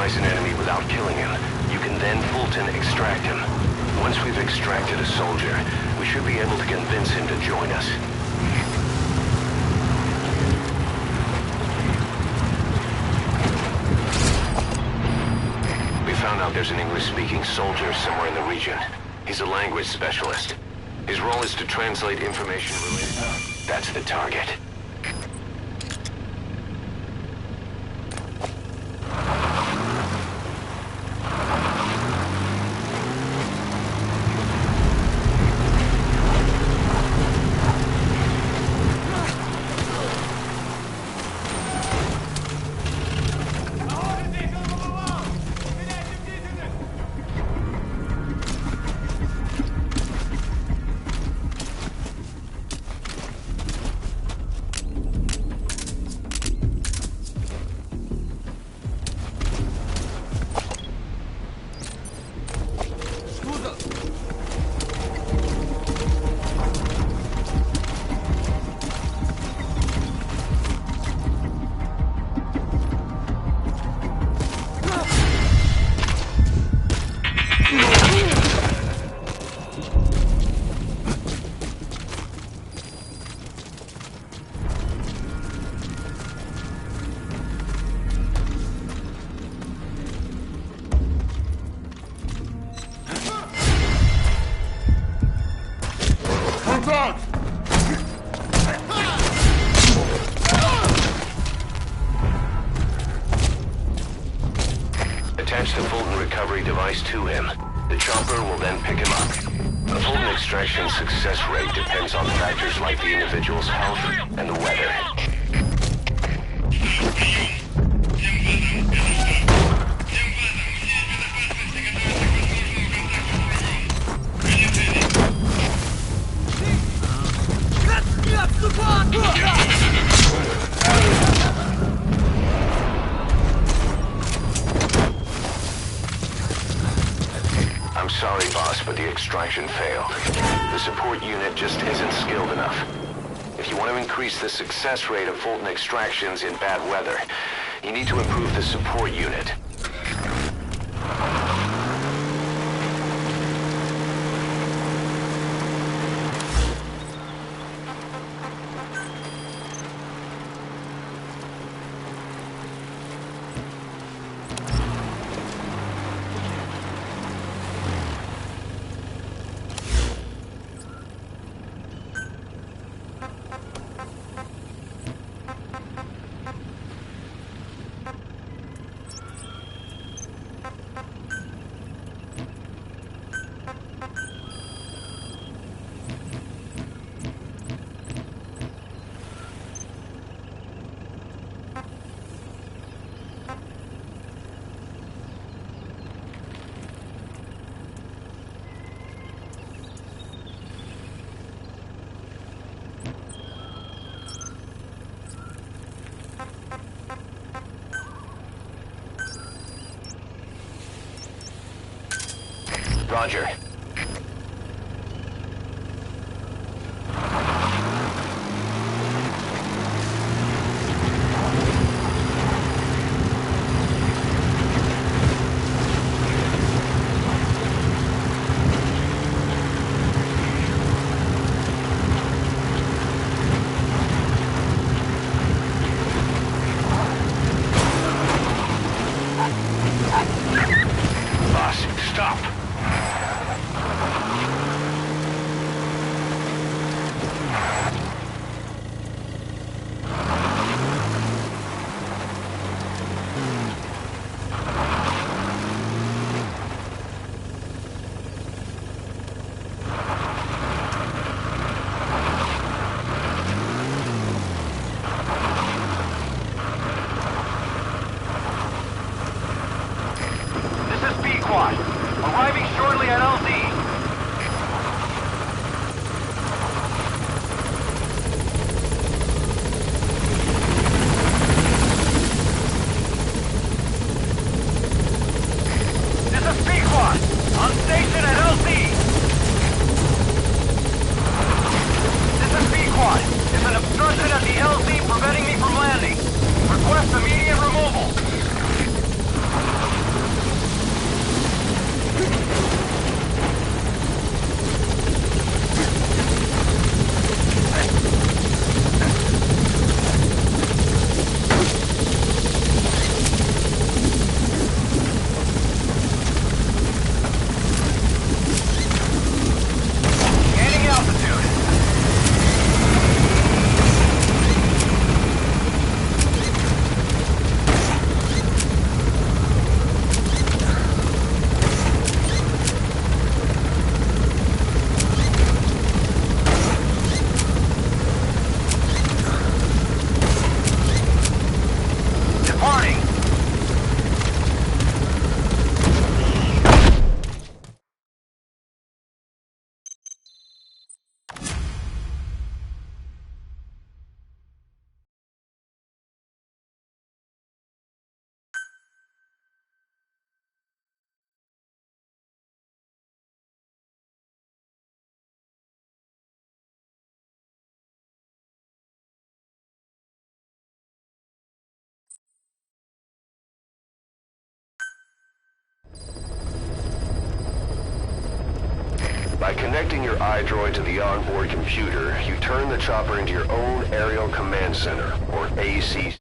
An enemy without killing him, you can then Fulton extract him. Once we've extracted a soldier, we should be able to convince him to join us. We found out there's an English-speaking soldier somewhere in the region. He's a language specialist. His role is to translate information related. That's the target. Attach the Fulton recovery device to him. The chopper will then pick him up. The Fulton extraction success rate depends on factors like the individual's health and the weather. extraction failed. The support unit just isn't skilled enough. If you want to increase the success rate of Fulton extractions in bad weather, you need to improve the support unit. Roger. Boss, stop! Arriving shortly at LZ. This is Pequod, on station at LZ. This is Pequod. There's an obstruction at the LZ preventing me from landing. Request immediate removal. By connecting your iDroid to the onboard computer, you turn the chopper into your own aerial command center, or AC.